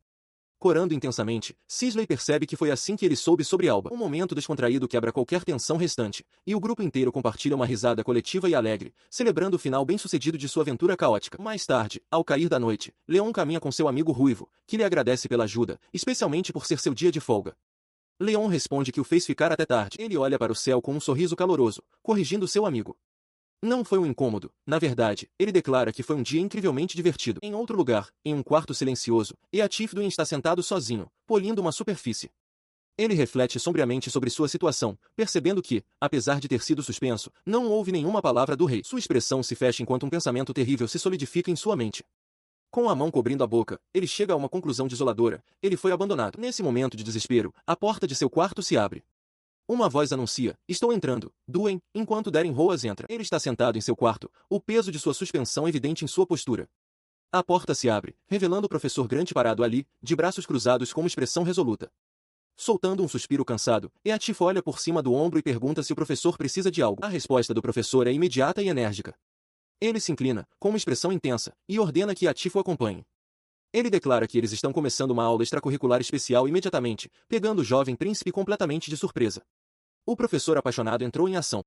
Corando intensamente, Sisley percebe que foi assim que ele soube sobre Alba. Um momento descontraído quebra qualquer tensão restante, e o grupo inteiro compartilha uma risada coletiva e alegre, celebrando o final bem-sucedido de sua aventura caótica. Mais tarde, ao cair da noite, Leon caminha com seu amigo Ruivo, que lhe agradece pela ajuda, especialmente por ser seu dia de folga. Leon responde que o fez ficar até tarde. Ele olha para o céu com um sorriso caloroso, corrigindo seu amigo. Não foi um incômodo, na verdade, ele declara que foi um dia incrivelmente divertido. Em outro lugar, em um quarto silencioso, Eatifduin está sentado sozinho, polindo uma superfície. Ele reflete sombriamente sobre sua situação, percebendo que, apesar de ter sido suspenso, não houve nenhuma palavra do rei. Sua expressão se fecha enquanto um pensamento terrível se solidifica em sua mente. Com a mão cobrindo a boca, ele chega a uma conclusão desoladora: ele foi abandonado. Nesse momento de desespero, a porta de seu quarto se abre. Uma voz anuncia: estou entrando, Duen, enquanto Darren Roas entra. Ele está sentado em seu quarto, o peso de sua suspensão evidente em sua postura. A porta se abre, revelando o professor Grant parado ali, de braços cruzados com uma expressão resoluta. Soltando um suspiro cansado, Eatif olha por cima do ombro e pergunta se o professor precisa de algo. A resposta do professor é imediata e enérgica. Ele se inclina, com uma expressão intensa, e ordena que Eatif o acompanhe. Ele declara que eles estão começando uma aula extracurricular especial imediatamente, pegando o jovem príncipe completamente de surpresa. O professor apaixonado entrou em ação.